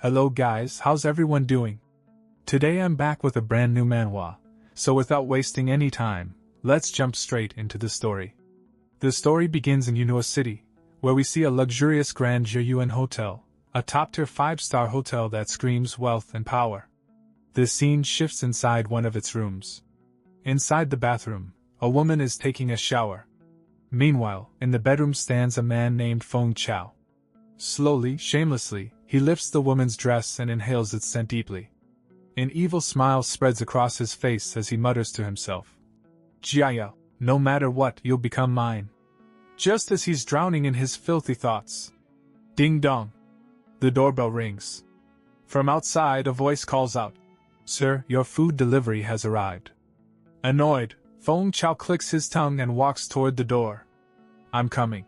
Hello guys, how's everyone doing? Today I'm back with a brand new manhwa, so without wasting any time, let's jump straight into the story. The story begins in Untitled City, where we see a luxurious Grand Yuan hotel, a top-tier 5-star hotel that screams wealth and power. The scene shifts inside one of its rooms. Inside the bathroom, a woman is taking a shower. Meanwhile, in the bedroom stands a man named Feng Chao. Slowly, shamelessly, he lifts the woman's dress and inhales its scent deeply. An evil smile spreads across his face as he mutters to himself. Jiao, no matter what, you'll become mine. Just as he's drowning in his filthy thoughts. Ding dong. The doorbell rings. From outside, a voice calls out, "Sir, your food delivery has arrived." Annoyed, Feng Chao clicks his tongue and walks toward the door. "I'm coming."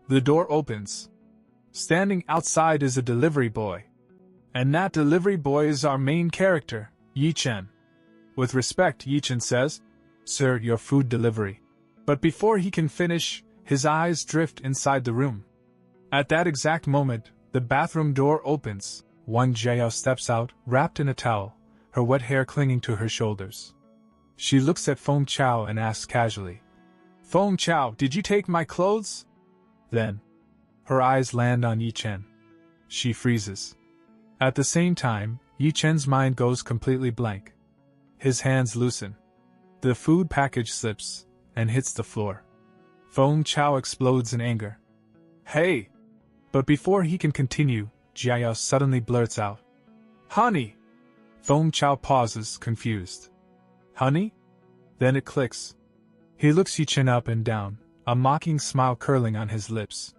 The door opens. Standing outside is a delivery boy. And that delivery boy is our main character, Ye Chen. With respect, Ye Chen says, "Sir, your food delivery." But before he can finish, his eyes drift inside the room. At that exact moment, the bathroom door opens. Wang Jiao steps out, wrapped in a towel, her wet hair clinging to her shoulders. She looks at Feng Chao and asks casually, "Feng Chao, did you take my clothes?" Then, her eyes land on Ye Chen. She freezes. At the same time, Ye Chen's mind goes completely blank. His hands loosen. The food package slips and hits the floor. Feng Chao explodes in anger. "Hey!" But before he can continue, Jiao suddenly blurts out, "Honey!" Feng Chao pauses, confused. "Honey?" Then it clicks. He looks Ye Chen up and down, a mocking smile curling on his lips.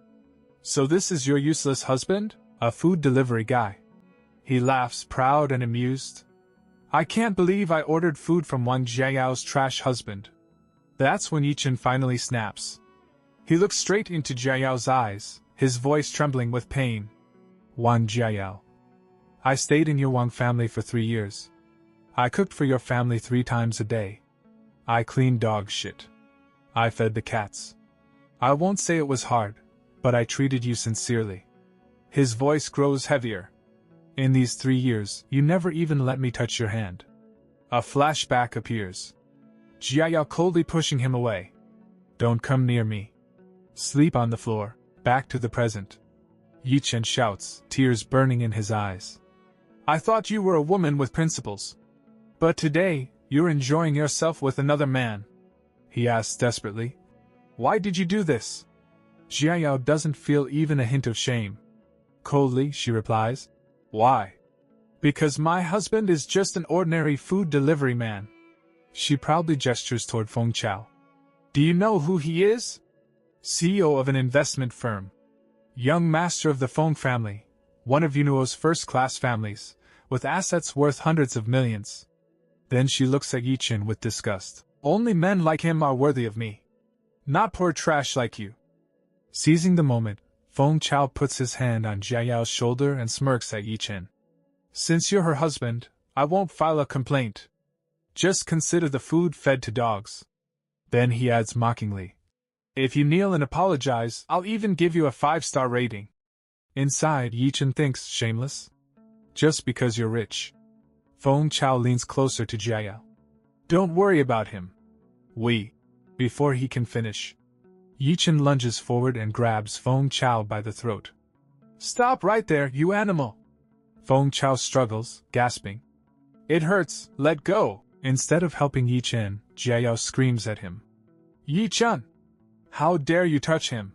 "So this is your useless husband? A food delivery guy?" He laughs, proud and amused. "I can't believe I ordered food from Wang Jiao's trash husband." That's when Ye Chen finally snaps. He looks straight into Jiao's eyes, his voice trembling with pain. "Wang Jiao, I stayed in your Wang family for 3 years. I cooked for your family 3 times a day. I cleaned dog shit. I fed the cats. I won't say it was hard, but I treated you sincerely." His voice grows heavier. "In these 3 years, you never even let me touch your hand." A flashback appears. Jiao coldly pushing him away. "Don't come near me." Sleep on the floor. Back to the present. Ye Chen shouts, tears burning in his eyes. "I thought you were a woman with principles. But today, you're enjoying yourself with another man." He asks desperately, "Why did you do this?" Jiao doesn't feel even a hint of shame. Coldly, she replies, "Why? Because my husband is just an ordinary food delivery man." She proudly gestures toward Feng Chao. "Do you know who he is? CEO of an investment firm. Young master of the Feng family, one of Yunuo's first-class families, with assets worth hundreds of millions." Then she looks at Ye Chen with disgust. "Only men like him are worthy of me. Not poor trash like you." Seizing the moment, Feng Chao puts his hand on Jiao's shoulder and smirks at Ye Chen. "Since you're her husband, I won't file a complaint. Just consider the food fed to dogs." Then he adds mockingly, "If you kneel and apologize, I'll even give you a 5-star rating." Inside, Ye Chen thinks, shameless. Just because you're rich. Feng Chao leans closer to Jiao. "Don't worry about him. Before he can finish, Ye Chen lunges forward and grabs Feng Chao by the throat. "Stop right there, you animal!" Feng Chao struggles, gasping. "It hurts, let go!" Instead of helping Ye Chen, Jiao screams at him. "Ye Chen! How dare you touch him?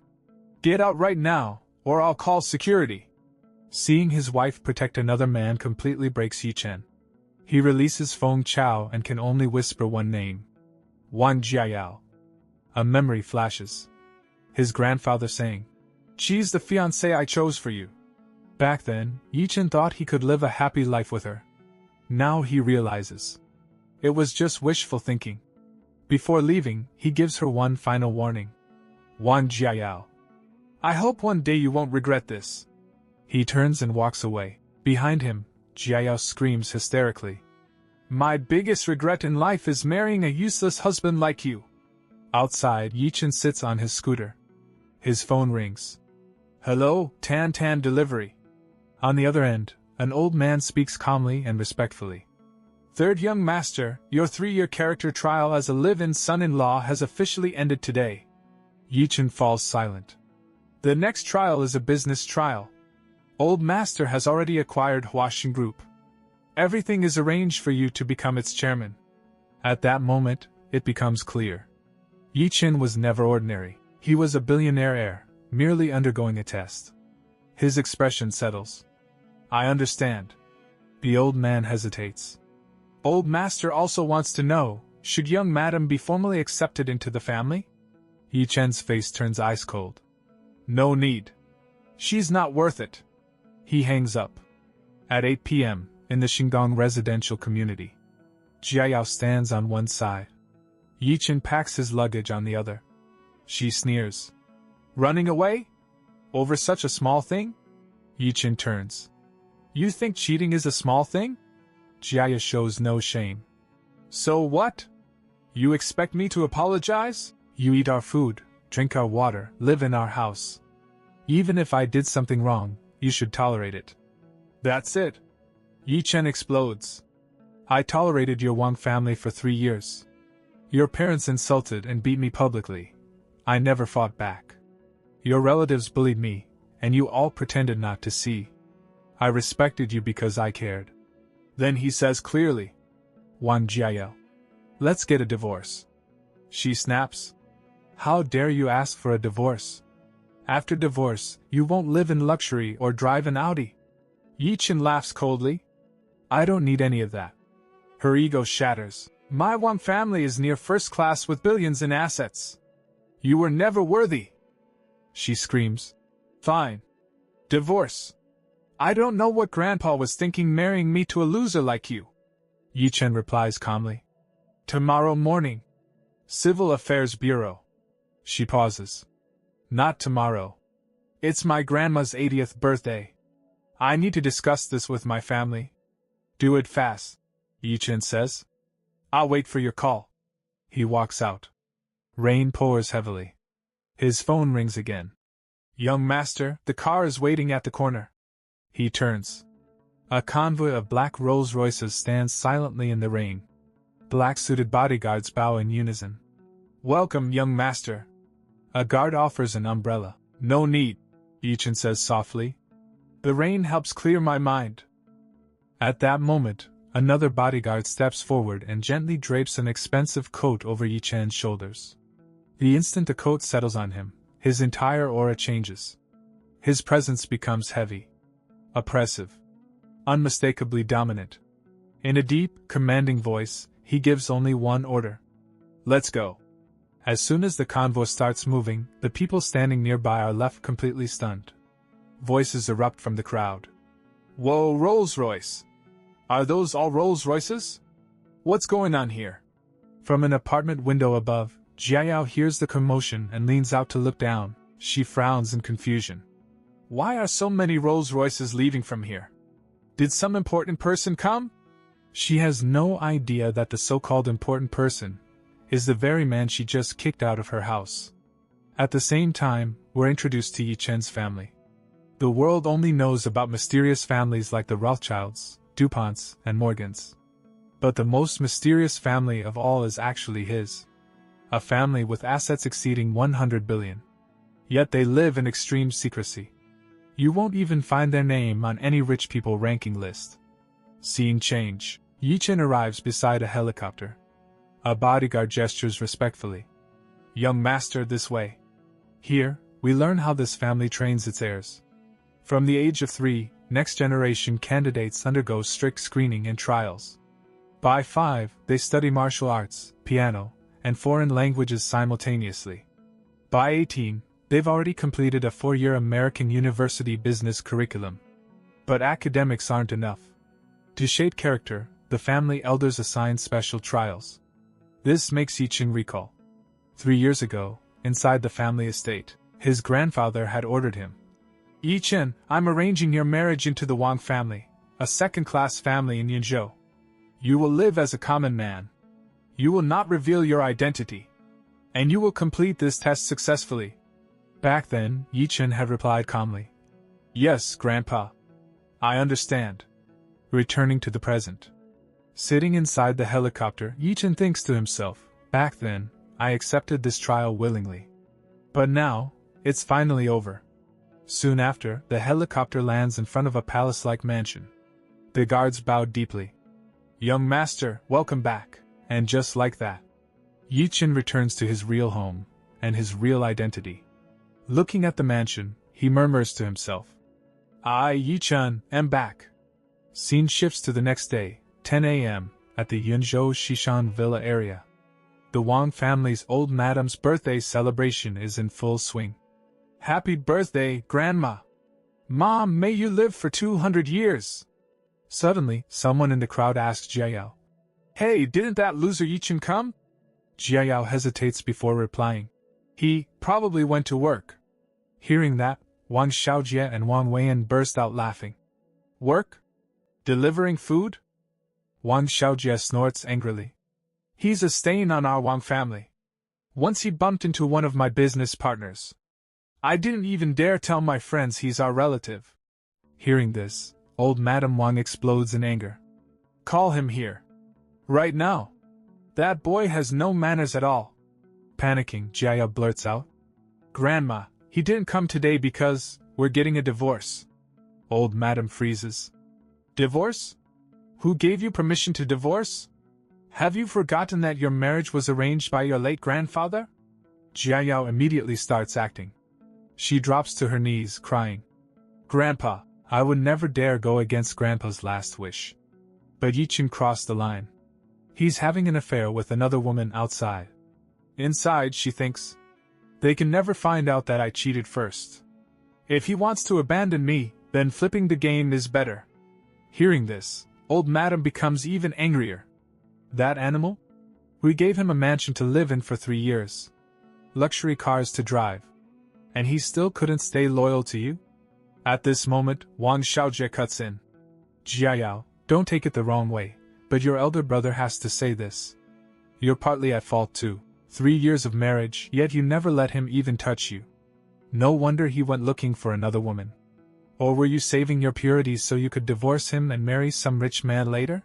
Get out right now, or I'll call security." Seeing his wife protect another man completely breaks Ye Chen. He releases Feng Chao and can only whisper one name. Wang Jiao. A memory flashes. His grandfather saying, "She's the fiancée I chose for you." Back then, Ye Chen thought he could live a happy life with her. Now he realizes. It was just wishful thinking. Before leaving, he gives her one final warning. "Wang Jiao, I hope one day you won't regret this." He turns and walks away. Behind him, Jiao screams hysterically, "My biggest regret in life is marrying a useless husband like you." Outside, Ye Chen sits on his scooter. His phone rings. "Hello, Tan Tan Delivery." On the other end, An old man speaks calmly and respectfully. Third young master, your 3-year character trial as a live-in son-in-law has officially ended today. Ye Chen falls silent. The next trial is a business trial. Old master has already acquired Huaxin Group. Everything is arranged for you to become its chairman. At that moment, it becomes clear. Ye Chen was never ordinary. He was a billionaire heir, merely undergoing a test. His expression settles. I understand. The old man hesitates. Old master also wants to know, should young madam be formally accepted into the family? Ye Chen's face turns ice cold. No need. She's not worth it. He hangs up. At 8 p.m., in the Xingdong residential community, Jiayao stands on one side. Ye Chen packs his luggage on the other. She sneers. Running away? Over such a small thing? Ye Chen turns. You think cheating is a small thing? Jiaya shows no shame. So what? You expect me to apologize? You eat our food, drink our water, live in our house. Even if I did something wrong, you should tolerate it. That's it. Ye Chen explodes. I tolerated your Wang family for 3 years. Your parents insulted and beat me publicly. I never fought back. Your relatives bullied me, and you all pretended not to see. I respected you because I cared. Then he says clearly, Wang Jiayao, let's get a divorce. She snaps. How dare you ask for a divorce? After divorce, you won't live in luxury or drive an Audi. Ye Chen laughs coldly. I don't need any of that. Her ego shatters. My Wang family is near first class with billions in assets. You were never worthy. She screams. Fine. Divorce. I don't know what Grandpa was thinking marrying me to a loser like you. Ye Chen replies calmly. Tomorrow morning. Civil Affairs Bureau. She pauses. Not tomorrow. It's my grandma's 80th birthday. I need to discuss this with my family. Do it fast, Ye Chen says. I'll wait for your call. He walks out. Rain pours heavily. His phone rings again. Young master, the car is waiting at the corner. He turns. A convoy of black Rolls-Royces stands silently in the rain. Black-suited bodyguards bow in unison. Welcome, young master. A guard offers an umbrella. No need, Ye Chen says softly. The rain helps clear my mind. At that moment, another bodyguard steps forward and gently drapes an expensive coat over Ye Chen's shoulders. The instant the coat settles on him, his entire aura changes. His presence becomes heavy, oppressive, unmistakably dominant. In a deep, commanding voice, he gives only one order. Let's go. As soon as the convoy starts moving, the people standing nearby are left completely stunned. Voices erupt from the crowd. Whoa, Rolls-Royce! Are those all Rolls-Royces? What's going on here? From an apartment window above, Jiayao hears the commotion and leans out to look down. She frowns in confusion. Why are so many Rolls-Royces leaving from here? Did some important person come? She has no idea that the so-called important person is the very man she just kicked out of her house. At the same time, we're introduced to Ye Chen's family. The world only knows about mysterious families like the Rothschilds, DuPonts, and Morgans. But the most mysterious family of all is actually his. A family with assets exceeding 100 billion. Yet they live in extreme secrecy. You won't even find their name on any rich people ranking list. Scene change. Ye Chen arrives beside a helicopter. A bodyguard gestures respectfully. Young master, this way. Here, we learn how this family trains its heirs. From the age of 3, next-generation candidates undergo strict screening and trials. By 5, they study martial arts, piano, and foreign languages simultaneously. By 18, they've already completed a 4-year American university business curriculum. But academics aren't enough. To shape character, the family elders assign special trials. This makes Ye Chen recall. 3 years ago, inside the family estate, his grandfather had ordered him. Ye Chen, I'm arranging your marriage into the Wang family, a second-class family in Yinzhou. You will live as a common man. You will not reveal your identity. And you will complete this test successfully. Back then, Ye Chen had replied calmly. Yes, Grandpa. I understand. Returning to the present. Sitting inside the helicopter, Ye Chen thinks to himself, back then, I accepted this trial willingly. But now, it's finally over. Soon after, the helicopter lands in front of a palace-like mansion. The guards bowed deeply. Young master, welcome back. And just like that, Ye Chen returns to his real home, and his real identity. Looking at the mansion, he murmurs to himself, I, Ye Chen, am back. Scene shifts to the next day, 10 a.m., at the Yunzhou Shishan Villa area. The Wang family's old madam's birthday celebration is in full swing. Happy birthday, Grandma! Mom, may you live for 200 years! Suddenly, someone in the crowd asks Jiayao, Hey, didn't that loser Ye Chen come? Jiayao hesitates before replying. He probably went to work. Hearing that, Wang Xiaojie and Wang Weiyan burst out laughing. Work? Delivering food? Wang Xiaojie snorts angrily. He's a stain on our Wang family. Once he bumped into one of my business partners. I didn't even dare tell my friends he's our relative. Hearing this, old Madame Wang explodes in anger. Call him here. Right now. That boy has no manners at all. Panicking, Jiayao blurts out. Grandma, he didn't come today because we're getting a divorce. Old Madame freezes. Divorce? Who gave you permission to divorce? Have you forgotten that your marriage was arranged by your late grandfather? Jiayao immediately starts acting. She drops to her knees, crying. Grandpa, I would never dare go against Grandpa's last wish. But Ye Chen crossed the line. He's having an affair with another woman outside. Inside, she thinks. They can never find out that I cheated first. If he wants to abandon me, then flipping the game is better. Hearing this, old Madam becomes even angrier. That animal? We gave him a mansion to live in for 3 years. Luxury cars to drive. And he still couldn't stay loyal to you? At this moment, Wang Xiaojie cuts in. Jiayao, don't take it the wrong way, but your elder brother has to say this. You're partly at fault too. 3 years of marriage, yet you never let him even touch you. No wonder he went looking for another woman. Or were you saving your purity so you could divorce him and marry some rich man later?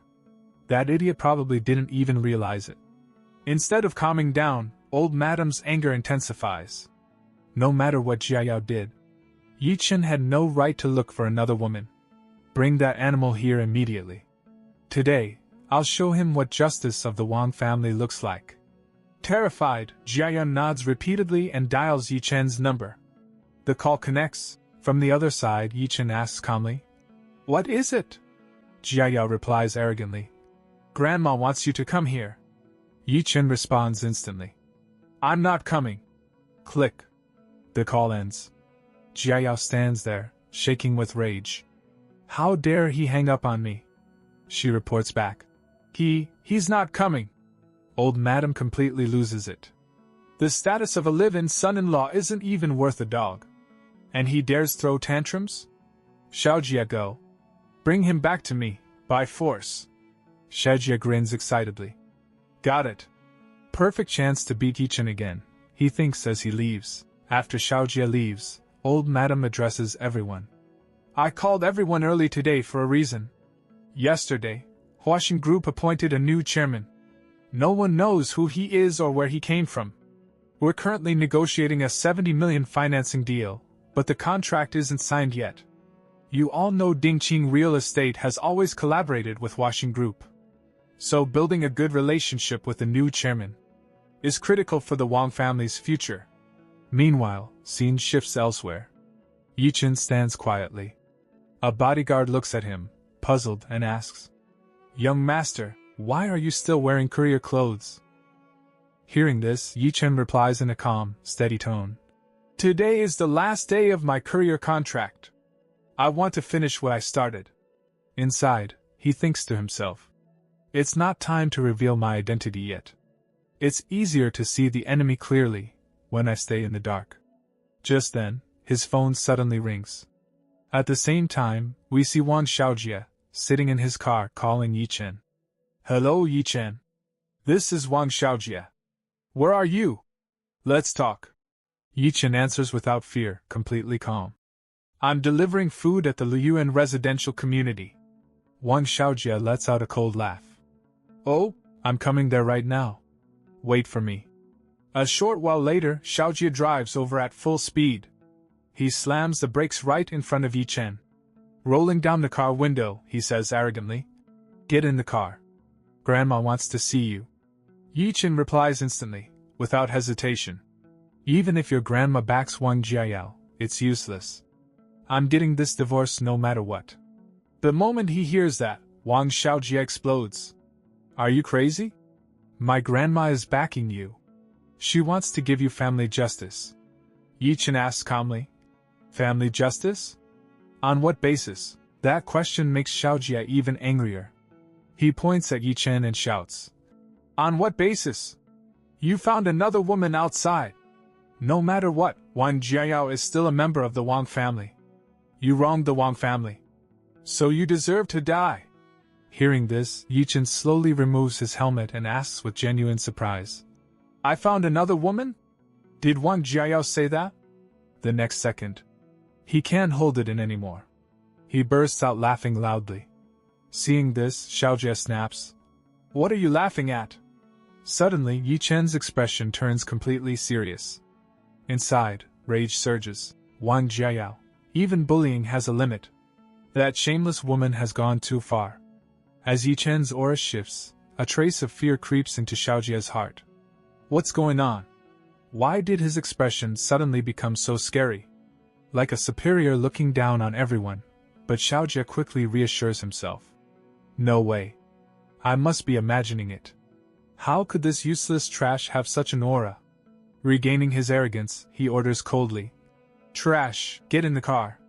That idiot probably didn't even realize it. Instead of calming down, old Madame's anger intensifies. No matter what Jiayao did, Ye Chen had no right to look for another woman. Bring that animal here immediately. Today, I'll show him what justice of the Wang family looks like. Terrified, Jiayao nods repeatedly and dials Ye Chen's number. The call connects. From the other side, Ye Chen asks calmly, What is it? Jiayao replies arrogantly, Grandma wants you to come here. Ye Chen responds instantly, I'm not coming. Click. The call ends. Jiayao stands there, shaking with rage. How dare he hang up on me? She reports back. He's not coming. Old Madame completely loses it. The status of a live-in son-in-law isn't even worth a dog. And he dares throw tantrums? Xiaojie, go. Bring him back to me, by force. Xiaojie grins excitedly. Got it. Perfect chance to beat Ye Chen again, he thinks as he leaves. After Xiaojie leaves, old Madame addresses everyone. I called everyone early today for a reason. Yesterday, Huaxin Group appointed a new chairman. No one knows who he is or where he came from. We're currently negotiating a 70 million financing deal, but the contract isn't signed yet. You all know Dingqing Real Estate has always collaborated with Huaxin Group. So building a good relationship with the new chairman is critical for the Wang family's future. Meanwhile, scene shifts elsewhere. Ye Chen stands quietly. A bodyguard looks at him, puzzled, and asks, Young master, why are you still wearing courier clothes? Hearing this, Ye Chen replies in a calm, steady tone. Today is the last day of my courier contract. I want to finish what I started. Inside, he thinks to himself. It's not time to reveal my identity yet. It's easier to see the enemy clearly when I stay in the dark. Just then, his phone suddenly rings. At the same time, we see Wang Xiaojie, sitting in his car calling Ye Chen. Hello, Ye Chen. This is Wang Xiaojie. Where are you? Let's talk. Ye Chen answers without fear, completely calm. I'm delivering food at the Liyuan residential community. Wang Xiaojie lets out a cold laugh. Oh, I'm coming there right now. Wait for me. A short while later, Xiaojie drives over at full speed. He slams the brakes right in front of Ye Chen. Rolling down the car window, he says arrogantly, "Get in the car. Grandma wants to see you." Ye Chen replies instantly, without hesitation. "Even if your grandma backs Wang Jiayao, it's useless. I'm getting this divorce no matter what." The moment he hears that, Wang Xiaojie explodes. "Are you crazy? My grandma is backing you. She wants to give you family justice." Ye Chen asks calmly. "Family justice? On what basis?" That question makes Xiaojie even angrier. He points at Ye Chen and shouts, "On what basis? You found another woman outside. No matter what, Wang Jiayao is still a member of the Wang family. You wronged the Wang family. So you deserve to die." Hearing this, Ye Chen slowly removes his helmet and asks with genuine surprise, "I found another woman? Did Wang Jiayao say that?" The next second, he can't hold it in anymore. He bursts out laughing loudly. Seeing this, Xiaojie snaps, "What are you laughing at?" Suddenly, Ye Chen's expression turns completely serious. Inside, rage surges. Wang Jiayao, even bullying has a limit. That shameless woman has gone too far. As Ye Chen's aura shifts, a trace of fear creeps into Xiaojie's heart. What's going on? Why did his expression suddenly become so scary? Like a superior looking down on everyone, but Xiaojie quickly reassures himself. No way. I must be imagining it. How could this useless trash have such an aura? Regaining his arrogance, he orders coldly, "Trash, get in the car.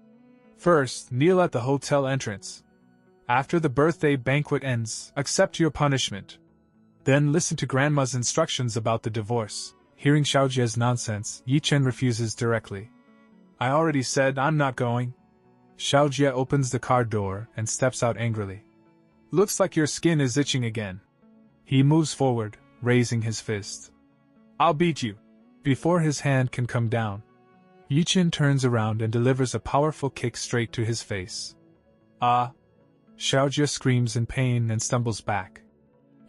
First, kneel at the hotel entrance. After the birthday banquet ends, accept your punishment. Then listen to Grandma's instructions about the divorce." Hearing Xiaojie's nonsense, Ye Chen refuses directly. "I already said I'm not going." Xiaojie opens the car door and steps out angrily. "Looks like your skin is itching again." He moves forward, raising his fist. "I'll beat you." Before his hand can come down, Ye Chen turns around and delivers a powerful kick straight to his face. "Ah!" Xiaojie screams in pain and stumbles back.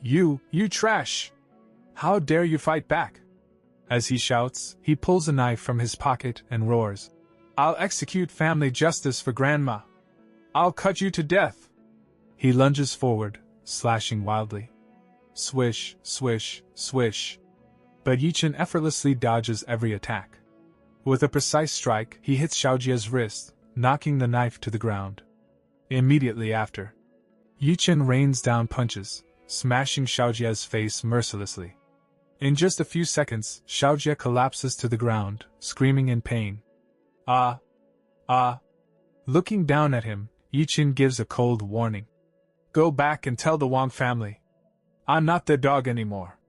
You trash! How dare you fight back?" As he shouts, he pulls a knife from his pocket and roars, "I'll execute family justice for Grandma. I'll cut you to death." He lunges forward, slashing wildly. Swish, swish, swish. But Ye Chen effortlessly dodges every attack. With a precise strike, he hits Xiaojie's wrist, knocking the knife to the ground. Immediately after, Ye Chen rains down punches, smashing Xiaojie's face mercilessly. In just a few seconds, Xiaojie collapses to the ground, screaming in pain. "Ah! Ah!" Looking down at him, Ye Chen gives a cold warning. "Go back and tell the Wang family. I'm not their dog anymore.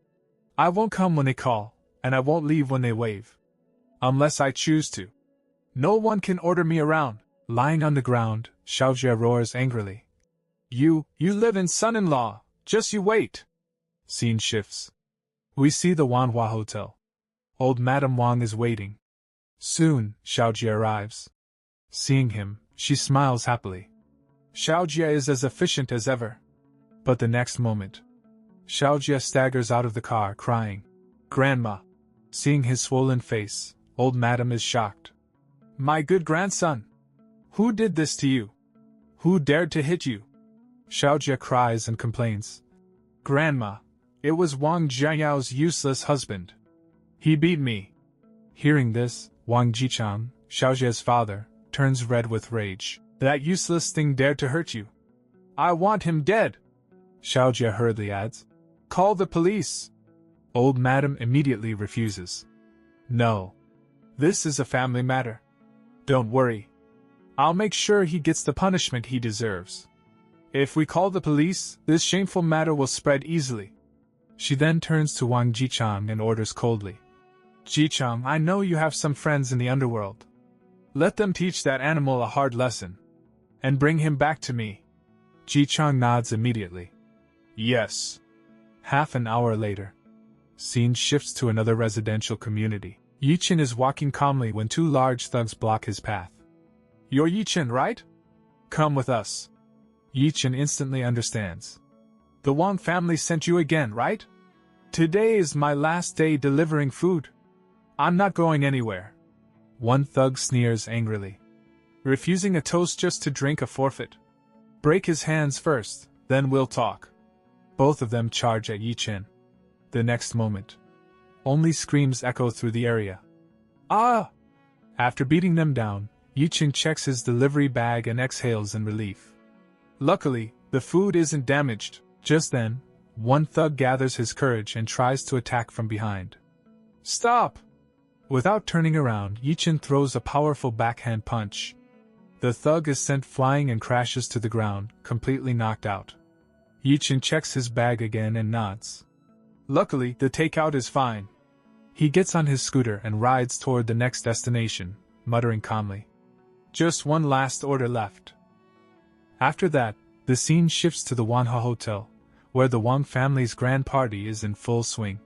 I won't come when they call, and I won't leave when they wave. Unless I choose to. No one can order me around." Lying on the ground, Xiaojie roars angrily. You live in son-in-law, just you wait." Scene shifts. We see the Manhwa hotel. Old Madame Wang is waiting. Soon, Xiaojie arrives. Seeing him, she smiles happily. Xiaojie is as efficient as ever. But the next moment, Xiaojie staggers out of the car crying, "Grandma!" Seeing his swollen face, old Madame is shocked. "My good grandson! Who did this to you? Who dared to hit you?" Xiaojie cries and complains. "Grandma, it was Wang Jiayao's useless husband. He beat me." Hearing this, Wang Jichang, Xiaojie's father, turns red with rage. "That useless thing dared to hurt you. I want him dead." Xiaojie hurriedly adds, "Call the police." Old Madame immediately refuses. "No. This is a family matter. Don't worry. I'll make sure he gets the punishment he deserves. If we call the police, this shameful matter will spread easily." She then turns to Wang Jichang and orders coldly, "Jichang, I know you have some friends in the underworld. Let them teach that animal a hard lesson. And bring him back to me." Jichang nods immediately. "Yes." Half an hour later, scene shifts to another residential community. Ye Chen is walking calmly when two large thugs block his path. You're Ye Chen, right? Come with us. Ye Chen instantly understands. The Wang family sent you again, right? Today is my last day delivering food. I'm not going anywhere. One thug sneers angrily. Refusing a toast just to drink a forfeit. Break his hands first, then we'll talk. Both of them charge at Ye Chen. The next moment, only screams echo through the area. Ah! After beating them down, Ye Chen checks his delivery bag and exhales in relief. Luckily, the food isn't damaged. Just then, one thug gathers his courage and tries to attack from behind. Stop! Without turning around, Ye Chen throws a powerful backhand punch. The thug is sent flying and crashes to the ground, completely knocked out. Ye Chen checks his bag again and nods. Luckily, the takeout is fine. He gets on his scooter and rides toward the next destination, muttering calmly. Just one last order left. After that, the scene shifts to the Manhwa Hotel, where the Wang family's grand party is in full swing.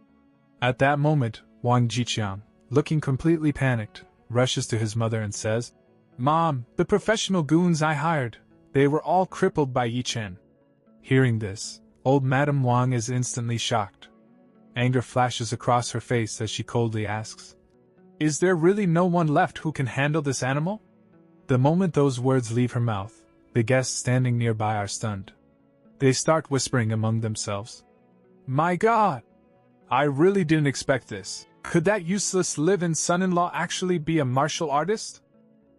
At that moment, Wang Jiqiang, looking completely panicked, rushes to his mother and says, Mom, the professional goons I hired, they were all crippled by Ye Chen. Hearing this, old Madame Wang is instantly shocked. Anger flashes across her face as she coldly asks, Is there really no one left who can handle this animal? The moment those words leave her mouth, the guests standing nearby are stunned. They start whispering among themselves. My God! I really didn't expect this. Could that useless live-in son-in-law actually be a martial artist?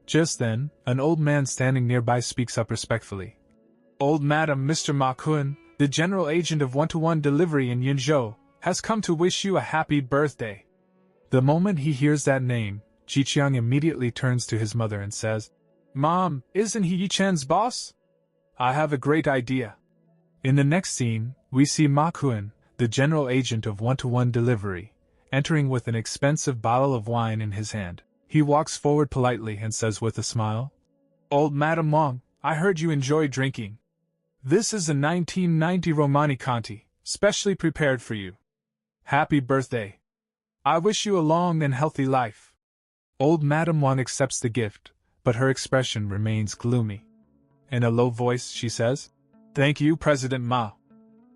Just then, an old man standing nearby speaks up respectfully. Old Madam, Mr. Ma Kun, the general agent of one-to-one delivery in Yinzhou, has come to wish you a happy birthday. The moment he hears that name, Jiqiang immediately turns to his mother and says, Mom, isn't he Ye Chen's boss? I have a great idea. In the next scene, we see Ma Kun, the general agent of one-to-one delivery, entering with an expensive bottle of wine in his hand. He walks forward politely and says with a smile, Old Madam Wang, I heard you enjoy drinking. This is a 1990 Romani Conti, specially prepared for you. Happy birthday. I wish you a long and healthy life. Old Madam Wang accepts the gift, but her expression remains gloomy. In a low voice, she says, Thank you, President Ma.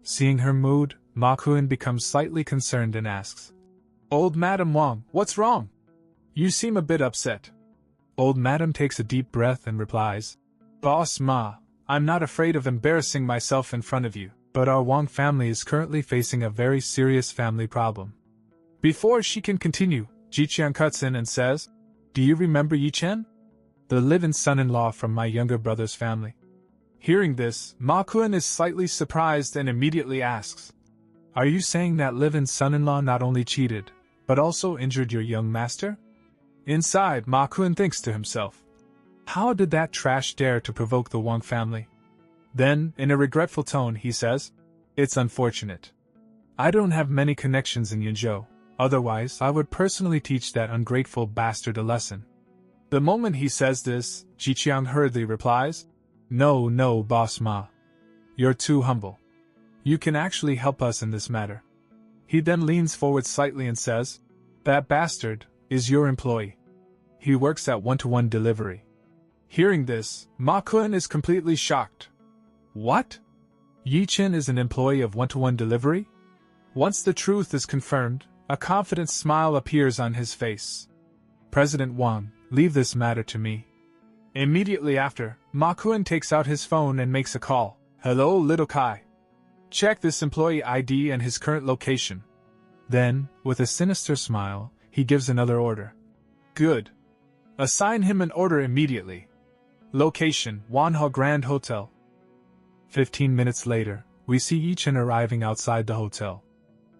Seeing her mood, Ma Kun becomes slightly concerned and asks, Old Madam Wang, what's wrong? You seem a bit upset. Old Madam takes a deep breath and replies, Boss Ma, I'm not afraid of embarrassing myself in front of you, but our Wang family is currently facing a very serious family problem. Before she can continue, Jiqiang cuts in and says, Do you remember Ye Chen? The live-in son-in-law from my younger brother's family. Hearing this, Ma Kun is slightly surprised and immediately asks, Are you saying that live-in son-in-law not only cheated, but also injured your young master? Inside, Ma Kun thinks to himself, How did that trash dare to provoke the Wang family? Then, in a regretful tone, he says, It's unfortunate. I don't have many connections in Yinzhou, otherwise I would personally teach that ungrateful bastard a lesson. The moment he says this, Jiqiang hurriedly replies, No, Boss Ma. You're too humble. You can actually help us in this matter. He then leans forward slightly and says, That bastard is your employee. He works at one-to-one delivery. Hearing this, Ma Kun is completely shocked. What? Ye Chen is an employee of one-to-one delivery? Once the truth is confirmed, a confident smile appears on his face. President Wang, leave this matter to me. Immediately after, Ma Kun takes out his phone and makes a call. Hello, little Kai. Check this employee ID and his current location. Then, with a sinister smile, he gives another order. Good. Assign him an order immediately. Location, Manhwa Grand Hotel. 15 minutes later, we see Ye Chen arriving outside the hotel.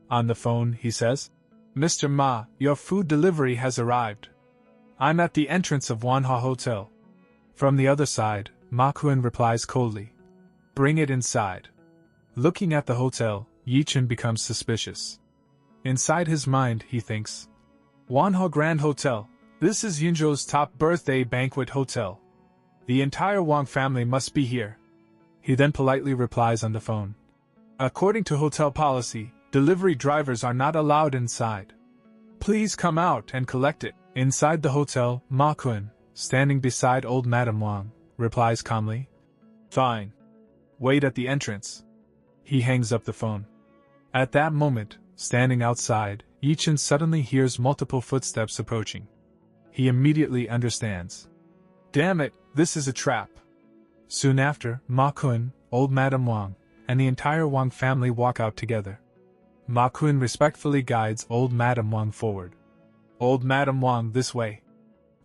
On the phone, he says, Mr. Ma, your food delivery has arrived. I'm at the entrance of Manhwa Hotel. From the other side, Ma Kun replies coldly, Bring it inside. Looking at the hotel, Ye Chen becomes suspicious. Inside his mind, he thinks, Manhwa Grand Hotel, this is Yinzhou's top birthday banquet hotel. The entire Wang family must be here. He then politely replies on the phone, According to hotel policy, delivery drivers are not allowed inside. Please come out and collect it. Inside the hotel, Ma Kun, standing beside old Madame Wang, replies calmly, "Fine. Wait at the entrance." He hangs up the phone. At that moment, standing outside, Ye Chen suddenly hears multiple footsteps approaching. He immediately understands. Damn it, this is a trap. Soon after, Ma Kun, old Madame Wang, and the entire Wang family walk out together. Ma Kun respectfully guides old Madame Wang forward. "Old Madame Wang, this way."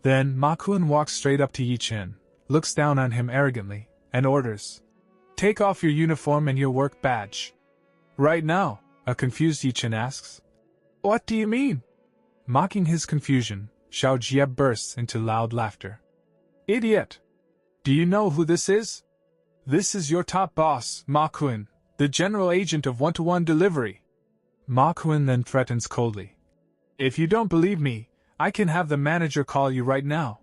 Then Ma Kun walks straight up to Ye Chen, looks down on him arrogantly, and orders, "Take off your uniform and your work badge." "Right now?" a confused Ye Chen asks. "What do you mean?" Mocking his confusion, Xiao Jie bursts into loud laughter. "Idiot! Do you know who this is? This is your top boss, Ma Kun, the general agent of one-to-one delivery." Ma Kun then threatens coldly, "If you don't believe me, I can have the manager call you right now."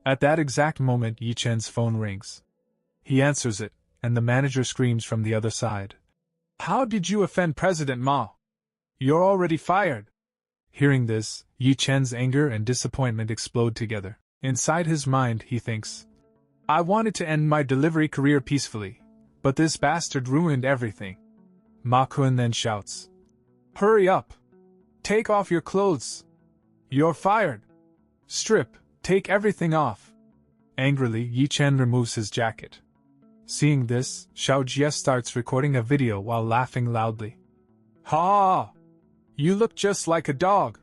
At that exact moment, Ye Chen's phone rings. He answers it, and the manager screams from the other side, "How did you offend President Ma? You're already fired." Hearing this, Ye Chen's anger and disappointment explode together. Inside his mind, he thinks, "I wanted to end my delivery career peacefully, but this bastard ruined everything." Ma Kun then shouts, "Hurry up! Take off your clothes! You're fired! Strip, take everything off!" Angrily, Ye Chen removes his jacket. Seeing this, Xiao Jie starts recording a video while laughing loudly. "Ha! You look just like a dog!"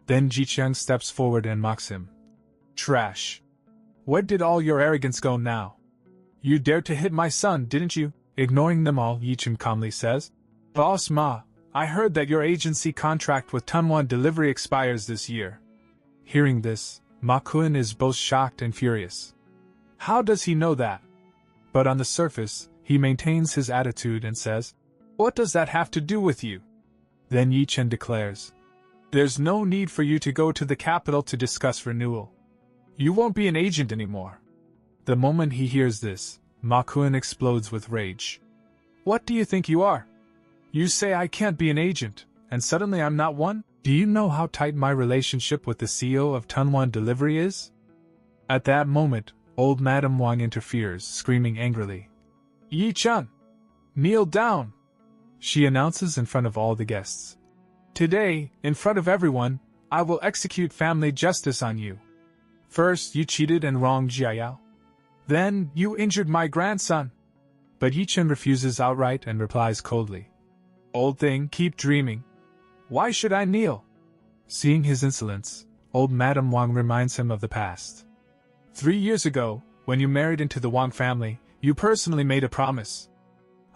Then Ji Cheng steps forward and mocks him. "Trash! Where did all your arrogance go now? You dared to hit my son, didn't you?" Ignoring them all, Ye Chen calmly says, "Boss Ma, I heard that your agency contract with Tunwan Delivery expires this year." Hearing this, Ma Kun is both shocked and furious. How does he know that? But on the surface, he maintains his attitude and says, "What does that have to do with you?" Then Ye Chen declares, "There's no need for you to go to the capital to discuss renewal. You won't be an agent anymore." The moment he hears this, Ma Kun explodes with rage. "What do you think you are? You say I can't be an agent, and suddenly I'm not one? Do you know how tight my relationship with the CEO of Tunwan Delivery is?" At that moment, old Madame Wang interferes, screaming angrily, "Ye Chen! Kneel down!" She announces in front of all the guests, "Today, in front of everyone, I will execute family justice on you. First, you cheated and wronged Jiayao. Then, you injured my grandson." But Ye Chen refuses outright and replies coldly, "Old thing, keep dreaming. Why should I kneel?" Seeing his insolence, old Madame Wang reminds him of the past. 3 years ago, when you married into the Wang family, you personally made a promise.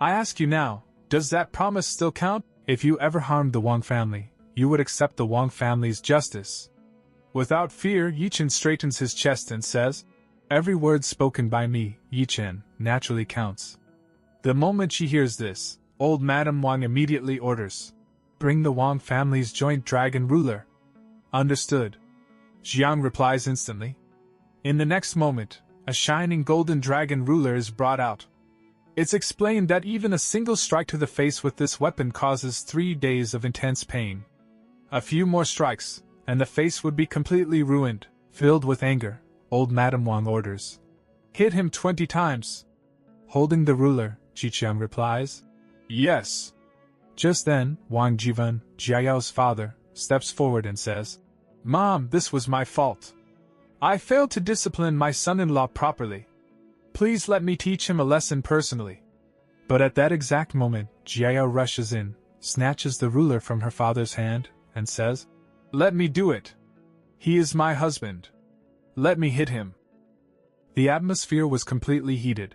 I ask you now, does that promise still count? If you ever harmed the Wang family, you would accept the Wang family's justice. Without fear, Ye Chen straightens his chest and says, "Every word spoken by me, Ye Chen, naturally counts." The moment she hears this, old Madame Wang immediately orders, "Bring the Wang family's joint dragon ruler." "Understood." Jiang replies instantly. In the next moment, a shining golden dragon ruler is brought out. It's explained that even a single strike to the face with this weapon causes 3 days of intense pain. A few more strikes, and the face would be completely ruined. Filled with anger, old Madame Wang orders, "Hit him 20 times. Holding the ruler, Ji Qiang replies, "Yes." Just then, Wang Jivan, Jiayao's father, steps forward and says, "Mom, this was my fault. I failed to discipline my son-in-law properly. Please let me teach him a lesson personally." But at that exact moment, Jiayao rushes in, snatches the ruler from her father's hand, and says, "Let me do it. He is my husband. Let me hit him." The atmosphere was completely heated.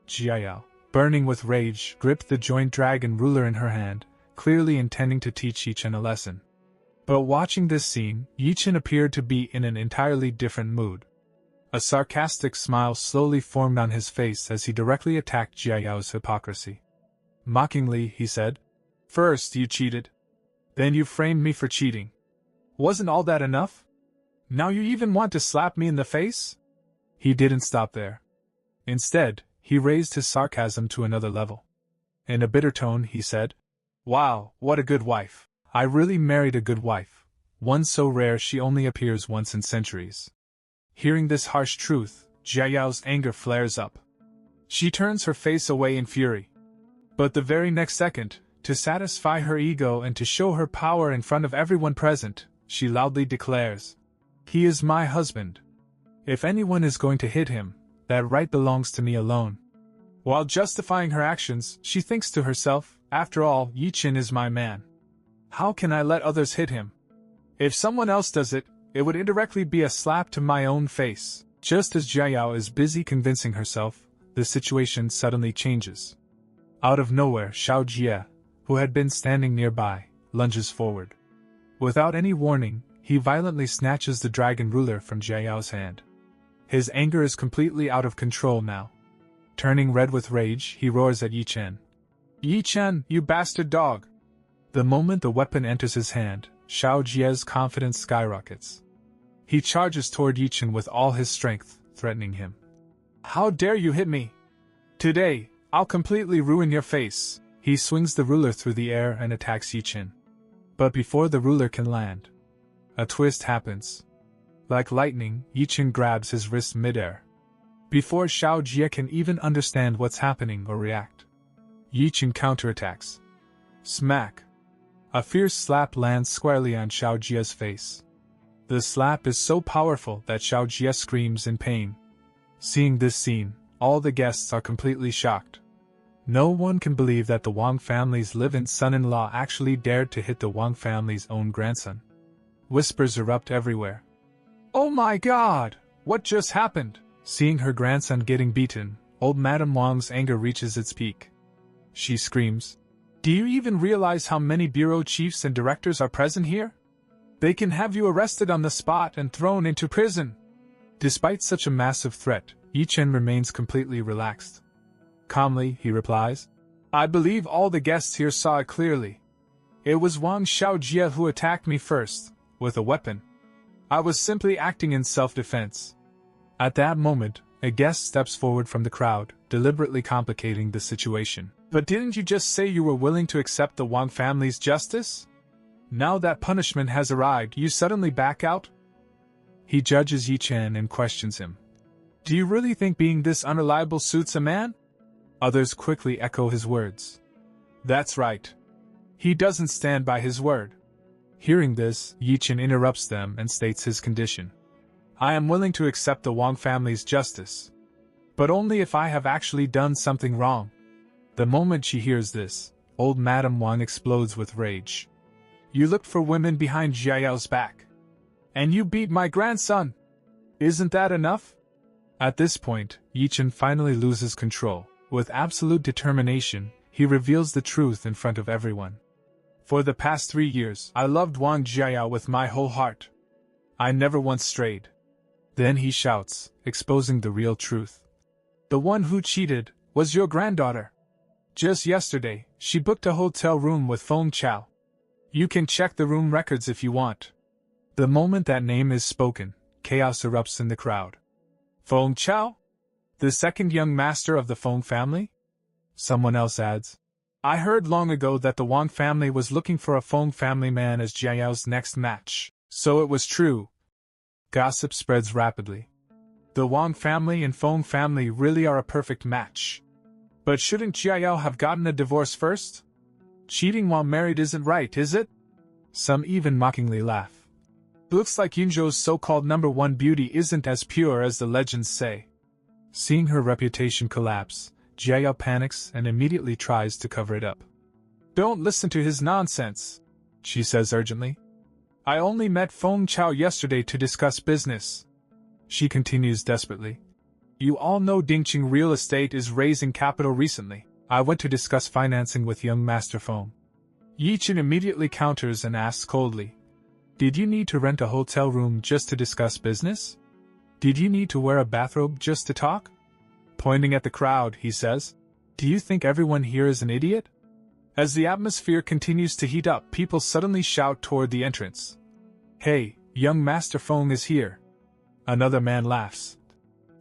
Jiayao, burning with rage, gripped the joint dragon ruler in her hand, clearly intending to teach Ye Chen a lesson. But watching this scene, Ye Chen appeared to be in an entirely different mood. A sarcastic smile slowly formed on his face as he directly attacked Jiayao's hypocrisy. Mockingly, he said, "First you cheated. Then you framed me for cheating. Wasn't all that enough? Now you even want to slap me in the face?" He didn't stop there. Instead, he raised his sarcasm to another level. In a bitter tone, he said, "Wow, what a good wife. I really married a good wife, one so rare she only appears once in centuries." Hearing this harsh truth, Jiao's anger flares up. She turns her face away in fury. But the very next second, to satisfy her ego and to show her power in front of everyone present, she loudly declares, "He is my husband. If anyone is going to hit him, that right belongs to me alone." While justifying her actions, she thinks to herself, "After all, Ye Chen is my man. How can I let others hit him? If someone else does it, it would indirectly be a slap to my own face." Just as Jiao is busy convincing herself, the situation suddenly changes. Out of nowhere, Xiao Jie, who had been standing nearby, lunges forward. Without any warning, he violently snatches the dragon ruler from Jiao's hand. His anger is completely out of control now. Turning red with rage, he roars at Ye Chen. "Ye Chen, you bastard dog!" The moment the weapon enters his hand, Xiao Jie's confidence skyrockets. He charges toward Ye Chen with all his strength, threatening him. "How dare you hit me? Today, I'll completely ruin your face." He swings the ruler through the air and attacks Ye Chen. But before the ruler can land, a twist happens. Like lightning, Ye Chen grabs his wrist midair. Before Xiao Jie can even understand what's happening or react, Ye Chen counterattacks. Smack! A fierce slap lands squarely on Xiao Jie's face. The slap is so powerful that Xiao Jie screams in pain. Seeing this scene, all the guests are completely shocked. No one can believe that the Wang family's live-in son-in-law actually dared to hit the Wang family's own grandson. Whispers erupt everywhere. "Oh my God! What just happened?" Seeing her grandson getting beaten, old Madame Wang's anger reaches its peak. She screams, "Do you even realize how many bureau chiefs and directors are present here? They can have you arrested on the spot and thrown into prison." Despite such a massive threat, Ye Chen remains completely relaxed. Calmly, he replies, "I believe all the guests here saw it clearly. It was Wang Xiaojie who attacked me first, with a weapon. I was simply acting in self-defense." At that moment, a guest steps forward from the crowd, deliberately complicating the situation. "But didn't you just say you were willing to accept the Wang family's justice? Now that punishment has arrived, you suddenly back out?" He judges Ye Chen and questions him. "Do you really think being this unreliable suits a man?" Others quickly echo his words. "That's right. He doesn't stand by his word." Hearing this, Ye Chen interrupts them and states his condition. "I am willing to accept the Wang family's justice, but only if I have actually done something wrong." The moment she hears this, old Madame Wang explodes with rage. "You looked for women behind Jiao's back. And you beat my grandson. Isn't that enough?" At this point, Ye Chen finally loses control. With absolute determination, he reveals the truth in front of everyone. "For the past 3 years, I loved Wang Jiao with my whole heart. I never once strayed." Then he shouts, exposing the real truth. "The one who cheated was your granddaughter. Just yesterday, she booked a hotel room with Feng Chao. You can check the room records if you want." The moment that name is spoken, chaos erupts in the crowd. "Feng Chao? The second young master of the Feng family?" Someone else adds, "I heard long ago that the Wang family was looking for a Feng family man as Jiao's next match, so it was true." Gossip spreads rapidly. The Wang family and Feng family really are a perfect match. But shouldn't Jiao have gotten a divorce first? Cheating while married isn't right, is it? Some even mockingly laugh. Looks like Yunzhou's so-called #1 beauty isn't as pure as the legends say. Seeing her reputation collapse, Jiao panics and immediately tries to cover it up. "Don't listen to his nonsense," she says urgently. "I only met Feng Chao yesterday to discuss business." She continues desperately. "You all know Dingqing Real Estate is raising capital recently. I went to discuss financing with young Master Feng." Ye Chen immediately counters and asks coldly, "Did you need to rent a hotel room just to discuss business? Did you need to wear a bathrobe just to talk?" Pointing at the crowd, he says, "Do you think everyone here is an idiot?" As the atmosphere continues to heat up, people suddenly shout toward the entrance. "Hey, young Master Feng is here." Another man laughs.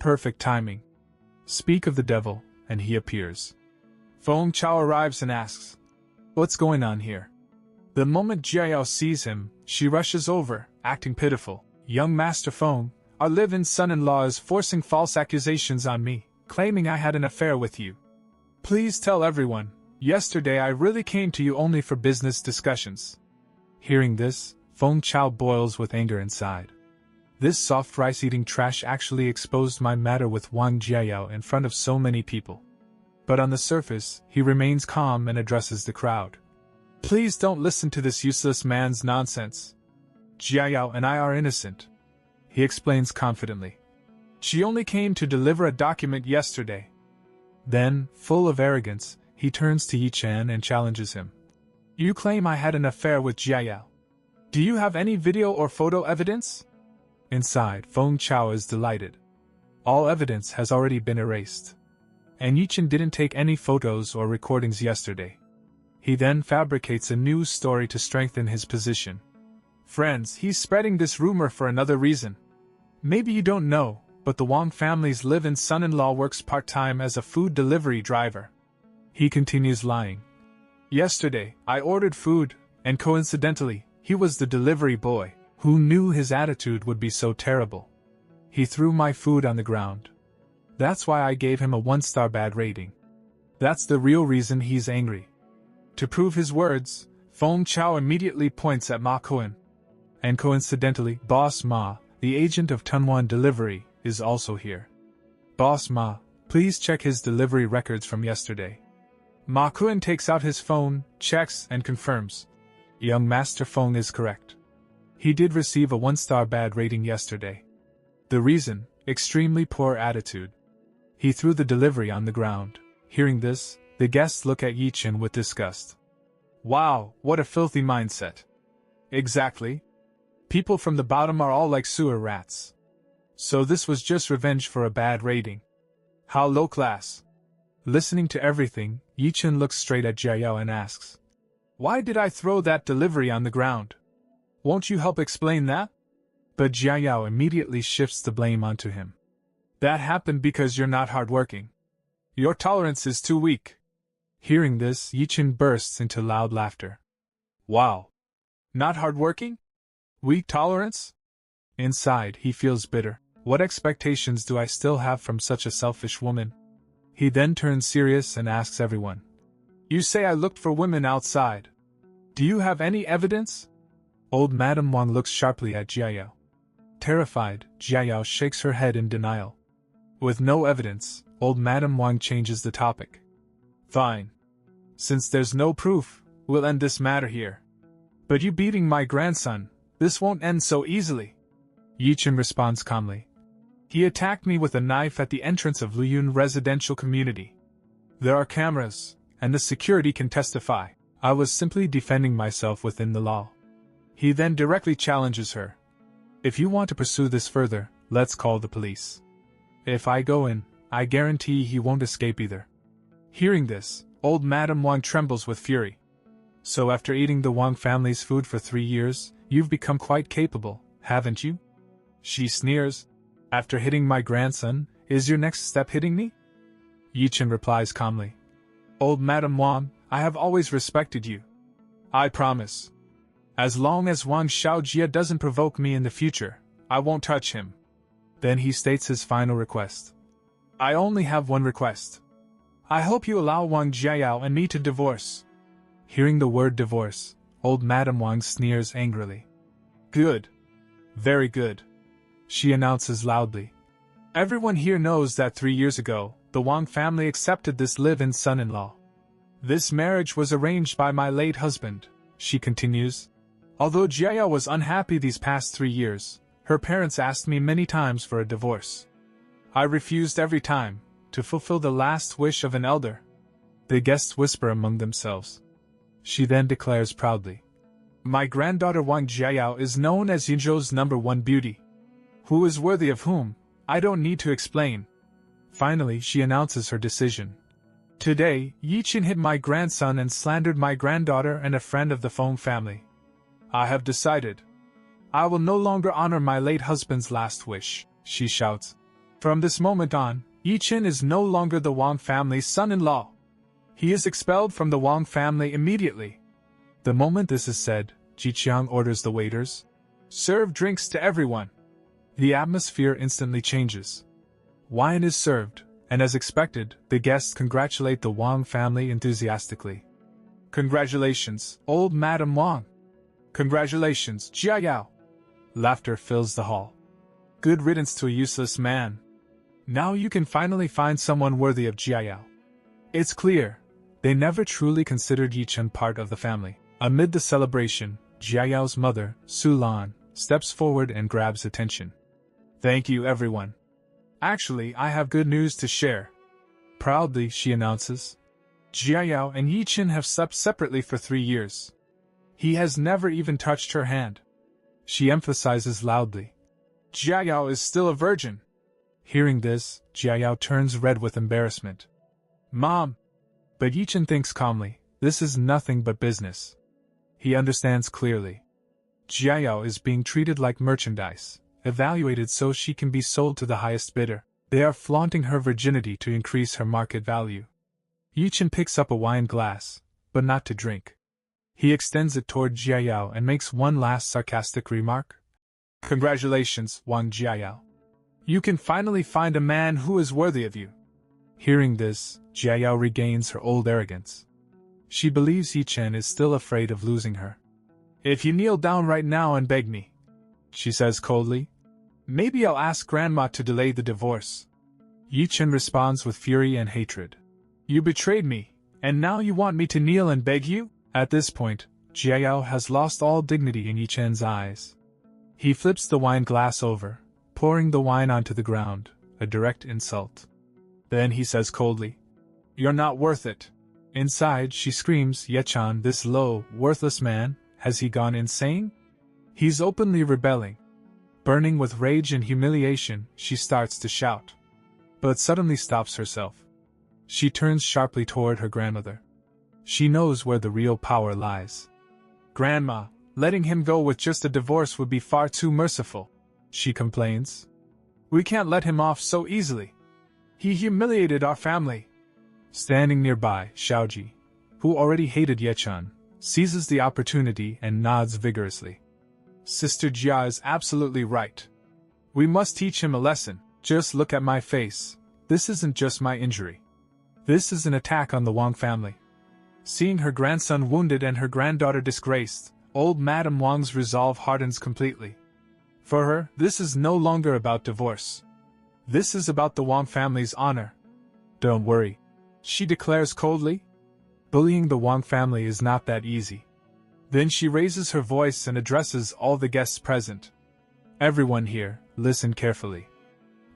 Perfect timing. Speak of the devil, and he appears. Feng Chao arrives and asks, "What's going on here?" The moment Jiao sees him, she rushes over, acting pitiful. "Young Master Feng, Our live-in son-in-law is forcing false accusations on me, claiming I had an affair with you. Please tell everyone, yesterday I really came to you only for business discussions." Hearing this, Feng Chao boils with anger inside. This soft rice-eating trash actually exposed my matter with Wang Jiayao in front of so many people. But on the surface, he remains calm and addresses the crowd. "Please don't listen to this useless man's nonsense. Jiayao and I are innocent," he explains confidently. "She only came to deliver a document yesterday." Then, full of arrogance, he turns to Ye Chen and challenges him. "You claim I had an affair with Jiayao. Do you have any video or photo evidence?" Inside, Feng Chao is delighted. All evidence has already been erased. And Ye Chen didn't take any photos or recordings yesterday. He then fabricates a new story to strengthen his position. "Friends, he's spreading this rumor for another reason. Maybe you don't know, but the Wang family's live-in son-in-law works part-time as a food delivery driver." He continues lying. "Yesterday, I ordered food, and coincidentally, he was the delivery boy. Who knew his attitude would be so terrible? He threw my food on the ground. That's why I gave him a 1-star bad rating. That's the real reason he's angry." To prove his words, Feng Chao immediately points at Ma Kuan. And coincidentally, Boss Ma, the agent of Tunwan Delivery, is also here. "Boss Ma, please check his delivery records from yesterday." Ma Kuan takes out his phone, checks, and confirms. Young Master Feng is correct. He did receive a 1-star bad rating yesterday. The reason, extremely poor attitude. He threw the delivery on the ground. Hearing this, the guests look at Ye Chen with disgust. "Wow, what a filthy mindset." "Exactly. People from the bottom are all like sewer rats. So this was just revenge for a bad rating. How low class." Listening to everything, Ye Chen looks straight at Jiayao and asks, "Why did I throw that delivery on the ground? Won't you help explain that?" But Jiayao immediately shifts the blame onto him. "That happened because you're not hardworking. Your tolerance is too weak." Hearing this, Ye Chen bursts into loud laughter. "Wow! Not hardworking? Weak tolerance?" Inside, he feels bitter. What expectations do I still have from such a selfish woman? He then turns serious and asks everyone, "You say I looked for women outside. Do you have any evidence?" Old Madame Wang looks sharply at Jiayao. Terrified, Jiayao shakes her head in denial. With no evidence, Old Madame Wang changes the topic. "Fine. Since there's no proof, we'll end this matter here. But you beating my grandson, this won't end so easily." Ye Chen responds calmly. "He attacked me with a knife at the entrance of Luyun residential community. There are cameras, and the security can testify. I was simply defending myself within the law." He then directly challenges her. "If you want to pursue this further, let's call the police. If I go in, I guarantee he won't escape either." Hearing this, Old Madame Wang trembles with fury. "So after eating the Wang family's food for 3 years, you've become quite capable, haven't you?" She sneers. "After hitting my grandson, is your next step hitting me?" Ye Chen replies calmly. "Old Madame Wang, I have always respected you. I promise. As long as Wang Xiaojia doesn't provoke me in the future, I won't touch him." Then he states his final request. "I only have one request. I hope you allow Wang Jiayao and me to divorce." Hearing the word divorce, Old Madame Wang sneers angrily. "Good. Very good," she announces loudly. "Everyone here knows that 3 years ago, the Wang family accepted this live-in son-in-law. This marriage was arranged by my late husband," she continues. "Although Jiayao was unhappy these past 3 years, her parents asked me many times for a divorce. I refused every time, to fulfill the last wish of an elder." The guests whisper among themselves. She then declares proudly, "My granddaughter Wang Jiayao is known as Yinzhou's #1 beauty. Who is worthy of whom, I don't need to explain." Finally, she announces her decision. "Today, Ye Chen hit my grandson and slandered my granddaughter and a friend of the Feng family. I have decided. I will no longer honor my late husband's last wish," she shouts. "From this moment on, Ye Chen is no longer the Wang family's son-in-law. He is expelled from the Wang family immediately." The moment this is said, Ji Qiang orders the waiters, "Serve drinks to everyone." The atmosphere instantly changes. Wine is served, and as expected, the guests congratulate the Wang family enthusiastically. Congratulations, old Madam Wang! Congratulations, Jia Yao! Laughter fills the hall. Good riddance to a useless man. Now you can finally find someone worthy of Jia Yao. It's clear, they never truly considered Ye Chen part of the family. Amid the celebration, Jia Yao's mother, Su Lan, steps forward and grabs attention. Thank you, everyone. Actually, I have good news to share. Proudly, she announces. Jia Yao and Ye Chen have slept separately for 3 years. He has never even touched her hand. She emphasizes loudly. Jia Yao is still a virgin. Hearing this, Jia Yao turns red with embarrassment. Mom! But Ye Chen thinks calmly, this is nothing but business. He understands clearly. Jia Yao is being treated like merchandise, evaluated so she can be sold to the highest bidder. They are flaunting her virginity to increase her market value. Ye Chen picks up a wine glass, but not to drink. He extends it toward Jia Yao and makes one last sarcastic remark. Congratulations, Wang Jia Yao. You can finally find a man who is worthy of you. Hearing this, Jia Yao regains her old arrogance. She believes Ye Chen is still afraid of losing her. If you kneel down right now and beg me, she says coldly, maybe I'll ask Grandma to delay the divorce. Ye Chen responds with fury and hatred. You betrayed me, and now you want me to kneel and beg you? At this point, Jia Yao has lost all dignity in Ye Chen's eyes. He flips the wine glass over, pouring the wine onto the ground, a direct insult. Then he says coldly, You're not worth it. Inside, she screams, Ye Chen, this low, worthless man, has he gone insane? He's openly rebelling. Burning with rage and humiliation, she starts to shout. But suddenly stops herself. She turns sharply toward her grandmother. She knows where the real power lies. Grandma, letting him go with just a divorce would be far too merciful, she complains. We can't let him off so easily. He humiliated our family. Standing nearby, Xiaoji, who already hated Ye Chen, seizes the opportunity and nods vigorously. Sister Jia is absolutely right. We must teach him a lesson. Just look at my face. This isn't just my injury. This is an attack on the Wang family. Seeing her grandson wounded and her granddaughter disgraced, old Madame Wang's resolve hardens completely. For her, this is no longer about divorce. This is about the Wang family's honor. Don't worry, she declares coldly. Bullying the Wang family is not that easy. Then she raises her voice and addresses all the guests present. Everyone here, listen carefully.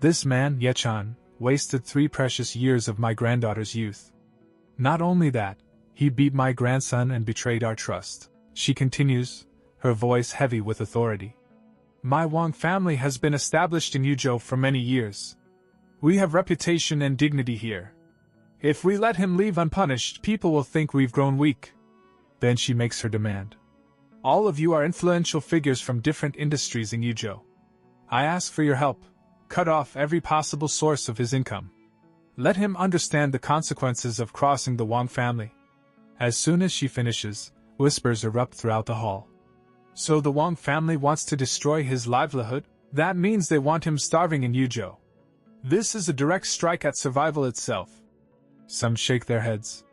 This man, Ye Chen, wasted 3 precious years of my granddaughter's youth. Not only that, he beat my grandson and betrayed our trust. She continues, her voice heavy with authority. My Wang family has been established in Yuzhou for many years. We have reputation and dignity here. If we let him leave unpunished, people will think we've grown weak. Then she makes her demand. All of you are influential figures from different industries in Yuzhou. I ask for your help. Cut off every possible source of his income. Let him understand the consequences of crossing the Wang family. As soon as she finishes, whispers erupt throughout the hall. So the Wang family wants to destroy his livelihood? That means they want him starving in Yuzhou. This is a direct strike at survival itself. Some shake their heads.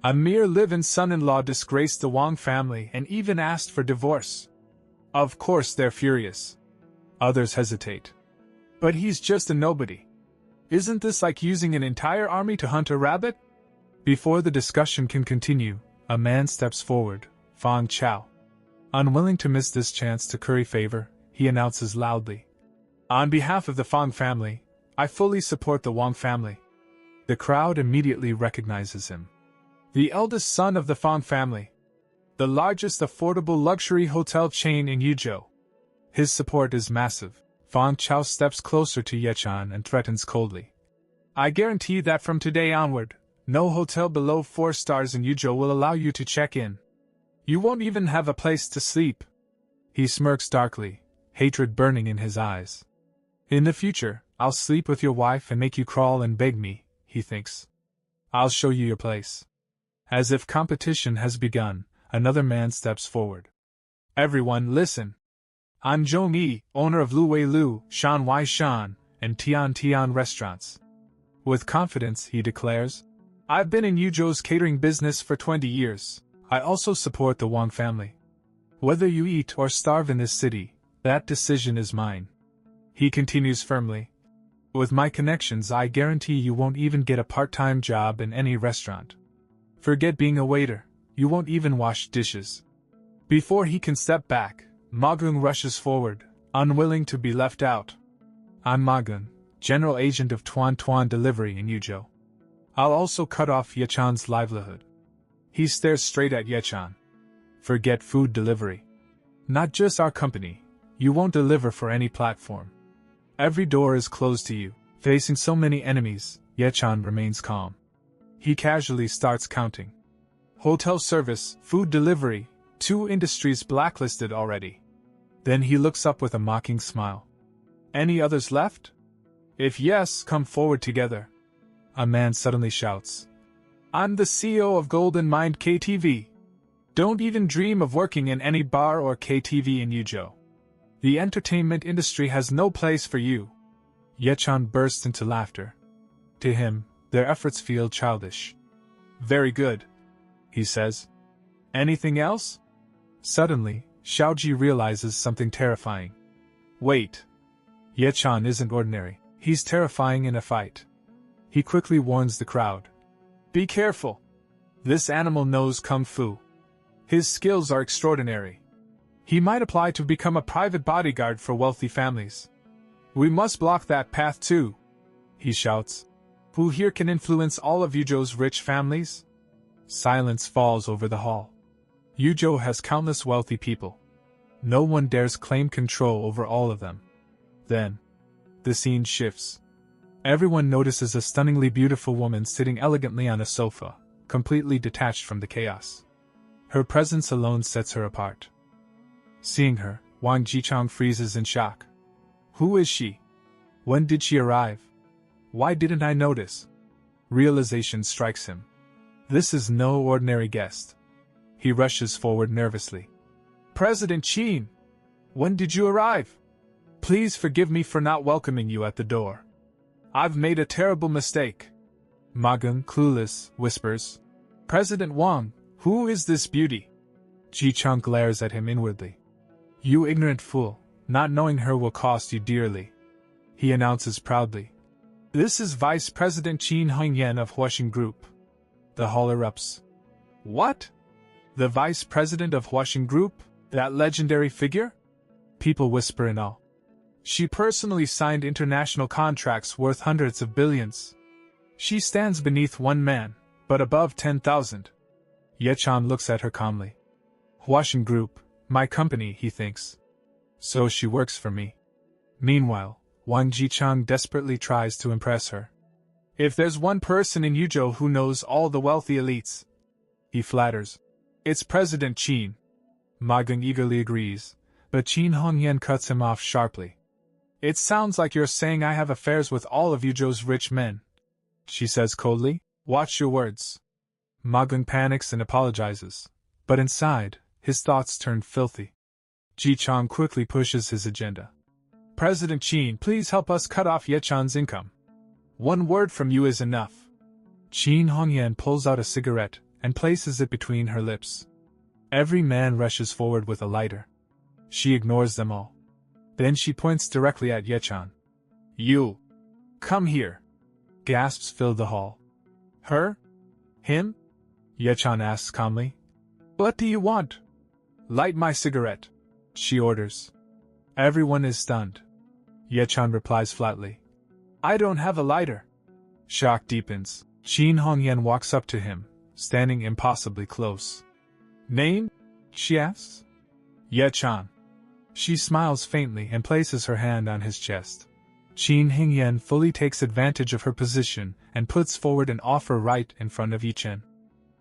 A mere live-in son-in-law disgraced the Wang family and even asked for divorce. Of course they're furious. Others hesitate. But he's just a nobody. Isn't this like using an entire army to hunt a rabbit? Before the discussion can continue, a man steps forward, Fang Chao. Unwilling to miss this chance to curry favor, he announces loudly. On behalf of the Fang family, I fully support the Wang family. The crowd immediately recognizes him. The eldest son of the Fang family. The largest affordable luxury hotel chain in Yuzhou. His support is massive. Fang Chao steps closer to Ye Chen and threatens coldly. I guarantee that from today onward, no hotel below 4 stars in Yuzhou will allow you to check in. You won't even have a place to sleep. He smirks darkly, hatred burning in his eyes. In the future, I'll sleep with your wife and make you crawl and beg me, he thinks. I'll show you your place. As if competition has begun, another man steps forward. Everyone listen. An Zhong-yi, owner of Lu Wei Lu, Shan Wai Shan, and Tian Tian restaurants. With confidence, he declares, I've been in Yuzhou's catering business for 20 years. I also support the Wang family. Whether you eat or starve in this city, that decision is mine. He continues firmly. With my connections, I guarantee you won't even get a part-time job in any restaurant. Forget being a waiter, you won't even wash dishes. Before he can step back, Ma Gung rushes forward, unwilling to be left out. I'm Ma Gung, general agent of Tuan Tuan Delivery in Yuzhou. I'll also cut off Ye Chen's livelihood. He stares straight at Ye Chen. Forget food delivery. Not just our company, you won't deliver for any platform. Every door is closed to you. Facing so many enemies, Ye Chen remains calm. He casually starts counting. Hotel service, food delivery, 2 industries blacklisted already. Then he looks up with a mocking smile. Any others left? If yes, come forward together. A man suddenly shouts. I'm the CEO of Golden Mind KTV. Don't even dream of working in any bar or KTV in Yuzhou. The entertainment industry has no place for you. Ye Chen bursts into laughter. To him, their efforts feel childish. Very good, he says. Anything else? Suddenly, Xiaoji realizes something terrifying. Wait. Ye Chen isn't ordinary. He's terrifying in a fight. He quickly warns the crowd. Be careful. This animal knows Kung Fu. His skills are extraordinary. He might apply to become a private bodyguard for wealthy families. We must block that path too, he shouts. Who here can influence all of Yuzhou's rich families? Silence falls over the hall. Yuzhou has countless wealthy people. No one dares claim control over all of them. Then, the scene shifts. Everyone notices a stunningly beautiful woman sitting elegantly on a sofa, completely detached from the chaos. Her presence alone sets her apart. Seeing her, Wang Jichang freezes in shock. Who is she? When did she arrive? Why didn't I notice? Realization strikes him. This is no ordinary guest. He rushes forward nervously. President Qin! When did you arrive? Please forgive me for not welcoming you at the door. I've made a terrible mistake. Ma Gung, clueless, whispers. President Wang, who is this beauty? Jichang glares at him inwardly. You ignorant fool, not knowing her will cost you dearly. He announces proudly. This is Vice President Qin Hongyan of Huaxing Group. The hall erupts. What? The Vice President of Huaxing Group? That legendary figure? People whisper in awe. She personally signed international contracts worth hundreds of billions. She stands beneath one man, but above 10,000. Ye Chen looks at her calmly. Huaxing Group, my company, he thinks. So she works for me. Meanwhile, Wang Jichang desperately tries to impress her. If there's one person in Yuzhou who knows all the wealthy elites, he flatters, it's President Qin. Ma Gung eagerly agrees, but Qin Hongyan cuts him off sharply. It sounds like you're saying I have affairs with all of Yuzhou's rich men, she says coldly. Watch your words. Ma Gung panics and apologizes, but inside, his thoughts turn filthy. Jichang quickly pushes his agenda. President Qin, please help us cut off Ye Chen's income. One word from you is enough. Qin Hongyan pulls out a cigarette and places it between her lips. Every man rushes forward with a lighter. She ignores them all. Then she points directly at Ye Chen. You! Come here! Gasps fill the hall. Her? Him? Ye Chen asks calmly. What do you want? Light my cigarette, she orders. Everyone is stunned. Ye Chen replies flatly. I don't have a lighter. Shock deepens. Qin Hongyan walks up to him, standing impossibly close. Name? She asks. Ye Chen. She smiles faintly and places her hand on his chest. Qin Hongyan fully takes advantage of her position and puts forward an offer right in front of Ye Chen.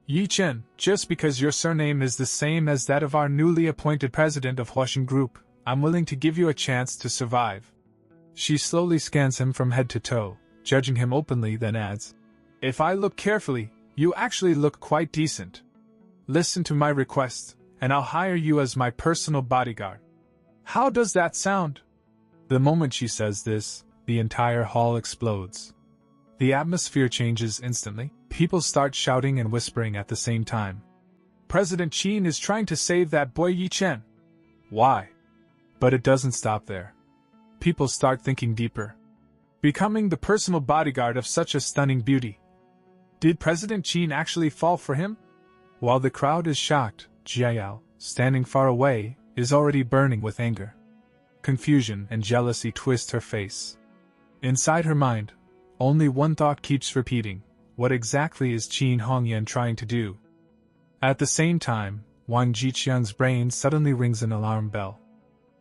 Ye Chen, just because your surname is the same as that of our newly appointed president of Huaxing Group, I'm willing to give you a chance to survive. She slowly scans him from head to toe, judging him openly, then adds, If I look carefully, you actually look quite decent. Listen to my request, and I'll hire you as my personal bodyguard. How does that sound? The moment she says this, the entire hall explodes. The atmosphere changes instantly. People start shouting and whispering at the same time. President Qin is trying to save that boy Ye Chen. Why? But it doesn't stop there. People start thinking deeper. Becoming the personal bodyguard of such a stunning beauty. Did President Qin actually fall for him? While the crowd is shocked, Jiao, standing far away, is already burning with anger. Confusion and jealousy twist her face. Inside her mind, only one thought keeps repeating: what exactly is Qin Hongyan trying to do? At the same time, Wang Jiqiang's brain suddenly rings an alarm bell.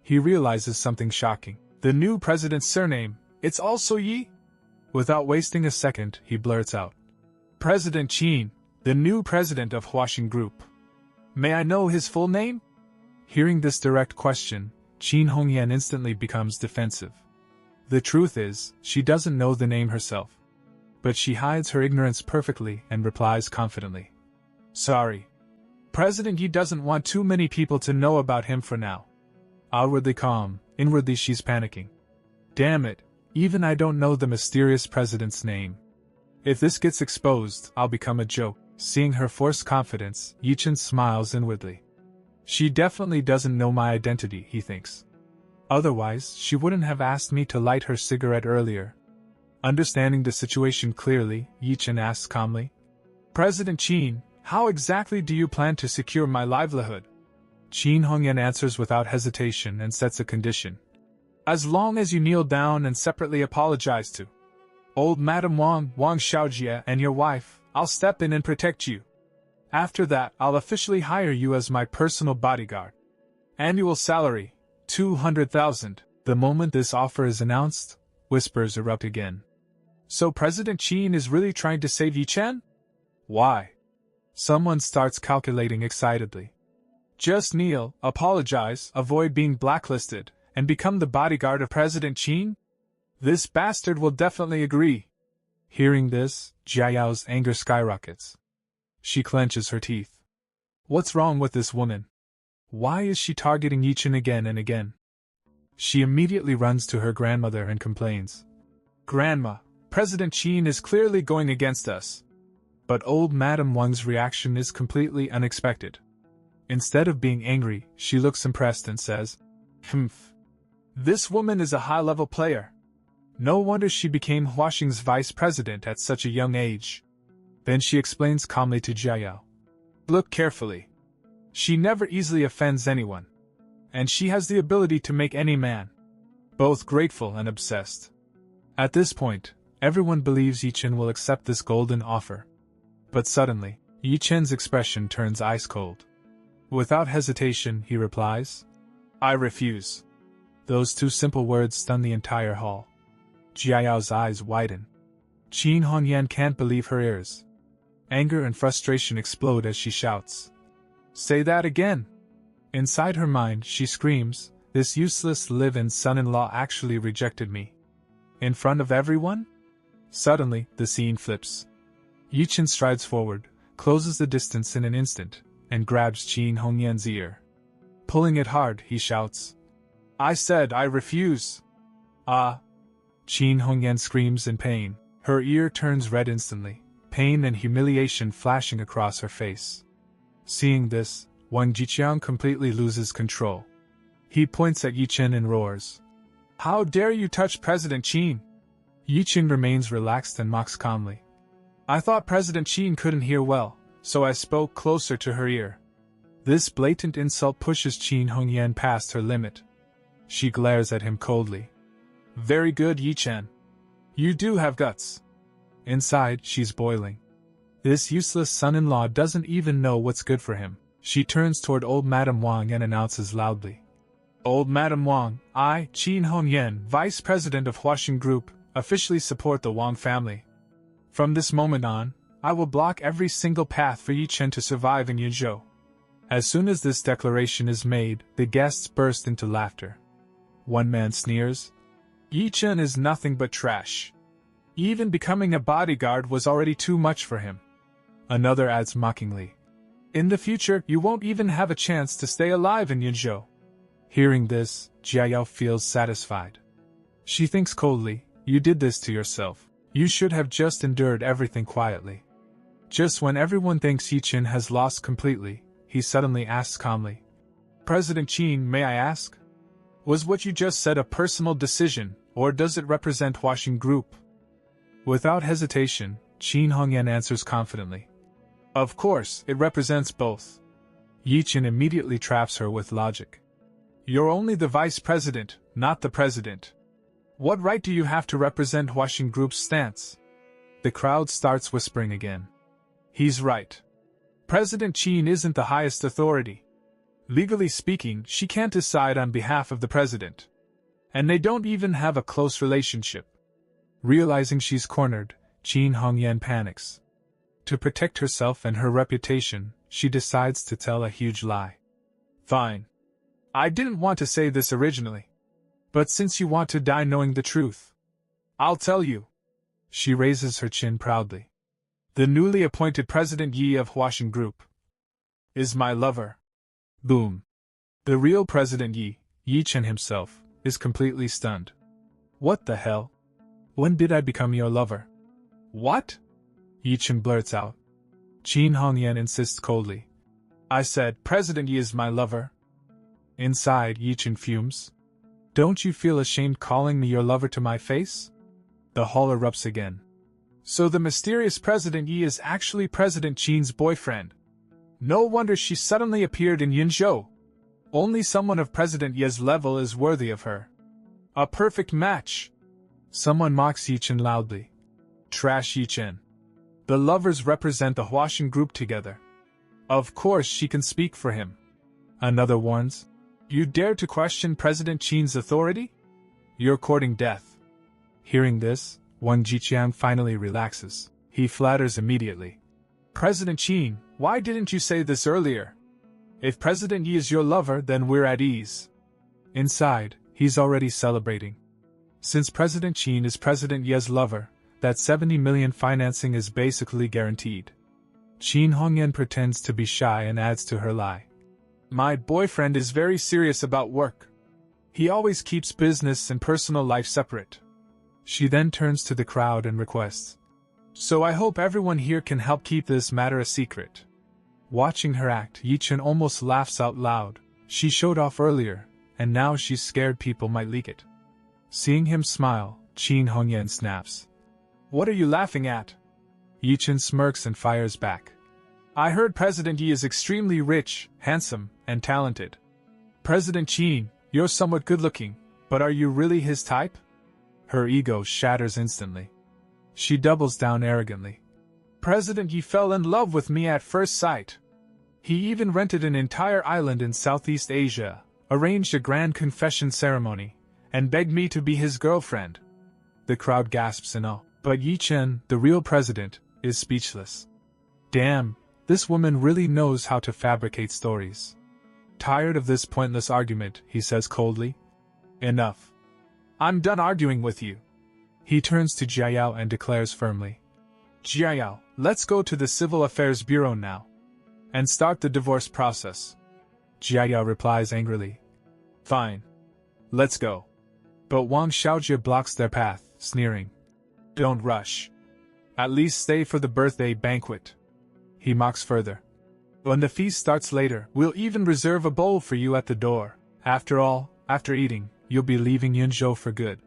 He realizes something shocking. The new president's surname, it's also Yi? Without wasting a second, he blurts out. President Qin, the new president of Huaxing Group. May I know his full name? Hearing this direct question, Qin Hongyan instantly becomes defensive. The truth is, she doesn't know the name herself. But she hides her ignorance perfectly and replies confidently. Sorry. President Yi doesn't want too many people to know about him for now. Outwardly calm, inwardly she's panicking. Damn it, even I don't know the mysterious president's name. If this gets exposed, I'll become a joke. Seeing her forced confidence, Ye Chen smiles inwardly. She definitely doesn't know my identity, he thinks. Otherwise, she wouldn't have asked me to light her cigarette earlier. Understanding the situation clearly, Ye Chen asks calmly. President Qin, how exactly do you plan to secure my livelihood? Qin Hongyan answers without hesitation and sets a condition. As long as you kneel down and separately apologize to old Madam Wang Xiaojie and your wife, I'll step in and protect you. After that, I'll officially hire you as my personal bodyguard. Annual salary, 200,000. The moment this offer is announced, whispers erupt again. So President Qin is really trying to save Ye Chen? Why? Someone starts calculating excitedly. Just kneel, apologize, avoid being blacklisted, and become the bodyguard of President Qin? This bastard will definitely agree. Hearing this, Jiao's anger skyrockets. She clenches her teeth. What's wrong with this woman? Why is she targeting Ye Chen again and again? She immediately runs to her grandmother and complains. Grandma, President Qin is clearly going against us. But old Madam Wang's reaction is completely unexpected. Instead of being angry, she looks impressed and says, Humph. This woman is a high-level player. No wonder she became Huaxing's vice president at such a young age. Then she explains calmly to Jiao. Look carefully. She never easily offends anyone. And she has the ability to make any man both grateful and obsessed. At this point, everyone believes Ye Chen will accept this golden offer. But suddenly, Ye Chen's expression turns ice cold. Without hesitation, he replies, I refuse. Those two simple words stun the entire hall. Jiao's eyes widen. Qin Hongyan can't believe her ears. Anger and frustration explode as she shouts. Say that again! Inside her mind, she screams, this useless live-in son-in-law actually rejected me. In front of everyone? Suddenly, the scene flips. Ye Chen strides forward, closes the distance in an instant, and grabs Qin Hongyan's ear. Pulling it hard, he shouts. I said I refuse! Ah! Qin Hongyan screams in pain. Her ear turns red instantly, pain and humiliation flashing across her face. Seeing this, Wang Jiqiang completely loses control. He points at Ye Chen and roars. How dare you touch President Qin? Ye Chen remains relaxed and mocks calmly. I thought President Qin couldn't hear well, so I spoke closer to her ear. This blatant insult pushes Qin Hongyan past her limit. She glares at him coldly. Very good, Ye Chen. You do have guts. Inside, she's boiling. This useless son-in-law doesn't even know what's good for him. She turns toward old Madam Wang and announces loudly. Old Madam Wang, I, Qin Hongyan, Vice President of Huaxing Group, officially support the Wang family. From this moment on, I will block every single path for Ye Chen to survive in Yizhou. As soon as this declaration is made, the guests burst into laughter. One man sneers. Ye Chen is nothing but trash. Even becoming a bodyguard was already too much for him. Another adds mockingly. In the future, you won't even have a chance to stay alive in Yizhou. Hearing this, Jiayao feels satisfied. She thinks coldly, "You did this to yourself. You should have just endured everything quietly." Just when everyone thinks Ye Chen has lost completely, he suddenly asks calmly, "President Qin, may I ask? Was what you just said a personal decision, or does it represent Huaxing Group?" Without hesitation, Qin Hongyan answers confidently, "Of course, it represents both." Ye Chen immediately traps her with logic. "You're only the vice president, not the president. What right do you have to represent Huaxing Group's stance?" The crowd starts whispering again. He's right. President Qin isn't the highest authority. Legally speaking, she can't decide on behalf of the president. And they don't even have a close relationship. Realizing she's cornered, Qin Hongyan panics. To protect herself and her reputation, she decides to tell a huge lie. "Fine. I didn't want to say this originally. But since you want to die knowing the truth, I'll tell you." She raises her chin proudly. "The newly appointed President Yi of Huaxing Group is my lover." Boom. The real President Ye Chen himself, is completely stunned. "What the hell? When did I become your lover?" "What?" Ye Chen blurts out. Qin Hongyan insists coldly. "I said President Yi is my lover." Inside, Ye Chen fumes. "Don't you feel ashamed calling me your lover to my face?" The hall erupts again. So the mysterious President Yi is actually President Qin's boyfriend. No wonder she suddenly appeared in Yinzhou. Only someone of President Ye's level is worthy of her. A perfect match. Someone mocks Ye Chen loudly. Trash Ye Chen. The lovers represent the Huaxing Group together. Of course she can speak for him. Another warns. You dare to question President Qin's authority? You're courting death. Hearing this, Wang Jiqiang finally relaxes. He flatters immediately. President Qin, why didn't you say this earlier? If President Yi is your lover, then we're at ease. Inside, he's already celebrating. Since President Qin is President Ye's lover, that 70 million financing is basically guaranteed. Qin Hongyan pretends to be shy and adds to her lie. My boyfriend is very serious about work. He always keeps business and personal life separate. She then turns to the crowd and requests. So I hope everyone here can help keep this matter a secret. Watching her act, Ye Chen almost laughs out loud. She showed off earlier, and now she's scared people might leak it. Seeing him smile, Qin Hongyan snaps. What are you laughing at? Ye Chen smirks and fires back. I heard President Yi is extremely rich, handsome, and talented. President Qin, you're somewhat good-looking, but are you really his type? Her ego shatters instantly. She doubles down arrogantly. President Yi fell in love with me at first sight. He even rented an entire island in Southeast Asia, arranged a grand confession ceremony, and begged me to be his girlfriend. The crowd gasps in awe, but Ye Chen, the real president, is speechless. Damn, this woman really knows how to fabricate stories. Tired of this pointless argument, he says coldly. Enough. I'm done arguing with you. He turns to Jiayao and declares firmly. Jiayao, let's go to the Civil Affairs Bureau now. And start the divorce process. Jiayao replies angrily. Fine. Let's go. But Wang Xiaojie blocks their path, sneering. Don't rush. At least stay for the birthday banquet. He mocks further. When the feast starts later, we'll even reserve a bowl for you at the door. After all, after eating, you'll be leaving Yunzhou for good.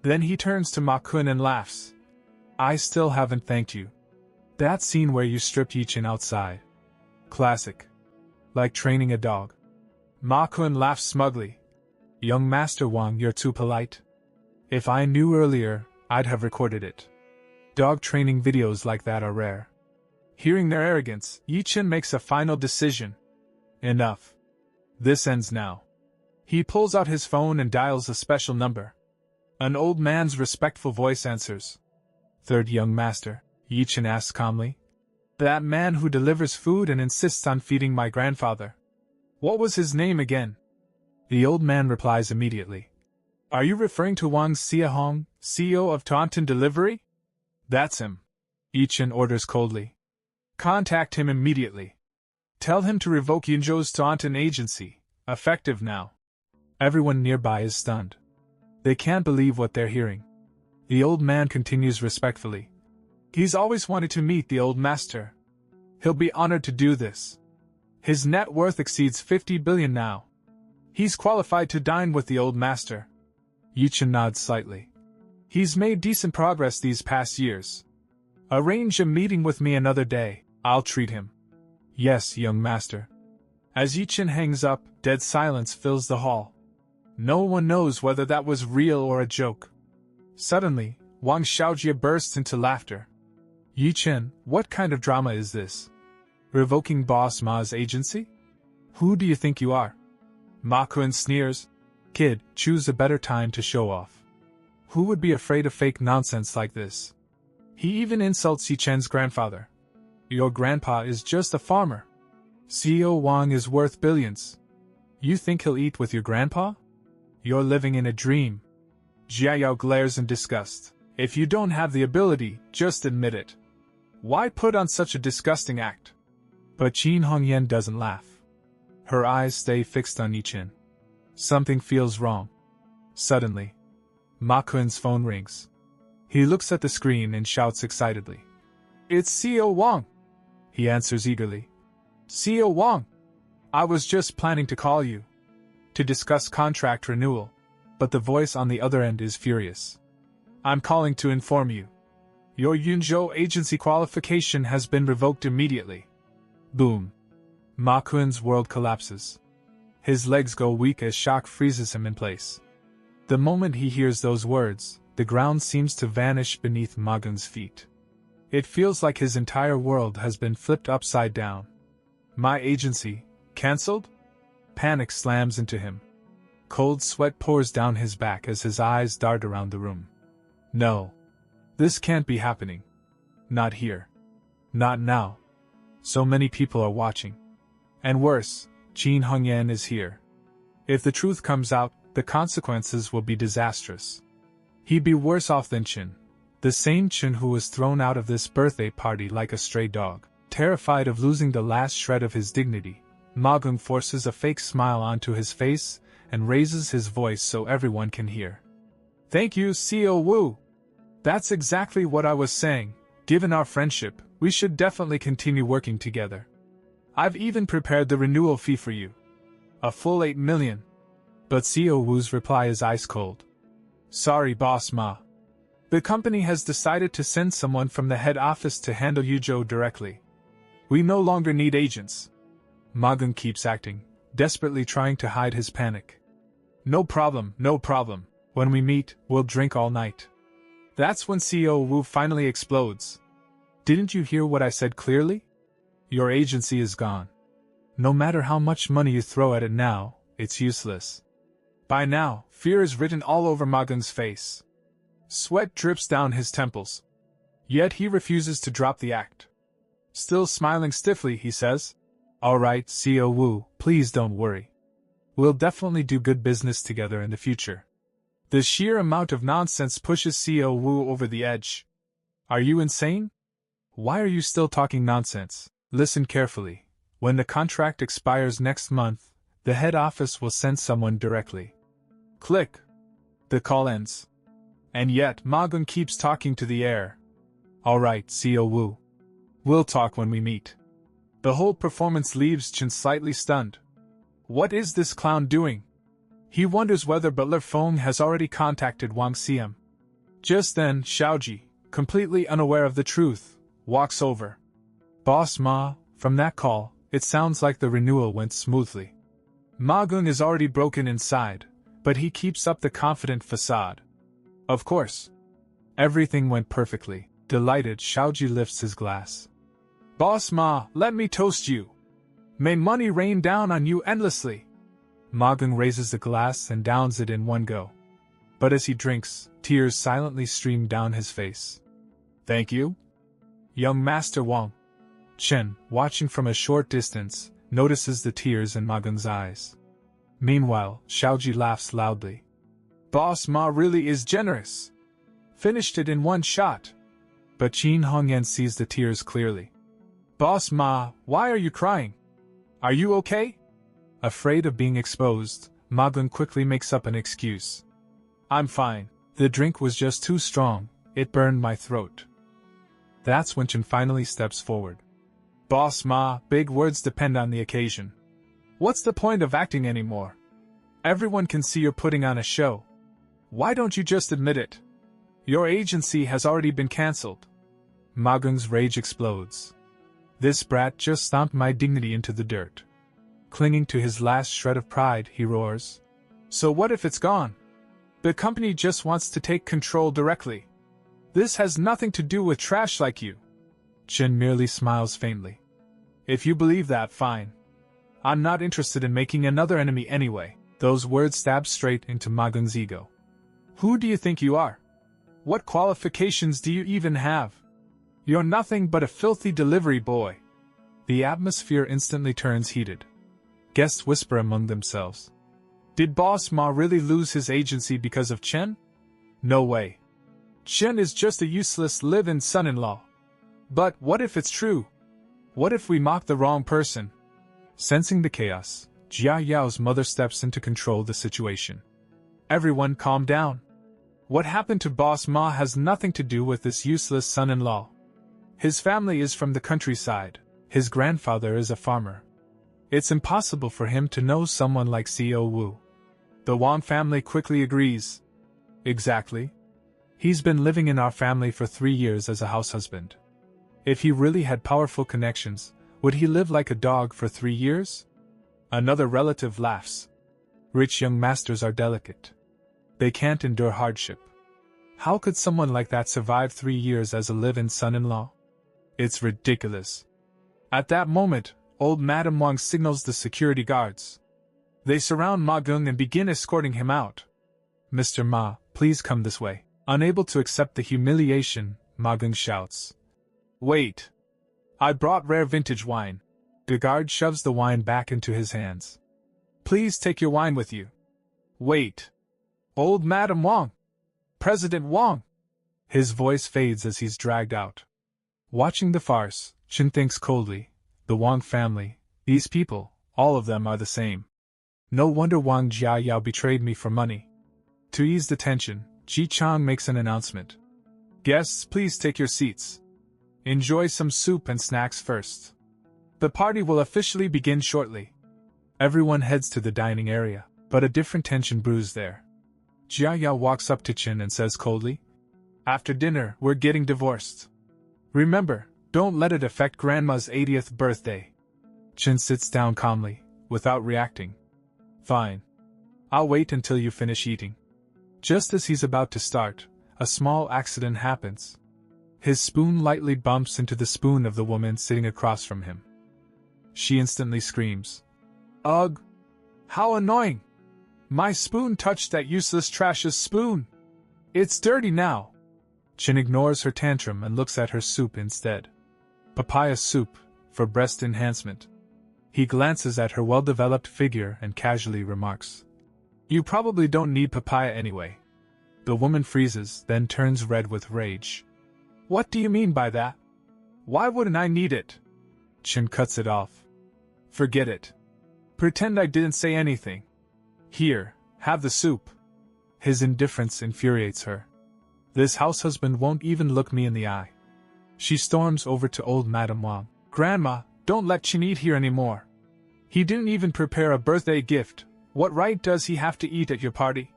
Then he turns to Ma Kun and laughs. I still haven't thanked you. That scene where you stripped Ye Chen outside. Classic. Like training a dog. Ma Kun laughs smugly. Young Master Wang, you're too polite. If I knew earlier, I'd have recorded it. Dog training videos like that are rare. Hearing their arrogance, Ye Chen makes a final decision. Enough. This ends now. He pulls out his phone and dials a special number. An old man's respectful voice answers. Third young master, Ye Chen asks calmly. That man who delivers food and insists on feeding my grandfather. What was his name again? The old man replies immediately. Are you referring to Wang Xiahong, CEO of Taunton Delivery? That's him. Ye Chen orders coldly. Contact him immediately. Tell him to revoke Yunzhou's Taunton agency, effective now. Everyone nearby is stunned. They can't believe what they're hearing. The old man continues respectfully. He's always wanted to meet the old master. He'll be honored to do this. His net worth exceeds 50 billion now. He's qualified to dine with the old master. Ye Chen nods slightly. He's made decent progress these past years. Arrange a meeting with me another day. I'll treat him. Yes, young master. As Ye Chen hangs up, dead silence fills the hall. No one knows whether that was real or a joke. Suddenly, Wang Xiaojie bursts into laughter. Ye Chen, what kind of drama is this? Revoking Boss Ma's agency? Who do you think you are? Ma Kun sneers. Kid, choose a better time to show off. Who would be afraid of fake nonsense like this? He even insults Ye Chen's grandfather. Your grandpa is just a farmer. CEO Wang is worth billions. You think he'll eat with your grandpa? You're living in a dream. Jia Yao glares in disgust. If you don't have the ability, just admit it. Why put on such a disgusting act? But Qin Hongyan doesn't laugh. Her eyes stay fixed on Ye Chen. Something feels wrong. Suddenly, Ma Kun's phone rings. He looks at the screen and shouts excitedly. It's CEO Wang. He answers eagerly. CEO Wang, I was just planning to call you to discuss contract renewal, but the voice on the other end is furious. I'm calling to inform you. Your Yunzhou agency qualification has been revoked immediately. Boom. Ma Kun's world collapses. His legs go weak as shock freezes him in place. The moment he hears those words, the ground seems to vanish beneath Ma Kun's feet. It feels like his entire world has been flipped upside down. My agency, cancelled? Panic slams into him. Cold sweat pours down his back as his eyes dart around the room. No. This can't be happening. Not here. Not now. So many people are watching. And worse, Qin Hongyan is here. If the truth comes out, the consequences will be disastrous. He'd be worse off than Chen, the same Chen who was thrown out of this birthday party like a stray dog. Terrified of losing the last shred of his dignity, Ma Kun forces a fake smile onto his face and raises his voice so everyone can hear. Thank you, CEO Wu. That's exactly what I was saying. Given our friendship, we should definitely continue working together. I've even prepared the renewal fee for you. A full 8 million. But CEO Wu's reply is ice cold. Sorry, Boss Ma. The company has decided to send someone from the head office to handle Yuzhou directly. We no longer need agents. Ma Kun keeps acting, desperately trying to hide his panic. No problem, no problem. When we meet, we'll drink all night. That's when CEO Wu finally explodes. Didn't you hear what I said clearly? Your agency is gone. No matter how much money you throw at it now, it's useless. By now, fear is written all over Ma Kun's face. Sweat drips down his temples. Yet he refuses to drop the act. Still smiling stiffly, he says, All right, CEO Wu, please don't worry. We'll definitely do good business together in the future. The sheer amount of nonsense pushes CEO Wu over the edge. Are you insane? Why are you still talking nonsense? Listen carefully. When the contract expires next month, the head office will send someone directly. Click. The call ends. And yet, Ma Kun keeps talking to the air. All right, CEO Wu. We'll talk when we meet. The whole performance leaves Chen slightly stunned. What is this clown doing? He wonders whether Butler Feng has already contacted Wang Xiam. Just then, Xiaoji, completely unaware of the truth, walks over. Boss Ma, from that call, it sounds like the renewal went smoothly. Ma Kun is already broken inside, but he keeps up the confident facade. Of course. Everything went perfectly. Delighted, Xiaoji lifts his glass. Boss Ma, let me toast you. May money rain down on you endlessly. Ma Kun raises the glass and downs it in one go. But as he drinks, tears silently stream down his face. Thank you? Young Master Wang. Chen, watching from a short distance, notices the tears in Ma Kun's eyes. Meanwhile, Xiaoji laughs loudly. Boss Ma really is generous. Finished it in one shot. But Qin Hongyan sees the tears clearly. Boss Ma, why are you crying? Are you okay? Afraid of being exposed, Ma Gung quickly makes up an excuse. I'm fine. The drink was just too strong, it burned my throat. That's when Chen finally steps forward. Boss Ma, big words depend on the occasion. What's the point of acting anymore? Everyone can see you're putting on a show. Why don't you just admit it? Your agency has already been cancelled. Ma Gung's rage explodes. This brat just stomped my dignity into the dirt. Clinging to his last shred of pride, he roars. So what if it's gone? The company just wants to take control directly. This has nothing to do with trash like you. Chen merely smiles faintly. If you believe that, fine. I'm not interested in making another enemy anyway. Those words stab straight into Ma Gung's ego. Who do you think you are? What qualifications do you even have? You're nothing but a filthy delivery boy. The atmosphere instantly turns heated. Guests whisper among themselves. Did Boss Ma really lose his agency because of Chen? No way. Chen is just a useless live-in son-in-law. But what if it's true? What if we mock the wrong person? Sensing the chaos, Jia Yao's mother steps in to control the situation. Everyone calm down. What happened to Boss Ma has nothing to do with this useless son-in-law. His family is from the countryside. His grandfather is a farmer. It's impossible for him to know someone like Co Wu. The Wang family quickly agrees. Exactly. He's been living in our family for 3 years as a house husband. If he really had powerful connections, would he live like a dog for 3 years? Another relative laughs. Rich young masters are delicate. They can't endure hardship. How could someone like that survive 3 years as a live-in son-in-law? It's ridiculous. At that moment, old Madame Wang signals the security guards. They surround Ma Gung and begin escorting him out. Mr. Ma, please come this way. Unable to accept the humiliation, Ma Gung shouts. Wait. I brought rare vintage wine. The guard shoves the wine back into his hands. Please take your wine with you. Wait. Old Madame Wang. President Wang. His voice fades as he's dragged out. Watching the farce, Chen thinks coldly. The Wang family, these people, all of them are the same. No wonder Wang Jiayao betrayed me for money. To ease the tension, Ji Chang makes an announcement. Guests, please take your seats. Enjoy some soup and snacks first. The party will officially begin shortly. Everyone heads to the dining area, but a different tension brews there. Jiayao walks up to Chen and says coldly, After dinner, we're getting divorced. Remember, don't let it affect Grandma's 80th birthday. Chen sits down calmly, without reacting. Fine. I'll wait until you finish eating. Just as he's about to start, a small accident happens. His spoon lightly bumps into the spoon of the woman sitting across from him. She instantly screams. Ugh! How annoying! My spoon touched that useless trash's spoon! It's dirty now! Chen ignores her tantrum and looks at her soup instead. Papaya soup, for breast enhancement. He glances at her well-developed figure and casually remarks. You probably don't need papaya anyway. The woman freezes, then turns red with rage. What do you mean by that? Why wouldn't I need it? Chen cuts it off. Forget it. Pretend I didn't say anything. Here, have the soup. His indifference infuriates her. This house husband won't even look me in the eye. She storms over to old Madame Wang. Grandma, don't let Chen eat here anymore. He didn't even prepare a birthday gift. What right does he have to eat at your party?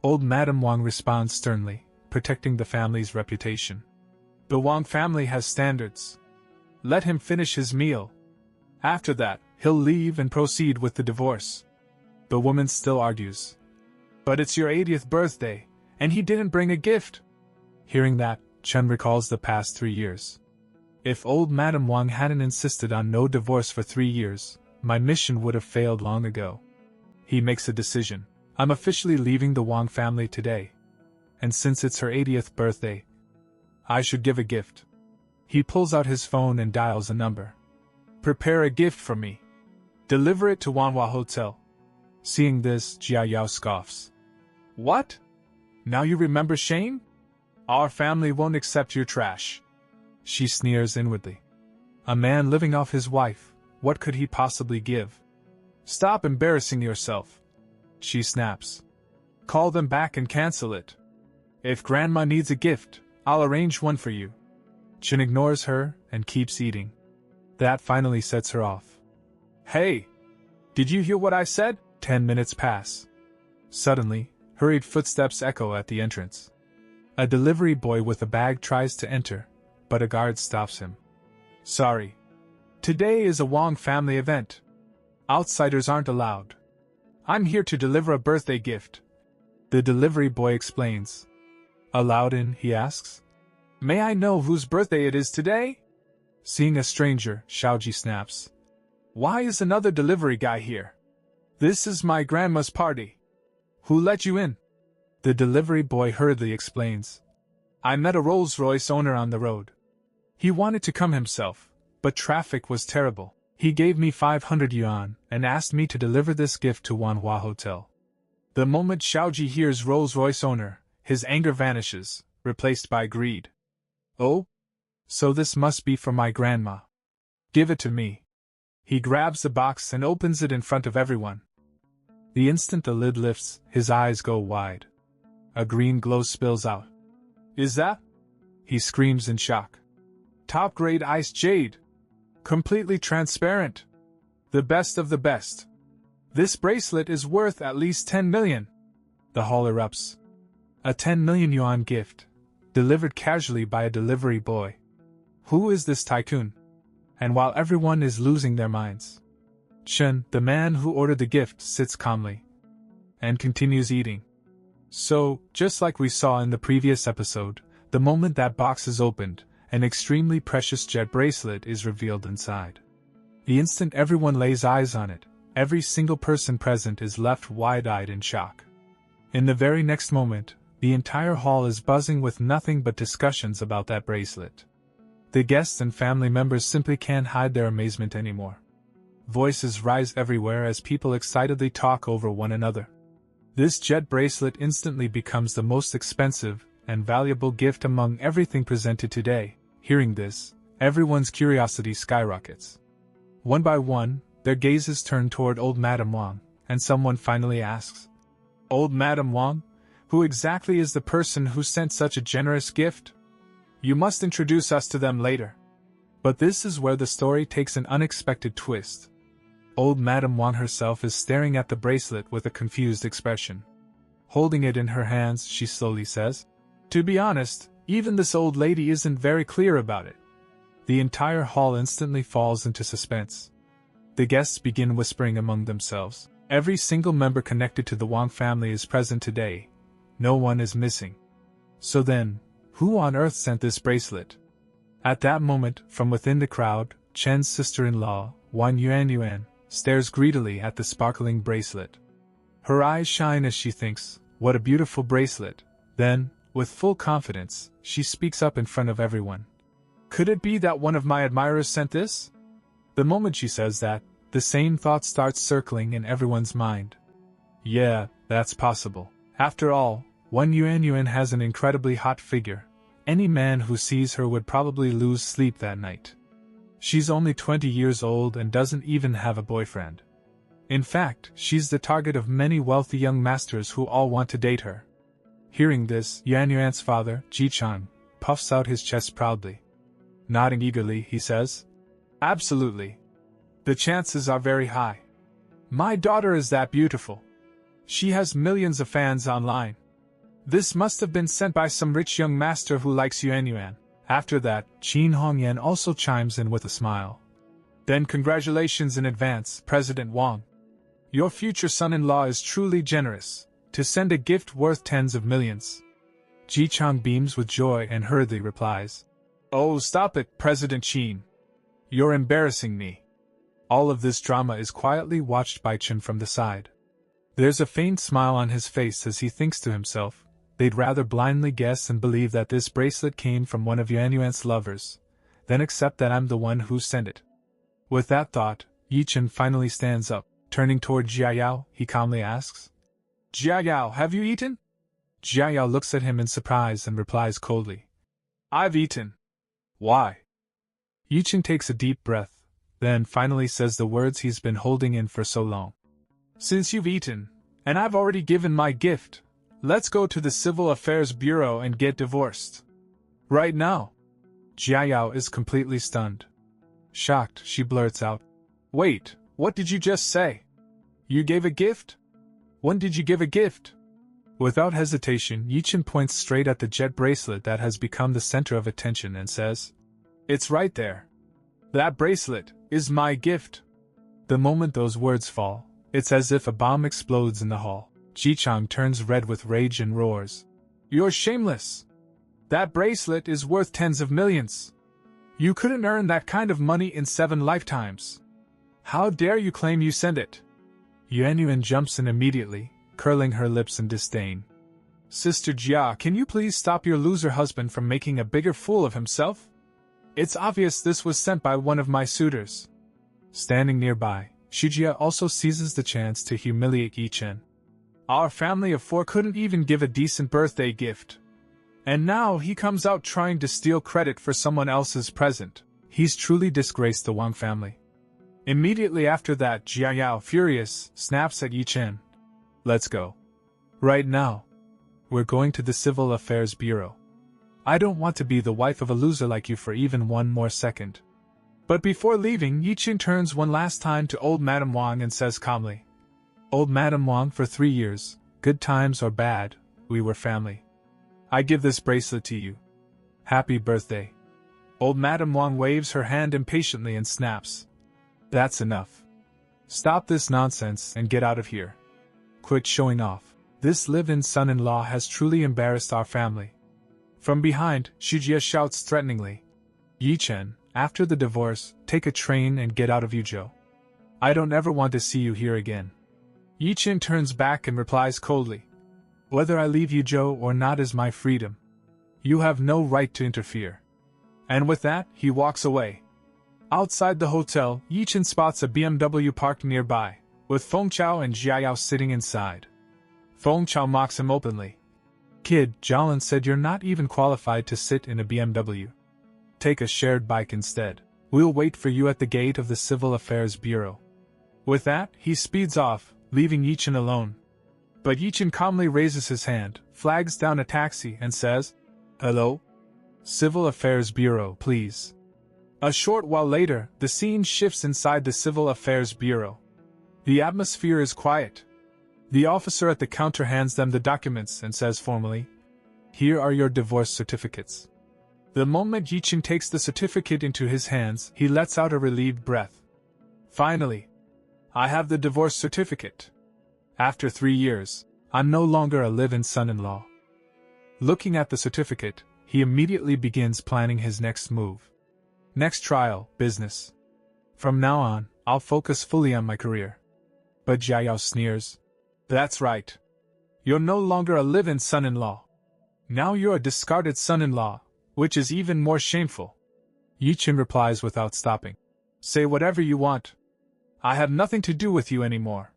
Old Madame Wang responds sternly, protecting the family's reputation. The Wang family has standards. Let him finish his meal. After that, he'll leave and proceed with the divorce. The woman still argues. But it's your 80th birthday, and he didn't bring a gift. Hearing that, Chen recalls the past 3 years. If old Madame Wang hadn't insisted on no divorce for 3 years, my mission would have failed long ago. He makes a decision. I'm officially leaving the Wang family today. And since it's her 80th birthday, I should give a gift. He pulls out his phone and dials a number. Prepare a gift for me. Deliver it to Manhwa Hotel. Seeing this, Jia Yao scoffs. What? Now you remember Shane? Our family won't accept your trash. She sneers inwardly. A man living off his wife, what could he possibly give? Stop embarrassing yourself. she snaps. Call them back and cancel it. If Grandma needs a gift, I'll arrange one for you. Chen ignores her and keeps eating. That finally sets her off. Hey! Did you hear what I said? 10 minutes pass. Suddenly, hurried footsteps echo at the entrance. A delivery boy with a bag tries to enter, but a guard stops him. Sorry. Today is a Wong family event. Outsiders aren't allowed. I'm here to deliver a birthday gift. The delivery boy explains. Allowed in, he asks. May I know whose birthday it is today? Seeing a stranger, Xiaoji snaps. Why is another delivery guy here? This is my grandma's party. Who let you in? The delivery boy hurriedly explains. I met a Rolls-Royce owner on the road. He wanted to come himself, but traffic was terrible. He gave me 500 yuan and asked me to deliver this gift to Manhwa Hotel. The moment Xiaoji hears Rolls-Royce owner, his anger vanishes, replaced by greed. Oh? So this must be for my grandma. Give it to me. He grabs the box and opens it in front of everyone. The instant the lid lifts, his eyes go wide. A green glow spills out. Is that? He screams in shock. Top-grade ice jade. Completely transparent. The best of the best. This bracelet is worth at least 10 million. The hall erupts. A 10 million yuan gift, delivered casually by a delivery boy. Who is this tycoon? And while everyone is losing their minds, Chen, the man who ordered the gift, sits calmly and continues eating. So, just like we saw in the previous episode, the moment that box is opened, an extremely precious jet bracelet is revealed inside. The instant everyone lays eyes on it, every single person present is left wide-eyed in shock. In the very next moment, the entire hall is buzzing with nothing but discussions about that bracelet. The guests and family members simply can't hide their amazement anymore. Voices rise everywhere as people excitedly talk over one another. This jet bracelet instantly becomes the most expensive and valuable gift among everything presented today. Hearing this, everyone's curiosity skyrockets. One by one, their gazes turn toward old Madame Wang, and someone finally asks, Old Madame Wang? Who exactly is the person who sent such a generous gift? You must introduce us to them later. But this is where the story takes an unexpected twist. Old Madame Wang herself is staring at the bracelet with a confused expression. Holding it in her hands, she slowly says, To be honest, even this old lady isn't very clear about it. The entire hall instantly falls into suspense. The guests begin whispering among themselves. Every single member connected to the Wang family is present today. No one is missing. So then, who on earth sent this bracelet? At that moment, from within the crowd, Chen's sister-in-law, Wan Yuan, stares greedily at the sparkling bracelet. Her eyes shine as she thinks, what a beautiful bracelet. Then, with full confidence, she speaks up in front of everyone. Could it be that one of my admirers sent this? The moment she says that, the same thought starts circling in everyone's mind. Yeah, that's possible. After all, Wan Yuan has an incredibly hot figure. Any man who sees her would probably lose sleep that night. She's only 20 years old and doesn't even have a boyfriend. In fact, she's the target of many wealthy young masters who all want to date her. Hearing this, Yuan's father, Ye Chen, puffs out his chest proudly. Nodding eagerly, he says, Absolutely. The chances are very high. My daughter is that beautiful. She has millions of fans online. This must have been sent by some rich young master who likes Yuan. After that, Qin Hongyan also chimes in with a smile. Then congratulations in advance, President Wang. Your future son-in-law is truly generous, to send a gift worth tens of millions. Ji Chang beams with joy and hurriedly replies, Oh, stop it, President Qin. You're embarrassing me. All of this drama is quietly watched by Chen from the side. There's a faint smile on his face as he thinks to himself, they'd rather blindly guess and believe that this bracelet came from one of Yuan's lovers, than accept that I'm the one who sent it. With that thought, Ye Chen finally stands up. Turning toward Jia Yao, he calmly asks, Jia Yao, have you eaten? Jia Yao looks at him in surprise and replies coldly, I've eaten. Why? Ye Chen takes a deep breath, then finally says the words he's been holding in for so long. Since you've eaten, And I've already given my gift. Let's go to the Civil Affairs Bureau and get divorced. Right now. Jiayao is completely stunned. Shocked, she blurts out, "Wait, what did you just say? You gave a gift? When did you give a gift?" Without hesitation, Ye Chen points straight at the jet bracelet that has become the center of attention and says, "It's right there. That bracelet is my gift." The moment those words fall, it's as if a bomb explodes in the hall. Ji-chang turns red with rage and roars, "You're shameless! That bracelet is worth tens of millions. You couldn't earn that kind of money in 7 lifetimes. How dare you claim you sent it?" Yuan Yuan jumps in immediately, curling her lips in disdain. "Sister Jia, can you please stop your loser husband from making a bigger fool of himself? It's obvious this was sent by one of my suitors." Standing nearby, Shujia also seizes the chance to humiliate Ye Chen. "Our family of 4 couldn't even give a decent birthday gift. And now he comes out trying to steal credit for someone else's present. He's truly disgraced the Wang family." Immediately after that, Jia Yao, furious, snaps at Ye Chen. "Let's go. Right now. We're going to the Civil Affairs Bureau. I don't want to be the wife of a loser like you for even one more second." But before leaving, Ye Chen turns one last time to old Madame Wang and says calmly, "Old Madame Wang, for 3 years, good times or bad, we were family. I give this bracelet to you. Happy birthday." Old Madame Wang waves her hand impatiently and snaps, "That's enough. Stop this nonsense and get out of here. Quit showing off. This live-in son-in-law has truly embarrassed our family." From behind, Shujia shouts threateningly, "Ye Chen, after the divorce, take a train and get out of Yuzhou. I don't ever want to see you here again." Ye Chen turns back and replies coldly, "Whether I leave Yuzhou or not is my freedom. You have no right to interfere." And with that, he walks away. Outside the hotel, Ye Chen spots a BMW parked nearby, with Feng Chao and Jia Yao sitting inside. Feng Chao mocks him openly. "Kid, Jolin said you're not even qualified to sit in a BMW. Take a shared bike instead. We'll wait for you at the gate of the Civil Affairs Bureau." With that, he speeds off, leaving Ye Chen alone. But Ye Chen calmly raises his hand, flags down a taxi, and says, "Hello? Civil Affairs Bureau, please." A short while later, the scene shifts inside the Civil Affairs Bureau. The atmosphere is quiet. The officer at the counter hands them the documents and says formally, "Here are your divorce certificates." The moment Ye Chen takes the certificate into his hands, he lets out a relieved breath. "Finally! I have the divorce certificate. After 3 years, I'm no longer a live-in son-in-law." Looking at the certificate, he immediately begins planning his next move. Next trial, business. From now on, I'll focus fully on my career. But Jia Yao sneers. "That's right. You're no longer a live-in son-in-law. Now you're a discarded son-in-law, which is even more shameful." Ye Chen replies without stopping, "Say whatever you want. I have nothing to do with you anymore."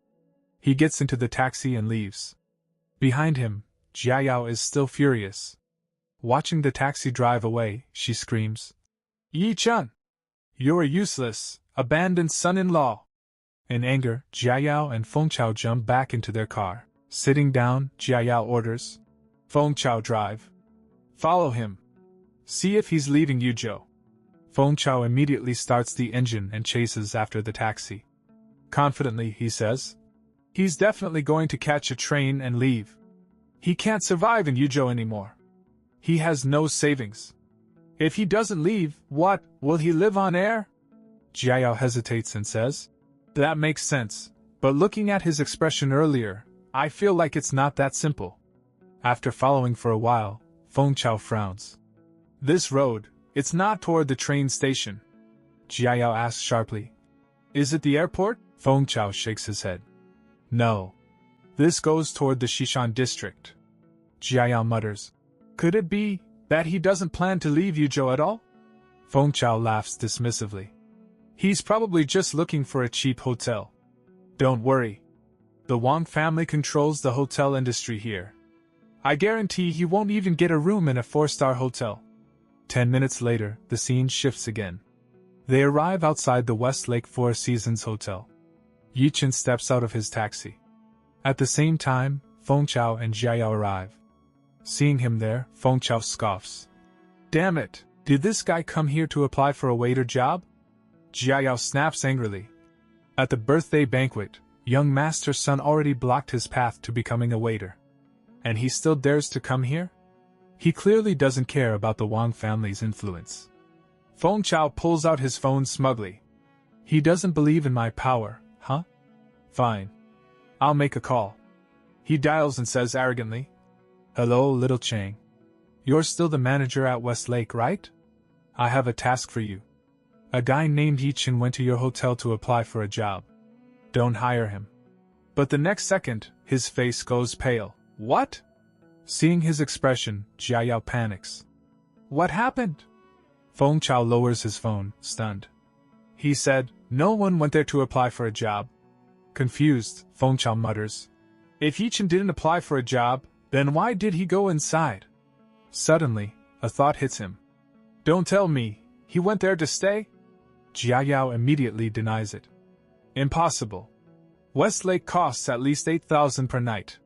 He gets into the taxi and leaves. Behind him, Jia Yao is still furious. Watching the taxi drive away, she screams, "Ye Chen! You're a useless, abandoned son-in-law." In anger, Jia Yao and Feng Chao jump back into their car. Sitting down, Jia Yao orders, "Feng Chao, drive. Follow him. See if he's leaving Yuzhou." Feng Chao immediately starts the engine and chases after the taxi. Confidently, he says, "He's definitely going to catch a train and leave. He can't survive in Yuzhou anymore. He has no savings. If he doesn't leave, what, will he live on air?" Jia Yao hesitates and says, "That makes sense, but looking at his expression earlier, I feel like it's not that simple." After following for a while, Feng Chao frowns. "This road, it's not toward the train station." Jia Yao asks sharply, "Is it the airport?" Feng Chao shakes his head. "No. This goes toward the Xishan district." Jia Yao mutters, "Could it be that he doesn't plan to leave Yuzhou at all?" Feng Chao laughs dismissively. "He's probably just looking for a cheap hotel. Don't worry. The Wang family controls the hotel industry here. I guarantee he won't even get a room in a 4-star hotel." 10 minutes later, the scene shifts again. They arrive outside the Westlake Four Seasons Hotel. Ye Chen steps out of his taxi. At the same time, Feng Chao and Jia Yao arrive. Seeing him there, Feng Chao scoffs. Damn it, did this guy come here to apply for a waiter job? Jia Yao snaps angrily. At the birthday banquet, young master's son already blocked his path to becoming a waiter. And he still dares to come here? He clearly doesn't care about the Wang family's influence. Feng Chao pulls out his phone smugly. He doesn't believe in my power, huh? Fine. I'll make a call. He dials and says arrogantly, Hello, little Chang. You're still the manager at Westlake, right? I have a task for you. A guy named Ye Chen went to your hotel to apply for a job. Don't hire him. But the next second, his face goes pale. What? Seeing his expression, Jia Yao panics. What happened? Feng Chao lowers his phone, stunned. He said, no one went there to apply for a job. Confused, Feng Chao mutters. If Ye Chen didn't apply for a job, then why did he go inside? Suddenly, a thought hits him. Don't tell me, he went there to stay? Jia Yao immediately denies it. Impossible. Westlake costs at least 8,000 per night.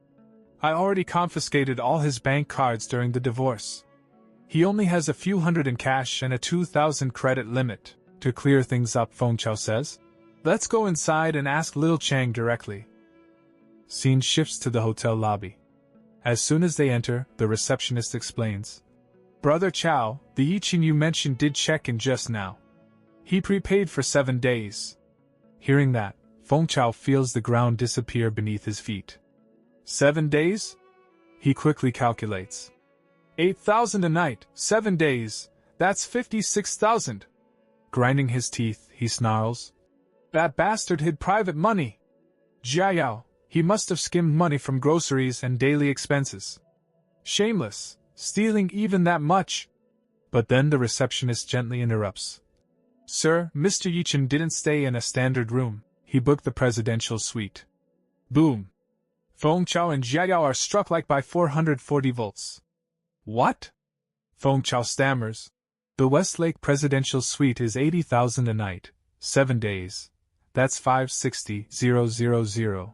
I already confiscated all his bank cards during the divorce. He only has a few hundred in cash and a 2,000 credit limit. To clear things up, Feng Chao says. Let's go inside and ask Lil Chang directly. Scene shifts to the hotel lobby. As soon as they enter, the receptionist explains. Brother Chao, the Ye Chen you mentioned did check in just now. He prepaid for 7 days. Hearing that, Feng Chao feels the ground disappear beneath his feet. 7 days? He quickly calculates. 8,000 a night, 7 days, that's 56,000. Grinding his teeth, he snarls. That bastard hid private money. Jia Yao, he must have skimmed money from groceries and daily expenses. Shameless, stealing even that much. But then the receptionist gently interrupts. Sir, Mr. Ye Chen didn't stay in a standard room, he booked the presidential suite. Boom. Feng Chao and Jia Yao are struck like by 440 volts. What? Feng Chao stammers. The Westlake presidential suite is 80,000 a night, 7 days. That's 560,000.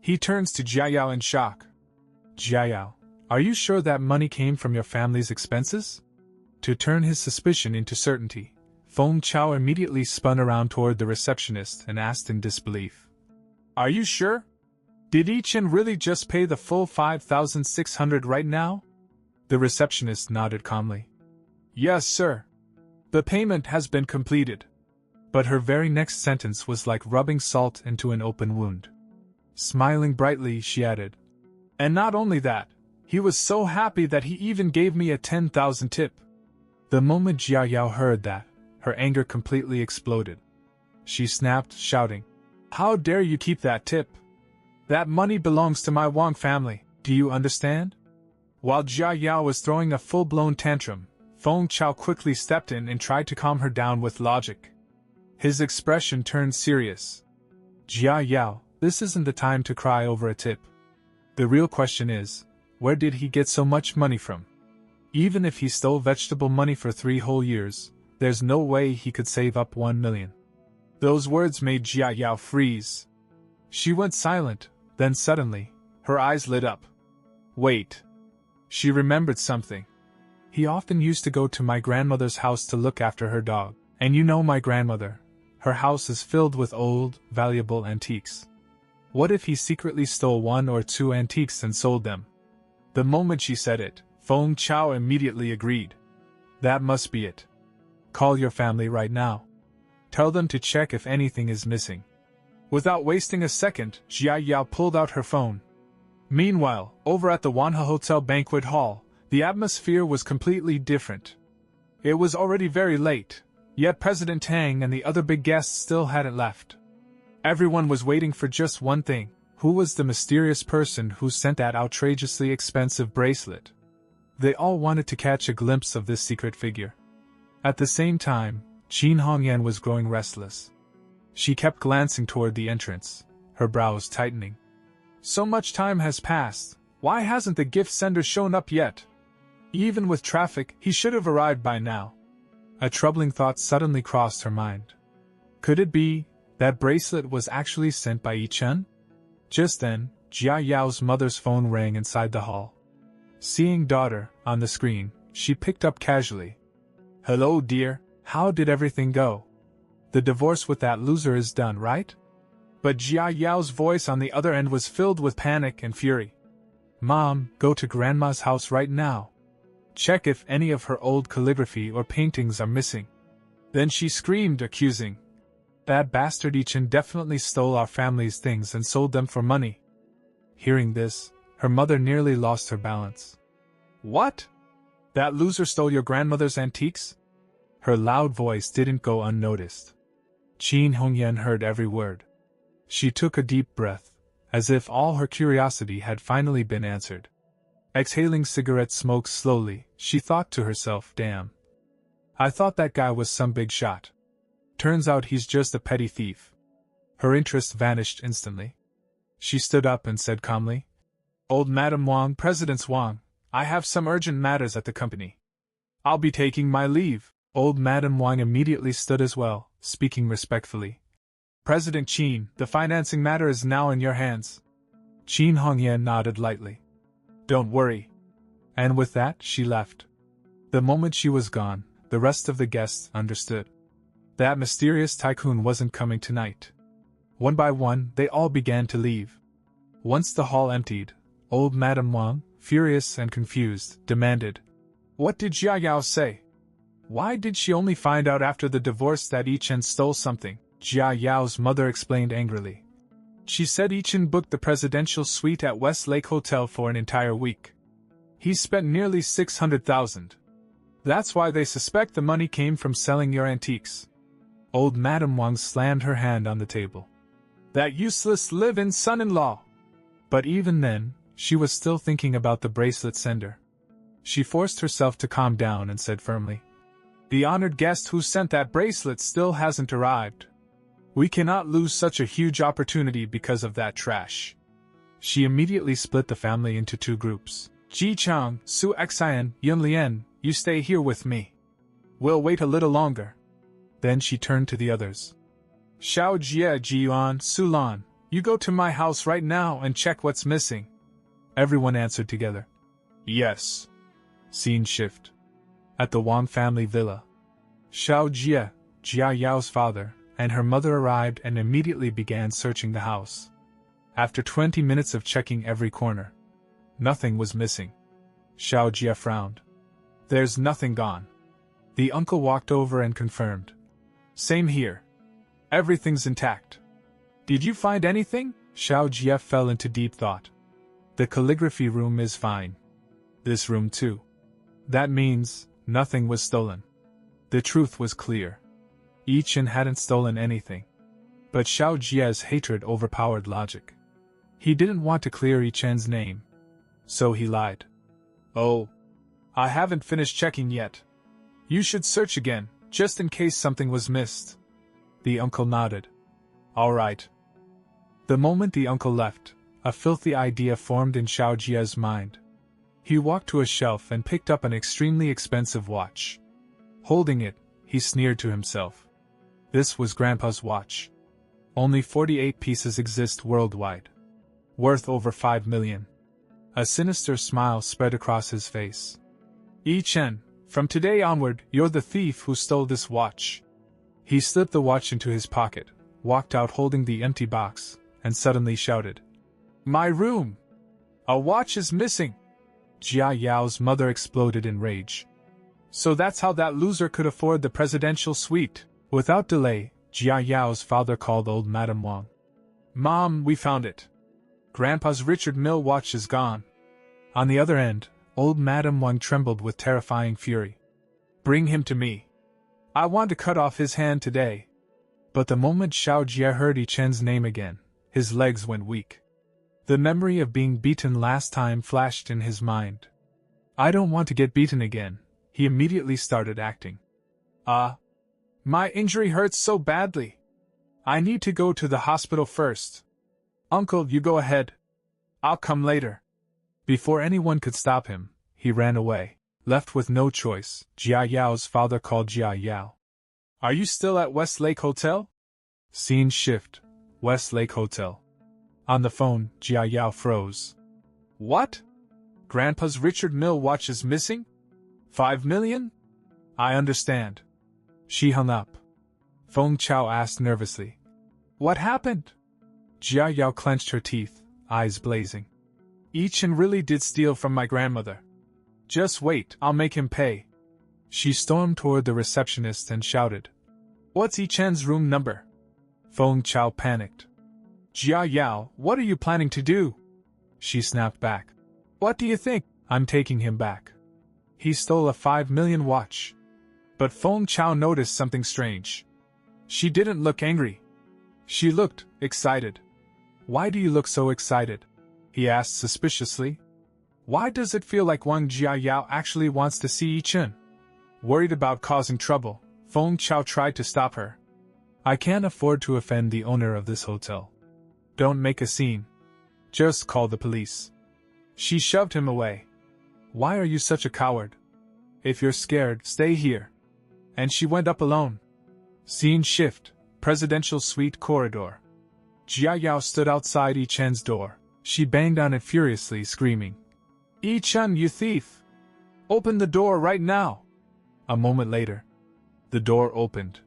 He turns to Jia Yao in shock. Jia Yao, are you sure that money came from your family's expenses? To turn his suspicion into certainty, Feng Chao immediately spun around toward the receptionist and asked in disbelief. Are you sure? Did Ye Chen really just pay the full 5,600 right now? The receptionist nodded calmly. Yes, sir. The payment has been completed. But her very next sentence was like rubbing salt into an open wound. Smiling brightly, she added. And not only that, he was so happy that he even gave me a 10,000 tip. The moment Jia Yao heard that, her anger completely exploded. She snapped, shouting, How dare you keep that tip? That money belongs to my Wang family, do you understand? While Jia Yao was throwing a full-blown tantrum, Feng Chao quickly stepped in and tried to calm her down with logic. His expression turned serious. Jia Yao, this isn't the time to cry over a tip. The real question is, where did he get so much money from? Even if he stole vegetable money for 3 whole years, there's no way he could save up 1 million. Those words made Jia Yao freeze. She went silent, then suddenly, her eyes lit up. Wait. She remembered something. He often used to go to my grandmother's house to look after her dog, and you know my grandmother. Her house is filled with old, valuable antiques. What if he secretly stole 1 or 2 antiques and sold them? The moment she said it, Feng Chao immediately agreed. That must be it. Call your family right now. Tell them to check if anything is missing. Without wasting a second, Jia Yao pulled out her phone. Meanwhile, over at the Wanha Hotel banquet hall, the atmosphere was completely different. It was already very late, yet President Tang and the other big guests still hadn't left. Everyone was waiting for just one thing. Who was the mysterious person who sent that outrageously expensive bracelet? They all wanted to catch a glimpse of this secret figure. At the same time, Qin Hongyan was growing restless. She kept glancing toward the entrance, her brows tightening. So much time has passed, why hasn't the gift sender shown up yet? Even with traffic, he should have arrived by now. A troubling thought suddenly crossed her mind. Could it be that bracelet was actually sent by Ye Chen? Just then, Jia Yao's mother's phone rang inside the hall. Seeing daughter on the screen, she picked up casually. "Hello, dear, how did everything go? The divorce with that loser is done, right?" But Jia Yao's voice on the other end was filled with panic and fury. "Mom, go to Grandma's house right now. Check if any of her old calligraphy or paintings are missing." Then she screamed, accusing. "That bastard Ye Chen definitely stole our family's things and sold them for money." Hearing this, her mother nearly lost her balance. "What? That loser stole your grandmother's antiques?" Her loud voice didn't go unnoticed. Qin Hongyan heard every word. She took a deep breath, as if all her curiosity had finally been answered. Exhaling cigarette smoke slowly, she thought to herself, "Damn. I thought that guy was some big shot. Turns out he's just a petty thief." Her interest vanished instantly. She stood up and said calmly, "Old Madam Wang, President Wang, I have some urgent matters at the company. I'll be taking my leave." Old Madam Wang immediately stood as well, speaking respectfully. "President Qin, the financing matter is now in your hands." Qin Hongyan nodded lightly. "Don't worry." And with that, she left. The moment she was gone, the rest of the guests understood. That mysterious tycoon wasn't coming tonight. One by one, they all began to leave. Once the hall emptied, old Madame Wang, furious and confused, demanded, "What did Jia Yao say? Why did she only find out after the divorce that Ye Chen stole something?" Jia Yao's mother explained angrily. "She said Ye Chen booked the presidential suite at Westlake Hotel for an entire week. He spent nearly 600,000. That's why they suspect the money came from selling your antiques." Old Madame Wang slammed her hand on the table. "That useless live-in son-in-law!" But even then, she was still thinking about the bracelet sender. She forced herself to calm down and said firmly, "The honored guest who sent that bracelet still hasn't arrived. We cannot lose such a huge opportunity because of that trash." She immediately split the family into two groups. "Ji Chang, Su Xian, Yun Lian, you stay here with me. We'll wait a little longer." Then she turned to the others. "Xiao Jie, Jiyuan, Su Lan, you go to my house right now and check what's missing." Everyone answered together. "Yes." Scene shift. At the Wang family villa. Xiao Jie, Jia Yao's father, and her mother arrived and immediately began searching the house. After 20 minutes of checking every corner, nothing was missing. Xiao Jie frowned. "There's nothing gone." The uncle walked over and confirmed. "Same here. Everything's intact." "Did you find anything?" Xiao Jie fell into deep thought. "The calligraphy room is fine. This room too. That means nothing was stolen." The truth was clear. Ye Chen hadn't stolen anything. But Xiao Jie's hatred overpowered logic. He didn't want to clear Ye Chen's name. So he lied. "Oh, I haven't finished checking yet. You should search again, just in case something was missed." The uncle nodded. "All right." The moment the uncle left, a filthy idea formed in Xiao Jie's mind. He walked to a shelf and picked up an extremely expensive watch. Holding it, he sneered to himself. This was Grandpa's watch. Only 48 pieces exist worldwide. Worth over 5 million. A sinister smile spread across his face. "Ye Chen, from today onward, you're the thief who stole this watch." He slipped the watch into his pocket, walked out holding the empty box, and suddenly shouted, "My room! A watch is missing!" Jia Yao's mother exploded in rage. "So that's how that loser could afford the presidential suite." Without delay, Jia Yao's father called old Madame Wang. "Mom, we found it. Grandpa's Richard Mille watch is gone." On the other end, old Madame Wang trembled with terrifying fury. "Bring him to me. I want to cut off his hand today." But the moment Xiao Jie heard Ye Chen's name again, his legs went weak. The memory of being beaten last time flashed in his mind. "I don't want to get beaten again," he immediately started acting. My injury hurts so badly. I need to go to the hospital first. Uncle, you go ahead. I'll come later." Before anyone could stop him, he ran away. Left with no choice, Jia Yao's father called Jia Yao. "Are you still at Westlake Hotel?" Scene shift. Westlake Hotel. On the phone, Jia Yao froze. What? Grandpa's Richard Mille watch is missing? 5 million? I understand. She hung up. Feng Chao asked nervously. What happened? Jia Yao clenched her teeth, eyes blazing. Ye Chen really did steal from my grandmother. Just wait, I'll make him pay. She stormed toward the receptionist and shouted. What's Ye Chen's room number? Feng Chao panicked. Jia Yao, what are you planning to do? She snapped back. What do you think? I'm taking him back. He stole a 5 million watch. But Feng Chao noticed something strange. She didn't look angry. She looked excited. Why do you look so excited? He asked suspiciously. Why does it feel like Wang Jia Yao actually wants to see Ye Chen? Worried about causing trouble, Feng Chao tried to stop her. I can't afford to offend the owner of this hotel. Don't make a scene. Just call the police. She shoved him away. Why are you such a coward? If you're scared, stay here. And she went up alone. Scene shift, presidential suite corridor. Jia Yao stood outside Ye Chen's door. She banged on it furiously, screaming. Ye Chen, you thief! Open the door right now! A moment later, the door opened.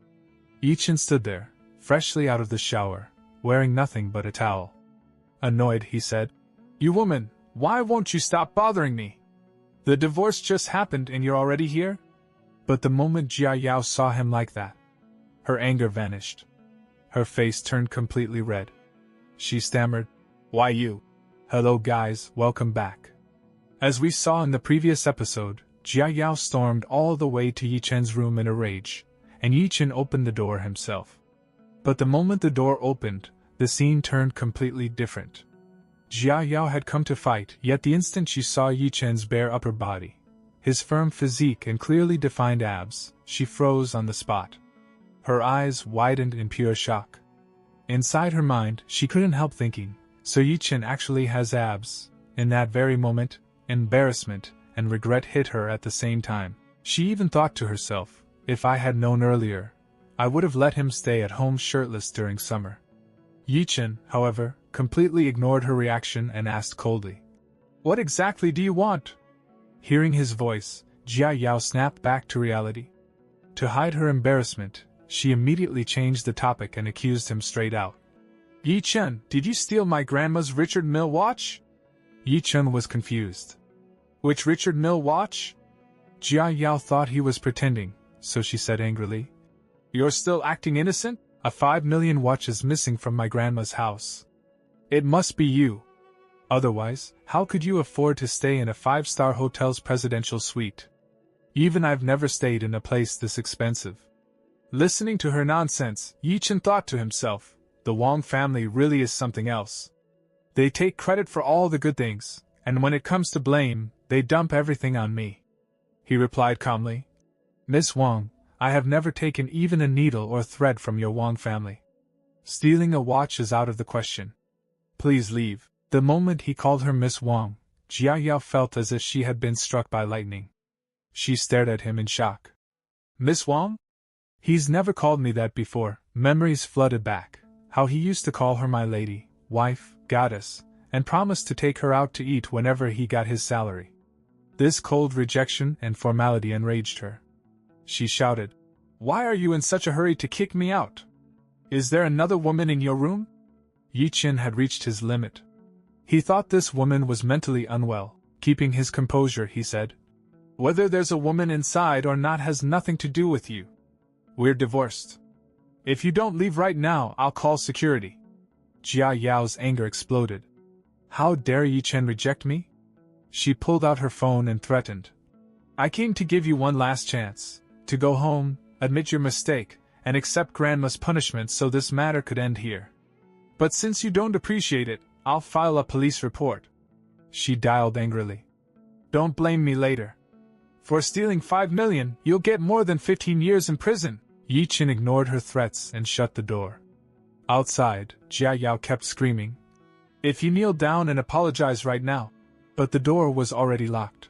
Ye Chen stood there, freshly out of the shower, wearing nothing but a towel. Annoyed, he said, You woman, why won't you stop bothering me? The divorce just happened and you're already here? But the moment Jia Yao saw him like that, her anger vanished. Her face turned completely red. She stammered, Why you? Hello guys, welcome back. As we saw in the previous episode, Jia Yao stormed all the way to Ye Chen's room in a rage, and Ye Chen opened the door himself. But the moment the door opened, the scene turned completely different. Jia Yao had come to fight, yet the instant she saw Ye Chen's bare upper body, his firm physique and clearly defined abs, she froze on the spot. Her eyes widened in pure shock. Inside her mind, she couldn't help thinking, so Ye Chen actually has abs. In that very moment, embarrassment and regret hit her at the same time. She even thought to herself, if I had known earlier, I would have let him stay at home shirtless during summer. Ye Chen, however, completely ignored her reaction and asked coldly, What exactly do you want? Hearing his voice, Jia Yao snapped back to reality. To hide her embarrassment, she immediately changed the topic and accused him straight out. Ye Chen, did you steal my grandma's Richard Mille watch? Ye Chen was confused. Which Richard Mille watch? Jia Yao thought he was pretending, so she said angrily, You're still acting innocent? A 5 million watch is missing from my grandma's house. It must be you. Otherwise, how could you afford to stay in a 5-star hotel's presidential suite? Even I've never stayed in a place this expensive. Listening to her nonsense, Ye Chen thought to himself, the Wang family really is something else. They take credit for all the good things, and when it comes to blame, they dump everything on me. He replied calmly, Miss Wang, I have never taken even a needle or thread from your Wang family. Stealing a watch is out of the question. Please leave. The moment he called her Miss Wang, Jia Yao felt as if she had been struck by lightning. She stared at him in shock. Miss Wang? He's never called me that before. Memories flooded back. How he used to call her my lady, wife, goddess, and promised to take her out to eat whenever he got his salary. This cold rejection and formality enraged her. She shouted, Why are you in such a hurry to kick me out? Is there another woman in your room? Ye Chen had reached his limit. He thought this woman was mentally unwell. Keeping his composure, he said, Whether there's a woman inside or not has nothing to do with you. We're divorced. If you don't leave right now, I'll call security. Jia Yao's anger exploded. How dare Ye Chen reject me? She pulled out her phone and threatened. I came to give you one last chance. To go home, admit your mistake, and accept Grandma's punishment so this matter could end here. But since you don't appreciate it, I'll file a police report. She dialed angrily. Don't blame me later. For stealing 5 million, you'll get more than 15 years in prison. Ye Chen ignored her threats and shut the door. Outside, Jia Yao kept screaming, If you kneel down and apologize right now. But the door was already locked.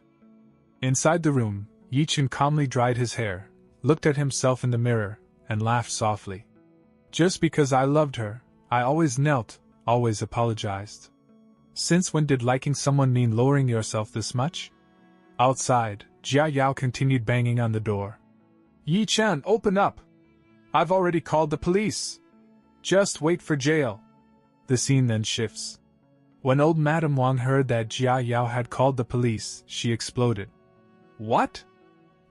Inside the room, Ye Chen calmly dried his hair, looked at himself in the mirror, and laughed softly. Just because I loved her, I always knelt, always apologized. Since when did liking someone mean lowering yourself this much? Outside, Jia Yao continued banging on the door. Ye Chen, open up! I've already called the police. Just wait for jail. The scene then shifts. When old Madame Wang heard that Jia Yao had called the police, she exploded. What?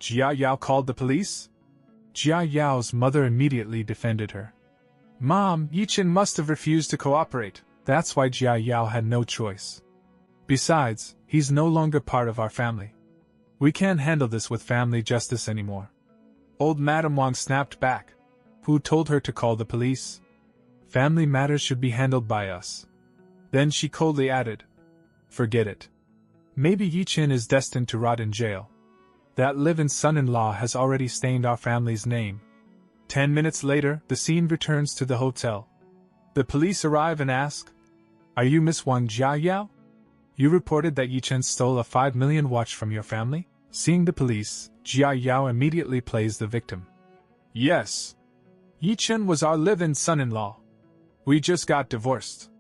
Jia Yao called the police? Jia Yao's mother immediately defended her. Mom, Ye Chen must have refused to cooperate. That's why Jia Yao had no choice. Besides, he's no longer part of our family. We can't handle this with family justice anymore. Old Madame Wang snapped back. Who told her to call the police? Family matters should be handled by us. Then she coldly added, forget it. Maybe Ye Chen is destined to rot in jail. That live-in son-in-law has already stained our family's name. 10 minutes later, the scene returns to the hotel. The police arrive and ask, are you Miss Wang Jia Yao? You reported that Ye Chen stole a 5 million watch from your family? Seeing the police, Jia Yao immediately plays the victim. Yes. Ye Chen was our live-in son-in-law. We just got divorced.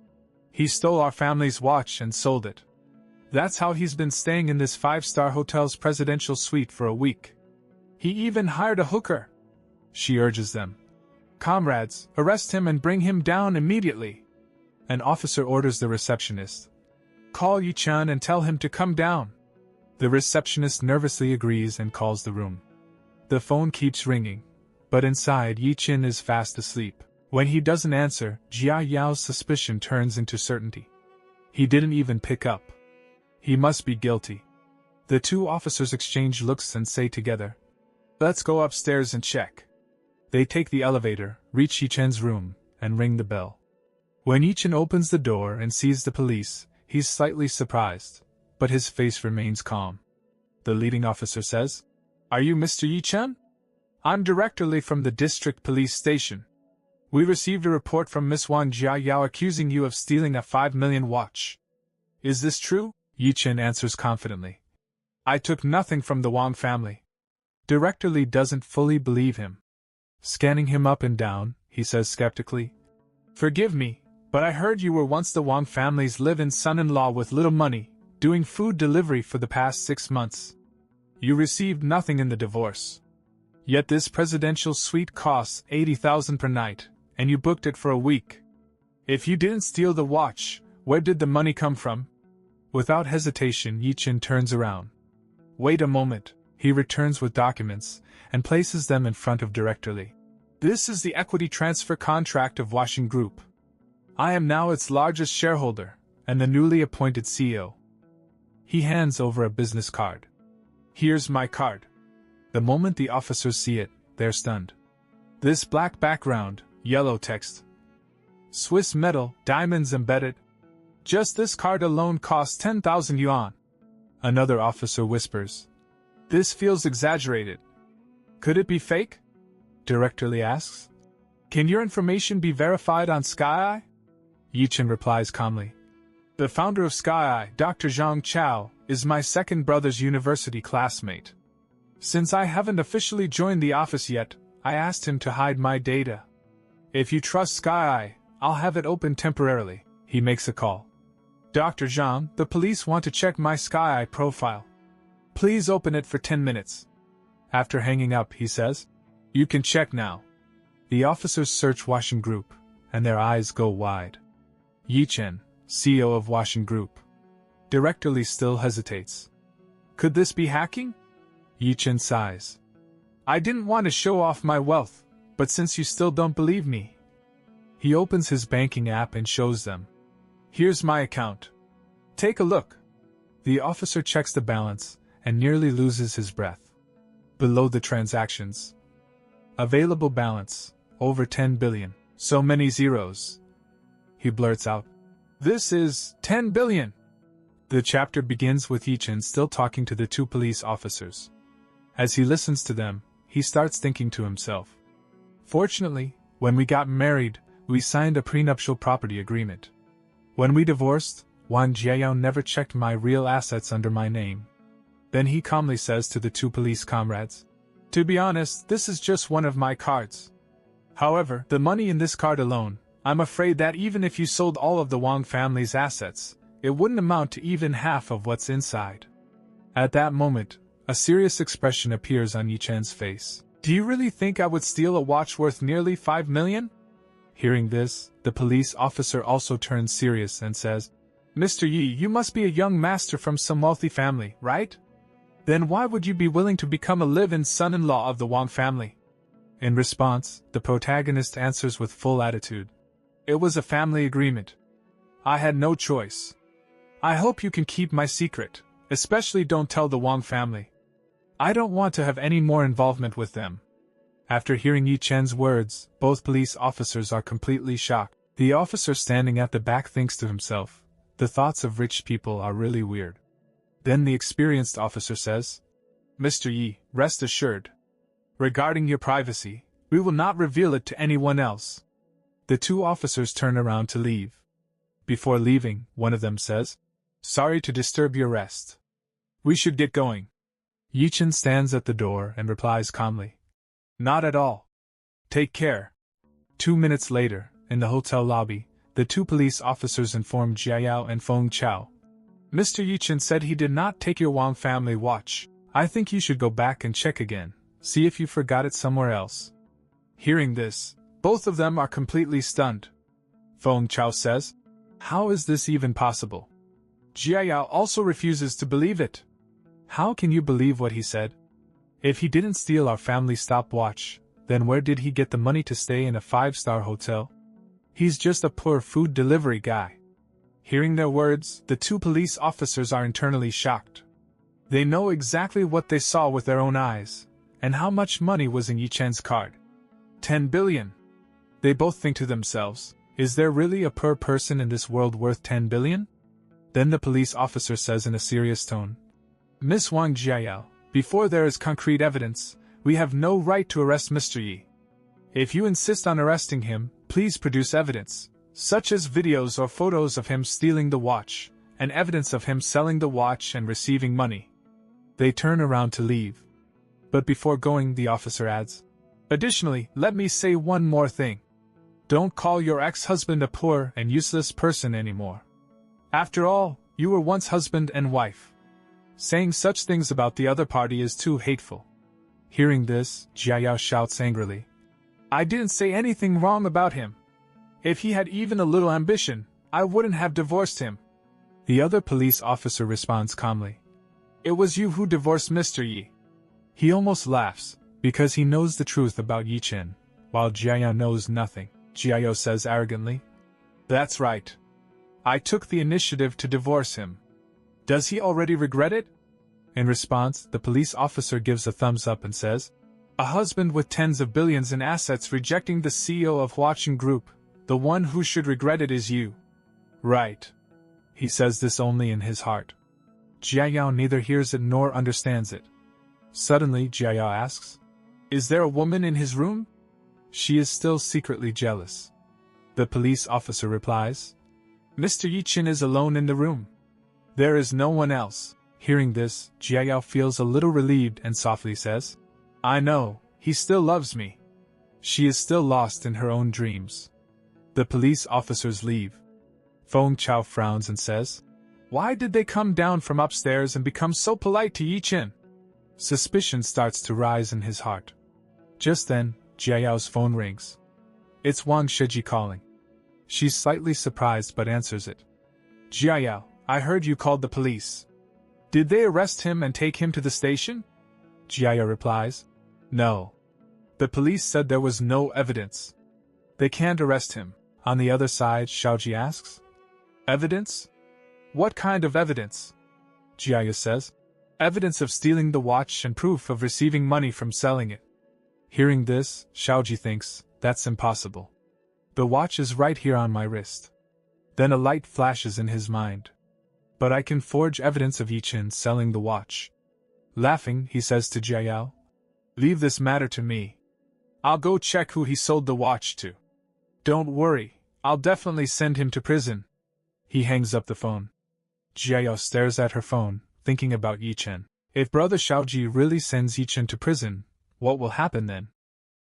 He stole our family's watch and sold it. That's how he's been staying in this 5-star hotel's presidential suite for a week. He even hired a hooker. She urges them. Comrades, arrest him and bring him down immediately. An officer orders the receptionist. Call Ye Chen and tell him to come down. The receptionist nervously agrees and calls the room. The phone keeps ringing, but inside Ye Chen is fast asleep. When he doesn't answer, Jia Yao's suspicion turns into certainty. He didn't even pick up. He must be guilty. The two officers exchange looks and say together, let's go upstairs and check. They take the elevator, reach Ye Chen's room, and ring the bell. When Ye Chen opens the door and sees the police, he's slightly surprised, but his face remains calm. The leading officer says, are you Mr. Ye Chen? I'm Director Li from the district police station. We received a report from Miss Wang Jia Yao accusing you of stealing a 5 million watch. Is this true? Ye Chen answers confidently. I took nothing from the Wang family. Director Li doesn't fully believe him. Scanning him up and down, he says skeptically, forgive me, but I heard you were once the Wang family's live-in son-in-law with little money, doing food delivery for the past 6 months. You received nothing in the divorce. Yet this presidential suite costs 80,000 per night, and you booked it for a week. If you didn't steal the watch, where did the money come from? Without hesitation, Ye Chen turns around. Wait a moment, he returns with documents, and places them in front of Director Li. This is the equity transfer contract of Washing Group. I am now its largest shareholder, and the newly appointed CEO. He hands over a business card. Here's my card. The moment the officers see it, they're stunned. This black background, yellow text. Swiss metal, diamonds embedded. Just this card alone costs 10,000 yuan. Another officer whispers. This feels exaggerated. Could it be fake? Director Li asks. Can your information be verified on SkyEye? Ye Chen replies calmly. The founder of SkyEye, Dr. Zhang Chao, is my second brother's university classmate. Since I haven't officially joined the office yet, I asked him to hide my data. If you trust SkyEye, I'll have it open temporarily. He makes a call. Dr. Zhang, the police want to check my SkyEye profile. Please open it for 10 minutes. After hanging up, he says, you can check now. The officers search Washing Group, and their eyes go wide. Ye Chen, CEO of Washing Group. Director Li still hesitates. Could this be hacking? Ye Chen sighs. I didn't want to show off my wealth, but since you still don't believe me. He opens his banking app and shows them. Here's my account. Take a look. The officer checks the balance and nearly loses his breath. Below the transactions. Available balance, over 10 billion. So many zeros. He blurts out. This is 10 billion. The chapter begins with Ye Chen still talking to the two police officers. As he listens to them, he starts thinking to himself. Fortunately, when we got married, we signed a prenuptial property agreement. When we divorced, Wang Jiayao never checked my real assets under my name. Then he calmly says to the two police comrades, to be honest, this is just one of my cards. However, the money in this card alone, I'm afraid that even if you sold all of the Wang family's assets, it wouldn't amount to even half of what's inside. At that moment, a serious expression appears on Ye Chen's face. Do you really think I would steal a watch worth nearly 5 million? Hearing this, the police officer also turns serious and says, Mr. Yi, you must be a young master from some wealthy family, right? Then why would you be willing to become a live-in son-in-law of the Wang family? In response, the protagonist answers with full attitude. It was a family agreement. I had no choice. I hope you can keep my secret, especially don't tell the Wang family. I don't want to have any more involvement with them. After hearing Ye Chen's words, both police officers are completely shocked. The officer standing at the back thinks to himself, the thoughts of rich people are really weird. Then the experienced officer says, Mr. Yi, rest assured. Regarding your privacy, we will not reveal it to anyone else. The two officers turn around to leave. Before leaving, one of them says, Sorry to disturb your rest. We should get going. Ye Chen stands at the door and replies calmly, Not at all. Take care. 2 minutes later, in the hotel lobby, the two police officers informed Jiayao and Feng Chao. Mr. Ye Chen said he did not take your Wang family watch. I think you should go back and check again, see if you forgot it somewhere else. Hearing this, both of them are completely stunned. Feng Chao says, How is this even possible? Jiayao also refuses to believe it. How can you believe what he said? If he didn't steal our family stopwatch, then where did he get the money to stay in a 5-star hotel? He's just a poor food delivery guy. Hearing their words, the two police officers are internally shocked. They know exactly what they saw with their own eyes, and how much money was in Ye Chen's card. 10 billion. They both think to themselves, is there really a poor person in this world worth 10 billion? Then the police officer says in a serious tone, Miss Wang Jiayao, before there is concrete evidence, we have no right to arrest Mr. Yi. If you insist on arresting him, please produce evidence, such as videos or photos of him stealing the watch, and evidence of him selling the watch and receiving money. They turn around to leave. But before going, the officer adds, Additionally, let me say one more thing. Don't call your ex-husband a poor and useless person anymore. After all, you were once husband and wife. Saying such things about the other party is too hateful. Hearing this, Jiayao shouts angrily, I didn't say anything wrong about him. If he had even a little ambition, I wouldn't have divorced him. The other police officer responds calmly, It was you who divorced Mr. Yi. He almost laughs, because he knows the truth about Ye Chen, while Jiayao knows nothing. Jiayao says arrogantly, That's right. I took the initiative to divorce him. Does he already regret it? In response, the police officer gives a thumbs up and says, A husband with tens of billions in assets rejecting the CEO of Huachen Group, the one who should regret it is you. Right. He says this only in his heart. Jiayao neither hears it nor understands it. Suddenly, Jiayao asks, Is there a woman in his room? She is still secretly jealous. The police officer replies, Mr. Ye Chen is alone in the room. There is no one else. Hearing this, Jiayao feels a little relieved and softly says, I know, he still loves me. She is still lost in her own dreams. The police officers leave. Feng Chao frowns and says, Why did they come down from upstairs and become so polite to Ye Chen? Suspicion starts to rise in his heart. Just then, Jiayao's phone rings. It's Wang Shiji calling. She's slightly surprised but answers it. Jiayao, I heard you called the police. Did they arrest him and take him to the station? Jiayao replies, No. The police said there was no evidence. They can't arrest him. On the other side, Shaoji asks, Evidence? What kind of evidence? Jiayao says, Evidence of stealing the watch and proof of receiving money from selling it. Hearing this, Shaoji thinks, that's impossible. The watch is right here on my wrist. Then a light flashes in his mind. But I can forge evidence of Ye Chen selling the watch. Laughing, he says to Jiayao, Leave this matter to me. I'll go check who he sold the watch to. Don't worry, I'll definitely send him to prison. He hangs up the phone. Jiayao stares at her phone, thinking about Ye Chen. If brother Shaoji really sends Ye Chen to prison, what will happen then?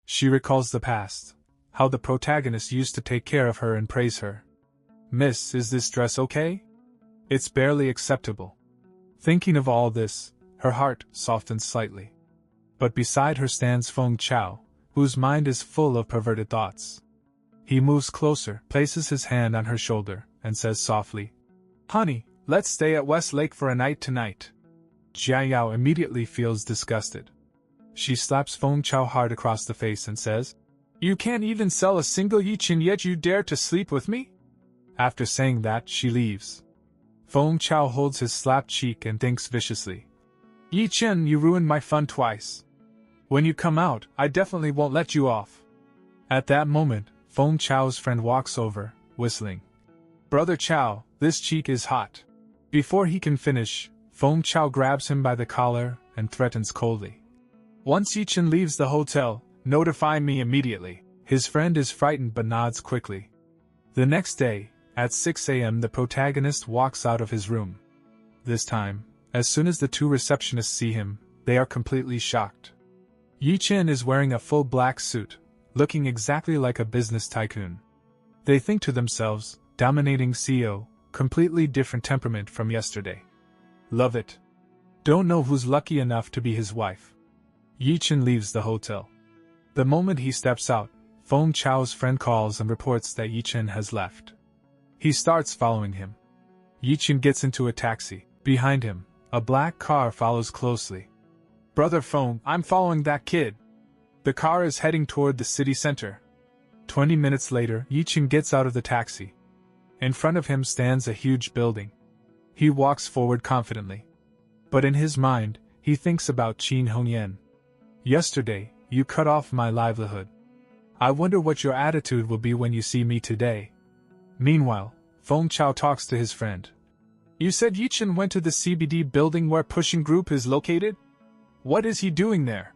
She recalls the past, How the protagonist used to take care of her and praise her. "Miss, is this dress okay? It's barely acceptable." Thinking of all this, her heart softens slightly. But beside her stands Feng Chao, whose mind is full of perverted thoughts. He moves closer, places his hand on her shoulder, and says softly, "Honey, let's stay at Westlake for a night tonight." Jia Yao immediately feels disgusted. She slaps Feng Chao hard across the face and says, "You can't even sell a single Ye Chen yet you dare to sleep with me?" After saying that, she leaves. Feng Chao holds his slapped cheek and thinks viciously, "Ye Chen, you ruined my fun twice. When you come out, I definitely won't let you off." At that moment, Feng Chao's friend walks over, whistling. "Brother Chao, this cheek is hot." Before he can finish, Feng Chao grabs him by the collar and threatens coldly, "Once Ye Chen leaves the hotel, notify me immediately." His friend is frightened but nods quickly. The next day, at 6 a.m. the protagonist walks out of his room. This time, as soon as the two receptionists see him, they are completely shocked. Ye Chen is wearing a full black suit, looking exactly like a business tycoon. They think to themselves, dominating CEO, completely different temperament from yesterday. Love it. Don't know who's lucky enough to be his wife. Ye Chen leaves the hotel. The moment he steps out, Feng Chao's friend calls and reports that Ye Chen has left. He starts following him. Ye Chen gets into a taxi. Behind him, a black car follows closely. "Brother Feng, I'm following that kid." The car is heading toward the city center. 20 minutes later, Ye Chen gets out of the taxi. In front of him stands a huge building. He walks forward confidently. But in his mind, he thinks about Qin Hongyan. "Yesterday, you cut off my livelihood. I wonder what your attitude will be when you see me today." Meanwhile, Feng Chao talks to his friend. "You said Ye Chen went to the CBD building where Pushing Group is located? What is he doing there?"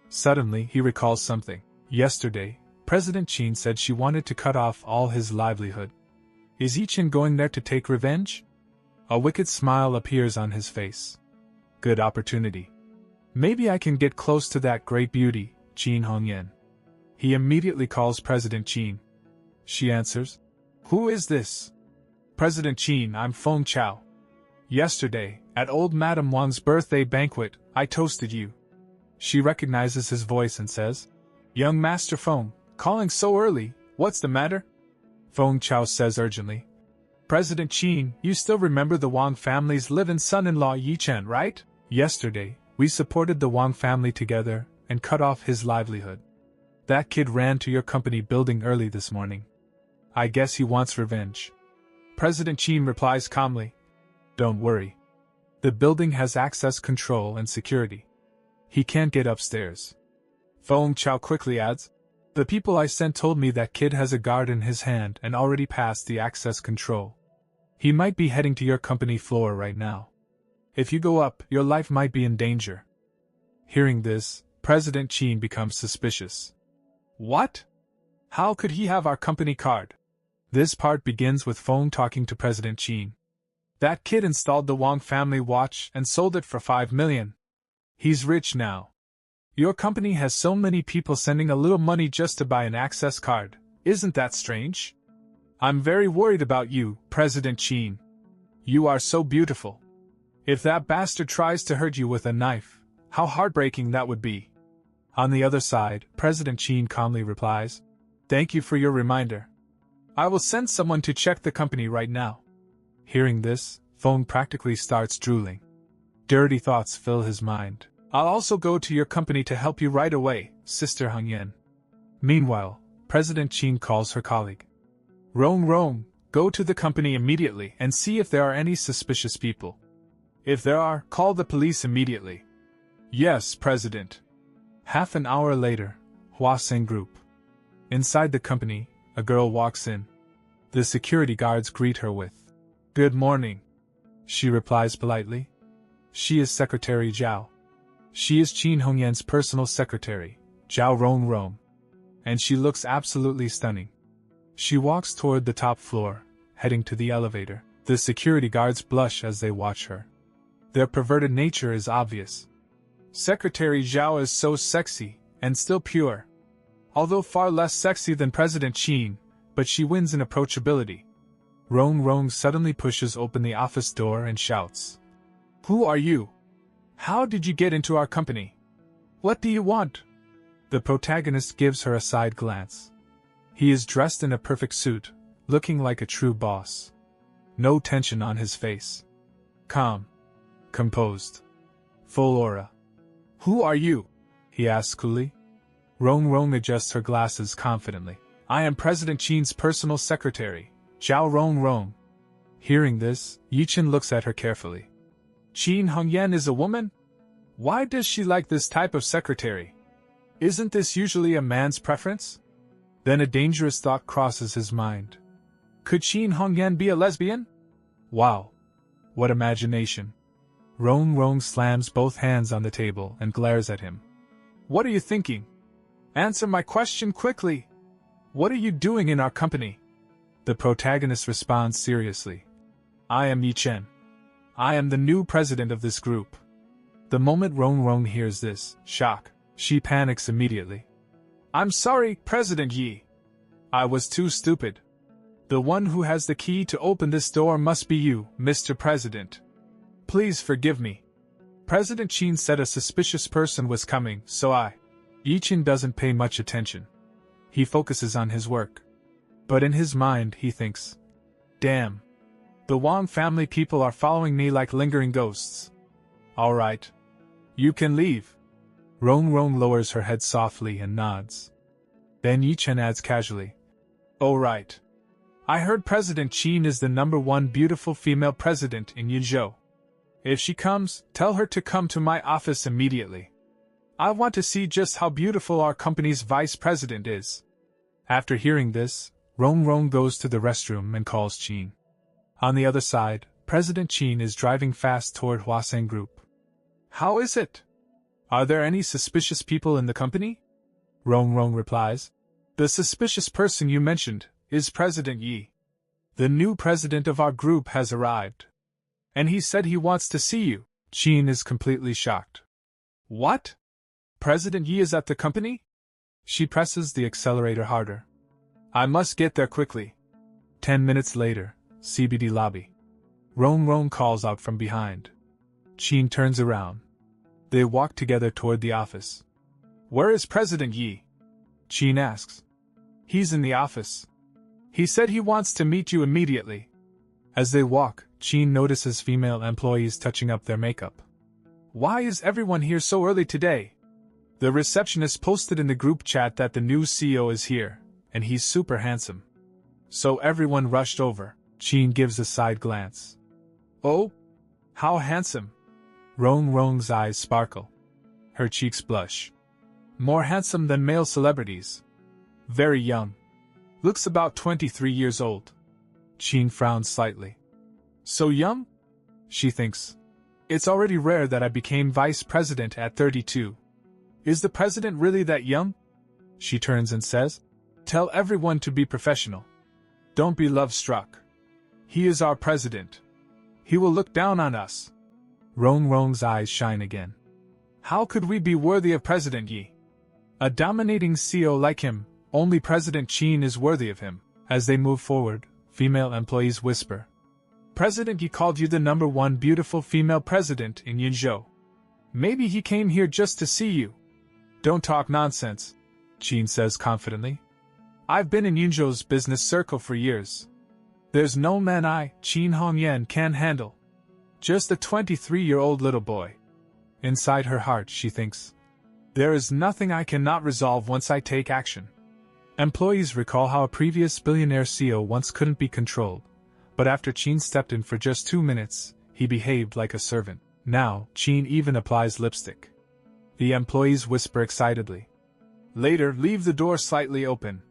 Suddenly, he recalls something. Yesterday, President Qin said she wanted to cut off all his livelihood. Is Ye Chen going there to take revenge? A wicked smile appears on his face. Good opportunity. Maybe I can get close to that great beauty, Qin Hongyan. He immediately calls President Qin. She answers, "Who is this?" "President Qin, I'm Feng Chao. Yesterday, at old Madame Wang's birthday banquet, I toasted you." She recognizes his voice and says, "Young Master Feng, calling so early, what's the matter?" Feng Chao says urgently, "President Qin, you still remember the Wang family's live-in son-in-law Ye Chen, right? Yesterday, we supported the Wang family together and cut off his livelihood. That kid ran to your company building early this morning. I guess he wants revenge." President Qin replies calmly, "Don't worry. The building has access control and security. He can't get upstairs." Feng Chao quickly adds, "The people I sent told me that kid has a guard in his hand and already passed the access control. He might be heading to your company floor right now. If you go up, your life might be in danger." Hearing this, President Qin becomes suspicious. "What? How could he have our company card?" This part begins with Feng talking to President Qin. "That kid installed the Wang family watch and sold it for 5 million. He's rich now. Your company has so many people sending a little money just to buy an access card. Isn't that strange? I'm very worried about you, President Qin. You are so beautiful. If that bastard tries to hurt you with a knife, how heartbreaking that would be." On the other side, President Qin calmly replies, "Thank you for your reminder. I will send someone to check the company right now." Hearing this, Feng practically starts drooling. Dirty thoughts fill his mind. "I'll also go to your company to help you right away, Sister Hongyan." Meanwhile, President Qin calls her colleague. Rong, go to the company immediately and see if there are any suspicious people. If there are, call the police immediately." "Yes, President." Half an hour later, Huaseng Group. Inside the company, a girl walks in. The security guards greet her with, "Good morning." She replies politely. She is Secretary Zhao. She is Qin Hongyan's personal secretary, Zhao Rong, and she looks absolutely stunning. She walks toward the top floor, heading to the elevator. The security guards blush as they watch her. Their perverted nature is obvious. Secretary Zhao is so sexy, and still pure. although far less sexy than President Qin, but she wins in approachability. Rong Rong suddenly pushes open the office door and shouts, "Who are you? How did you get into our company? What do you want?" The protagonist gives her a side glance. He is dressed in a perfect suit, looking like a true boss. No tension on his face. Calm. Composed. Full aura. "Who are you?" he asks coolly. Rong Rong adjusts her glasses confidently. "I am President Qin's personal secretary, Zhao Rong Rong." Hearing this, Ye Chen looks at her carefully. "Qin Hongyan is a woman? Why does she like this type of secretary? Isn't this usually a man's preference?" Then a dangerous thought crosses his mind. Could Qin Hongyan be a lesbian? Wow. What imagination. Rong Rong slams both hands on the table and glares at him. "What are you thinking? Answer my question quickly. What are you doing in our company?" The protagonist responds seriously. "I am Ye Chen. I am the new president of this group." The moment Rong Rong hears this, shock, she panics immediately. "I'm sorry, President Yi. I was too stupid. The one who has the key to open this door must be you, Mr. President. Please forgive me. President Qin said a suspicious person was coming, so Ye Chen doesn't pay much attention. He focuses on his work. But in his mind, he thinks, "Damn. The Wang family people are following me like lingering ghosts. Alright. You can leave." Rong Rong lowers her head softly and nods. Then Ye Chen adds casually, "Oh right. I heard President Qin is the #1 beautiful female president in Yuzhou. If she comes, tell her to come to my office immediately. I want to see just how beautiful our company's vice president is." After hearing this, Rong Rong goes to the restroom and calls Qin. On the other side, President Qin is driving fast toward Huaseng Group. "How is it? Are there any suspicious people in the company?" Rong Rong replies, "The suspicious person you mentioned is President Yi. The new president of our group has arrived. And he said he wants to see you." Qin is completely shocked. "What? President Yi is at the company?" She presses the accelerator harder. "I must get there quickly." 10 minutes later, CBD lobby. Rong Rong calls out from behind. Qin turns around. They walk together toward the office. "Where is President Yi?" Qin asks. "He's in the office. He said he wants to meet you immediately." As they walk, Qin notices female employees touching up their makeup. "Why is everyone here so early today?" The receptionist posted in the group chat that the new CEO is here, and he's super handsome. So everyone rushed over. Qin gives a side glance. "Oh? How handsome?" Rong Rong's eyes sparkle. Her cheeks blush. "More handsome than male celebrities. Very young. Looks about 23 years old." Qin frowns slightly. "So young?" She thinks. "It's already rare that I became vice president at 32. Is the president really that young?" She turns and says, "Tell everyone to be professional. Don't be love-struck. He is our president. He will look down on us." Rong Rong's eyes shine again. "How could we be worthy of President Yi? A dominating CEO like him, only President Qin is worthy of him." As they move forward, female employees whisper, "President Yi called you the #1 beautiful female president in Yuzhou. Maybe he came here just to see you." "Don't talk nonsense," Qin says confidently. "I've been in Yuzhou's business circle for years. There's no man Qin Hongyan, can handle. Just a 23-year-old little boy." Inside her heart, she thinks, "There is nothing I cannot resolve once I take action." Employees recall how a previous billionaire CEO once couldn't be controlled, but after Qin stepped in for just 2 minutes, he behaved like a servant. Now, Qin even applies lipstick. The employees whisper excitedly. Later, leave the door slightly open.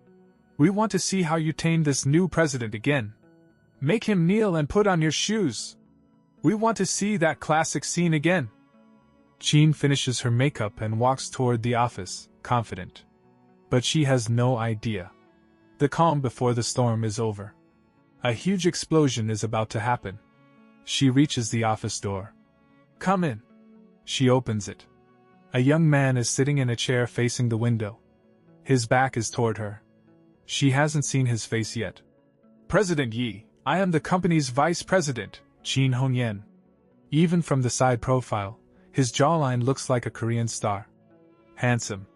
"We want to see how you tame this new president again. Make him kneel and put on your shoes. We want to see that classic scene again." Qin finishes her makeup and walks toward the office, confident. But she has no idea. The calm before the storm is over. A huge explosion is about to happen. She reaches the office door. "Come in." She opens it. A young man is sitting in a chair facing the window. His back is toward her. She hasn't seen his face yet. President Yi, I am the company's vice president, Qin Hongyan. Even from the side profile, his jawline looks like a Korean star. Handsome.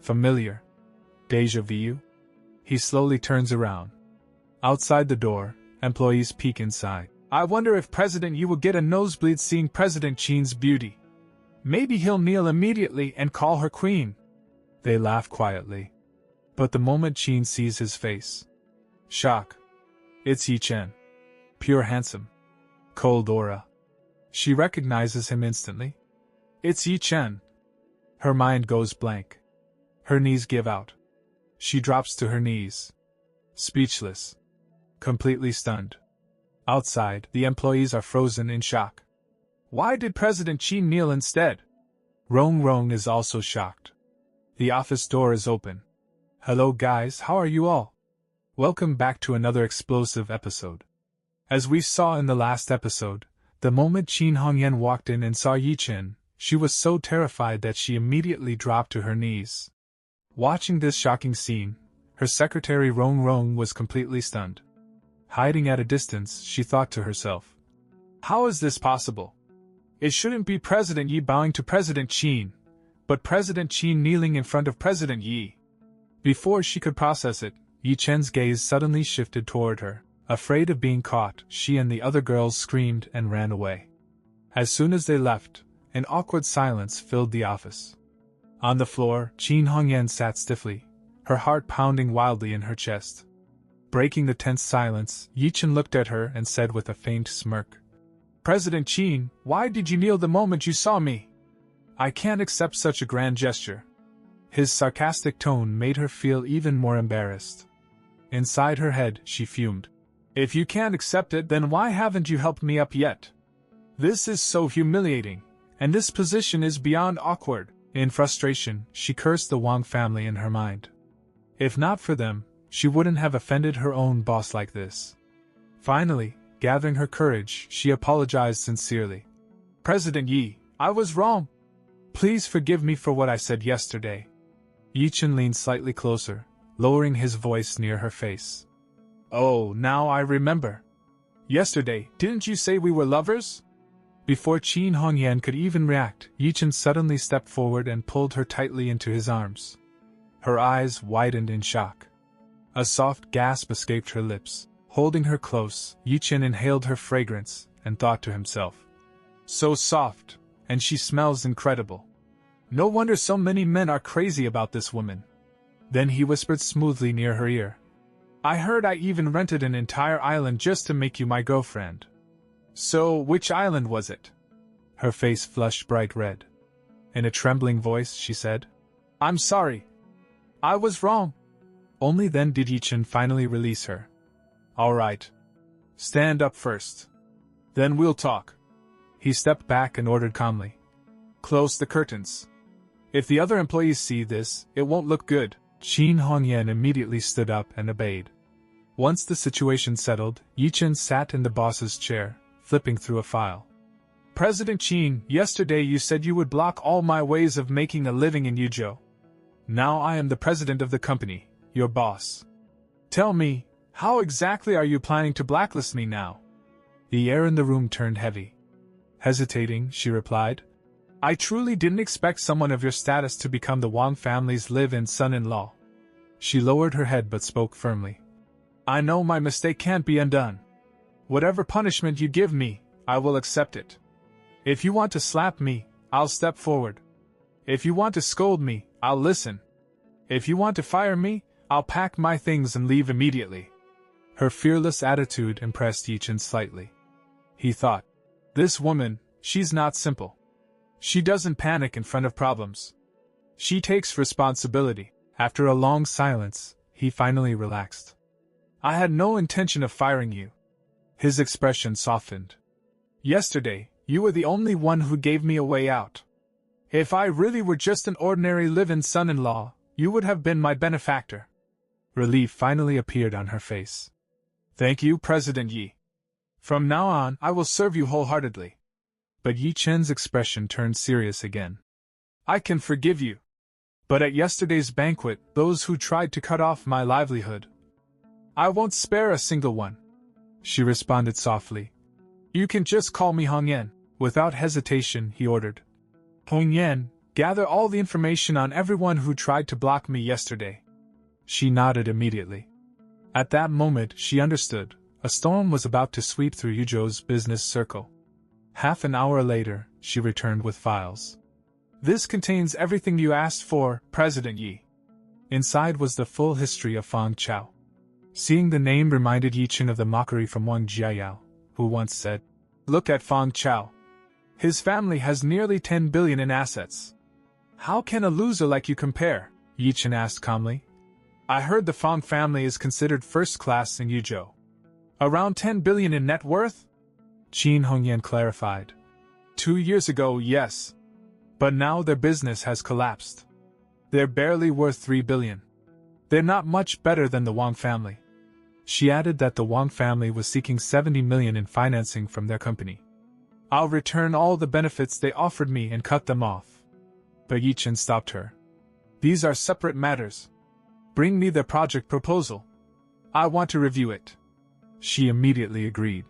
Familiar. Deja vu? He slowly turns around. Outside the door, employees peek inside. I wonder if President Yi will get a nosebleed seeing President Qin's beauty. Maybe he'll kneel immediately and call her queen. They laugh quietly. But the moment Qin sees his face. Shock. It's Ye Chen. Pure handsome. Cold aura. She recognizes him instantly. It's Ye Chen. Her mind goes blank. Her knees give out. She drops to her knees. Speechless. Completely stunned. Outside, the employees are frozen in shock. Why did President Qin kneel instead? Rong Rong is also shocked. The office door is open. Hello guys, how are you all? Welcome back to another explosive episode. As we saw in the last episode, the moment Qin Hongyan walked in and saw Ye Chen, she was so terrified that she immediately dropped to her knees. Watching this shocking scene, her secretary Rong Rong was completely stunned. Hiding at a distance, she thought to herself, how is this possible? It shouldn't be President Yi bowing to President Qin, but President Qin kneeling in front of President Yi. Before she could process it, Ye Chen's gaze suddenly shifted toward her. Afraid of being caught, she and the other girls screamed and ran away. As soon as they left, an awkward silence filled the office. On the floor, Qin Hongyan sat stiffly, her heart pounding wildly in her chest. Breaking the tense silence, Ye Chen looked at her and said with a faint smirk, President Qin, why did you kneel the moment you saw me? I can't accept such a grand gesture. His sarcastic tone made her feel even more embarrassed. Inside her head, she fumed. If you can't accept it, then why haven't you helped me up yet? This is so humiliating, and this position is beyond awkward. In frustration, she cursed the Wang family in her mind. If not for them, she wouldn't have offended her own boss like this. Finally, gathering her courage, she apologized sincerely. President Yi, I was wrong. Please forgive me for what I said yesterday. Ye Chen leaned slightly closer, lowering his voice near her face. Oh, now I remember. Yesterday, didn't you say we were lovers? Before Qin Hongyan could even react, Ye Chen suddenly stepped forward and pulled her tightly into his arms. Her eyes widened in shock. A soft gasp escaped her lips. Holding her close, Ye Chen inhaled her fragrance and thought to himself, so soft, and she smells incredible. No wonder so many men are crazy about this woman. Then he whispered smoothly near her ear, I heard I even rented an entire island just to make you my girlfriend. So, which island was it? Her face flushed bright red. In a trembling voice, she said, I'm sorry. I was wrong. Only then did Ye Chen finally release her. All right. Stand up first. Then we'll talk. He stepped back and ordered calmly. Close the curtains. If the other employees see this, it won't look good. Qin Hongyan immediately stood up and obeyed. Once the situation settled, Ye Chen sat in the boss's chair, flipping through a file. President Qin, yesterday you said you would block all my ways of making a living in Yuzhou. Now I am the president of the company, your boss. Tell me, how exactly are you planning to blacklist me now? The air in the room turned heavy. Hesitating, she replied, I truly didn't expect someone of your status to become the Wang family's live-in son-in-law. She lowered her head but spoke firmly. I know my mistake can't be undone. Whatever punishment you give me, I will accept it. If you want to slap me, I'll step forward. If you want to scold me, I'll listen. If you want to fire me, I'll pack my things and leave immediately. Her fearless attitude impressed Ye Chen slightly. He thought, this woman, she's not simple. She doesn't panic in front of problems. She takes responsibility. After a long silence, he finally relaxed. I had no intention of firing you. His expression softened. Yesterday, you were the only one who gave me a way out. If I really were just an ordinary live-in son-in-law, you would have been my benefactor. Relief finally appeared on her face. Thank you, President Yi. From now on, I will serve you wholeheartedly. But Ye Chen's expression turned serious again. I can forgive you. But at yesterday's banquet, those who tried to cut off my livelihood, I won't spare a single one, she responded softly. You can just call me Hong Yan. Without hesitation, he ordered. Hong Yan, gather all the information on everyone who tried to block me yesterday. She nodded immediately. At that moment, she understood. A storm was about to sweep through Yuzhou's business circle. Half an hour later, she returned with files. This contains everything you asked for, President Yi. Inside was the full history of Fang Chao. Seeing the name reminded Ye Chen of the mockery from Wang Jiayao, who once said, "Look at Fang Chao. His family has nearly 10 billion in assets. How can a loser like you compare?" Ye Chen asked calmly. I heard the Fang family is considered first class in Yuzhou. Around 10 billion in net worth? Qin Hongyan clarified. 2 years ago, yes. But now their business has collapsed. They're barely worth 3 billion. They're not much better than the Wang family. She added that the Wang family was seeking 70 million in financing from their company. I'll return all the benefits they offered me and cut them off. But Ye Chen stopped her. These are separate matters. Bring me the project proposal. I want to review it. She immediately agreed.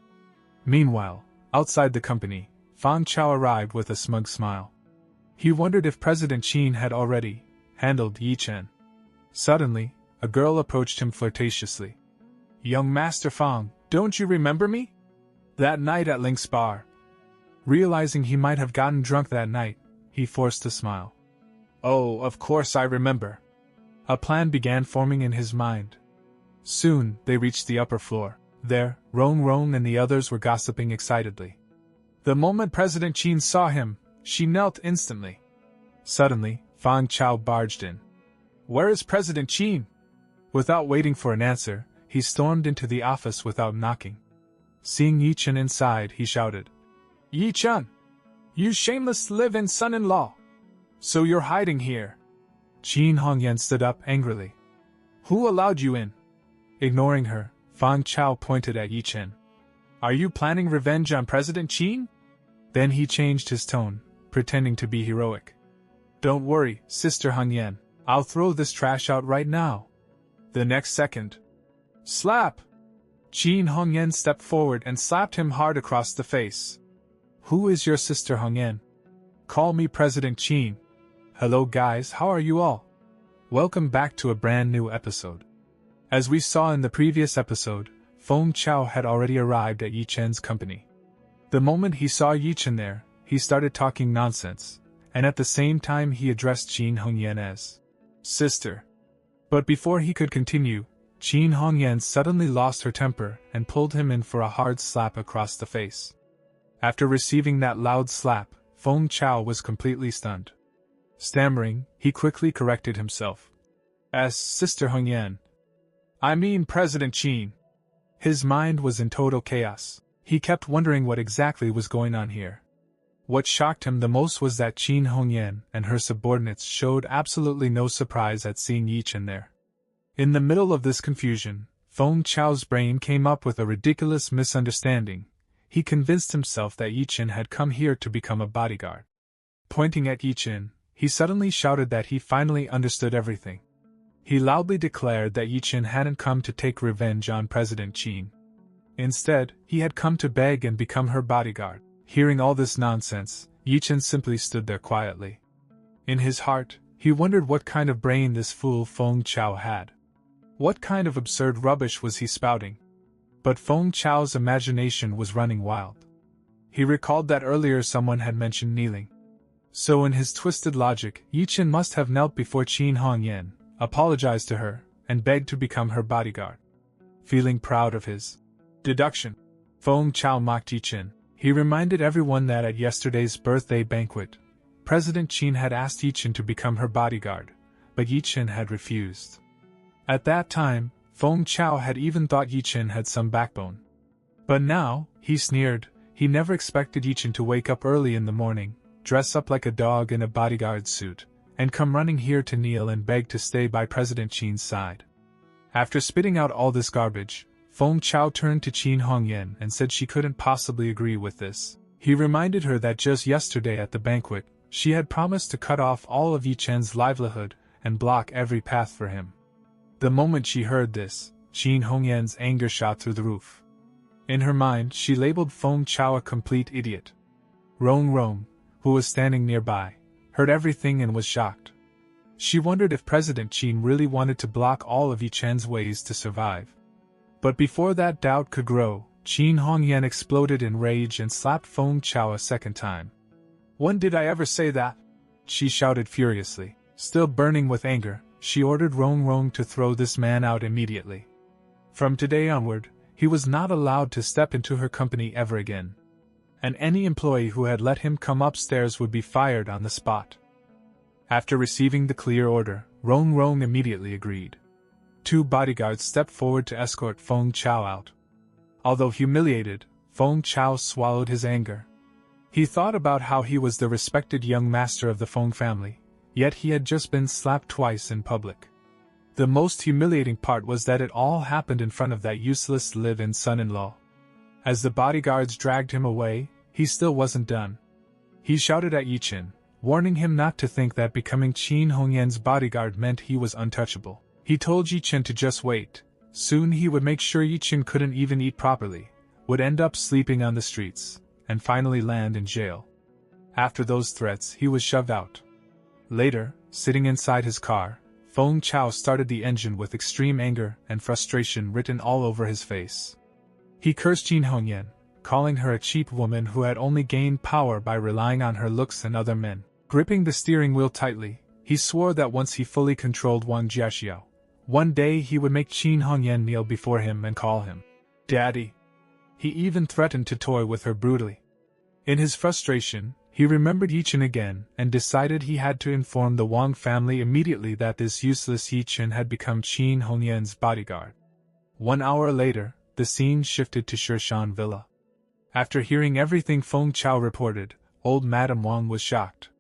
Meanwhile, outside the company, Fang Chao arrived with a smug smile. He wondered if President Qin had already handled Ye Chen. Suddenly, a girl approached him flirtatiously. Young Master Fang, don't you remember me? That night at Link's bar. Realizing he might have gotten drunk that night, he forced a smile. Oh, of course I remember. A plan began forming in his mind. Soon, they reached the upper floor. There, Rong and the others were gossiping excitedly. The moment President Qin saw him, she knelt instantly. Suddenly, Fang Chao barged in. Where is President Qin? Without waiting for an answer, he stormed into the office without knocking. Seeing Ye Chen inside, he shouted, Ye Chen! You shameless live-in son-in-law! So you're hiding here? Qin Hongyan stood up angrily. Who allowed you in? Ignoring her, Fang Chao pointed at Ye Chen. Are you planning revenge on President Qin? Then he changed his tone, pretending to be heroic. Don't worry, Sister Hongyan, I'll throw this trash out right now. The next second. Slap! Qin Hongyan stepped forward and slapped him hard across the face. Who is your sister Hongyan? Call me President Qin. Hello guys, how are you all? Welcome back to a brand new episode. As we saw in the previous episode, Feng Chao had already arrived at Ye Chen's company. The moment he saw Ye Chen there, he started talking nonsense, and at the same time he addressed Qin Hongyan as sister. But before he could continue, Qin Hongyan suddenly lost her temper and pulled him in for a hard slap across the face. After receiving that loud slap, Feng Chao was completely stunned. Stammering, he quickly corrected himself. As Sister Hongyan. I mean President Qin. His mind was in total chaos. He kept wondering what exactly was going on here. What shocked him the most was that Qin Hongyan and her subordinates showed absolutely no surprise at seeing Ye Chen there. In the middle of this confusion, Feng Chao's brain came up with a ridiculous misunderstanding. He convinced himself that Ye Chen had come here to become a bodyguard. Pointing at Ye Chen, he suddenly shouted that he finally understood everything. He loudly declared that Ye Chen hadn't come to take revenge on President Qin. Instead, he had come to beg and become her bodyguard. Hearing all this nonsense, Ye Chen simply stood there quietly. In his heart, he wondered what kind of brain this fool Feng Chao had. What kind of absurd rubbish was he spouting? But Feng Chao's imagination was running wild. He recalled that earlier someone had mentioned kneeling. So in his twisted logic, Ye Chen must have knelt before Qin Hongyan, apologized to her, and begged to become her bodyguard. Feeling proud of his deduction, Feng Chao mocked Ye Chen. He reminded everyone that at yesterday's birthday banquet, President Qin had asked Ye Chen to become her bodyguard, but Ye Chen had refused. At that time, Feng Chao had even thought Ye Chen had some backbone. But now, he sneered, he never expected Ye Chen to wake up early in the morning, dress up like a dog in a bodyguard suit, and come running here to kneel and beg to stay by President Qin's side. After spitting out all this garbage, Feng Chao turned to Qin Hongyan and said she couldn't possibly agree with this. He reminded her that just yesterday at the banquet, she had promised to cut off all of Ye Chen's livelihood, and block every path for him. The moment she heard this, Qin Hongyan's anger shot through the roof. In her mind, she labeled Feng Chao a complete idiot. Rong Rong, who was standing nearby, heard everything and was shocked. She wondered if President Qin really wanted to block all of Ye Chen's ways to survive. But before that doubt could grow, Qin Hongyan exploded in rage and slapped Feng Chao a second time. "When did I ever say that?" she shouted furiously. Still burning with anger, she ordered Rong Rong to throw this man out immediately. From today onward, he was not allowed to step into her company ever again. And any employee who had let him come upstairs would be fired on the spot. After receiving the clear order, Rong Rong immediately agreed. 2 bodyguards stepped forward to escort Feng Chao out. Although humiliated, Feng Chao swallowed his anger. He thought about how he was the respected young master of the Feng family, yet he had just been slapped twice in public. The most humiliating part was that it all happened in front of that useless live-in son-in-law. As the bodyguards dragged him away, he still wasn't done. He shouted at Ye Chen, warning him not to think that becoming Qin Hongyan's bodyguard meant he was untouchable. He told Ye Chen to just wait. Soon he would make sure Ye Chen couldn't even eat properly, would end up sleeping on the streets, and finally land in jail. After those threats, he was shoved out. Later, sitting inside his car, Feng Chao started the engine with extreme anger and frustration written all over his face. He cursed Qin Hongyan, calling her a cheap woman who had only gained power by relying on her looks and other men. Gripping the steering wheel tightly, he swore that once he fully controlled Wang Jiaxiao, one day he would make Qin Hongyan kneel before him and call him Daddy. He even threatened to toy with her brutally. In his frustration, he remembered Ye Chen again and decided he had to inform the Wang family immediately that this useless Ye Chen had become Qin Hongyan's bodyguard. 1 hour later, the scene shifted to Shirshan Villa. After hearing everything Feng Chao reported, old Madame Wang was shocked.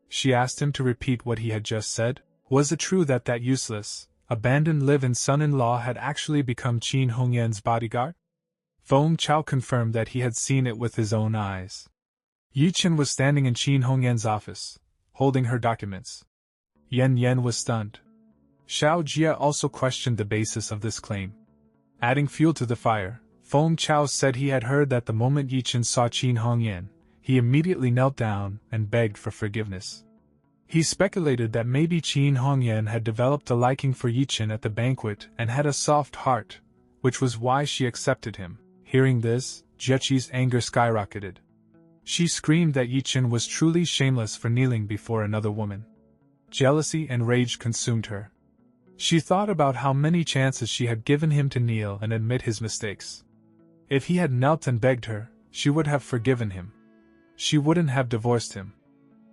She asked him to repeat what he had just said. Was it true that that useless, abandoned live-in son-in-law had actually become Qin Hongyan's bodyguard? Feng Chao confirmed that he had seen it with his own eyes. Ye Chen was standing in Qin Hongyan's office, holding her documents. Yan was stunned. Xiao Jia also questioned the basis of this claim. Adding fuel to the fire, Feng Chao said he had heard that the moment Ye Chen saw Qin Hongyan, he immediately knelt down and begged for forgiveness. He speculated that maybe Qin Hongyan had developed a liking for Ye Chen at the banquet and had a soft heart, which was why she accepted him. Hearing this, Jieqi's anger skyrocketed. She screamed that Ye Chen was truly shameless for kneeling before another woman. Jealousy and rage consumed her. She thought about how many chances she had given him to kneel and admit his mistakes. If he had knelt and begged her, she would have forgiven him. She wouldn't have divorced him.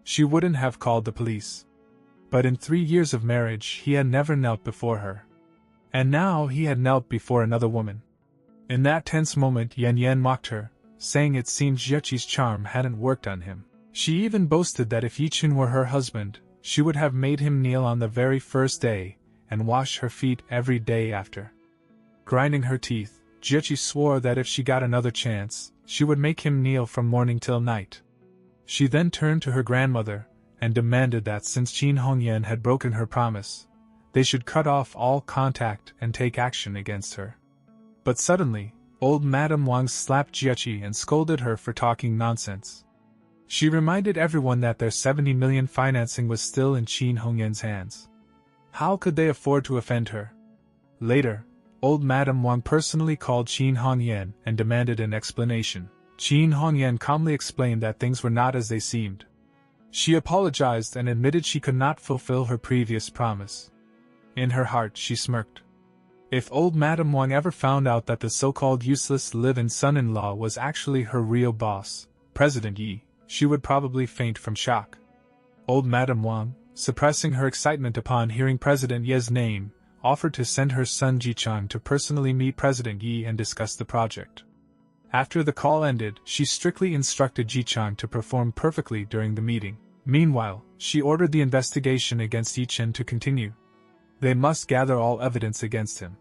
She wouldn't have called the police. But in 3 years of marriage, he had never knelt before her. And now he had knelt before another woman. In that tense moment, Yan mocked her, saying it seemed Jieqi's charm hadn't worked on him. She even boasted that if Ye Chen were her husband, she would have made him kneel on the very first day, and wash her feet every day after. Grinding her teeth, Jieqi swore that if she got another chance, she would make him kneel from morning till night. She then turned to her grandmother, and demanded that since Qin Hongyan had broken her promise, they should cut off all contact and take action against her. But suddenly, old Madame Wang slapped Jieqi and scolded her for talking nonsense. She reminded everyone that their 70 million financing was still in Qin Hongyan's hands. How could they afford to offend her? Later, old Madame Wang personally called Qin Hongyan and demanded an explanation. Qin Hongyan calmly explained that things were not as they seemed. She apologized and admitted she could not fulfill her previous promise. In her heart, she smirked. If old Madame Wang ever found out that the so-called useless live-in son-in-law was actually her real boss, President Yi, she would probably faint from shock. Old Madame Wang, suppressing her excitement upon hearing President Ye's name, offered to send her son Jichang to personally meet President Yi and discuss the project. After the call ended, she strictly instructed Jichang to perform perfectly during the meeting. Meanwhile, she ordered the investigation against Ye Chen to continue. They must gather all evidence against him.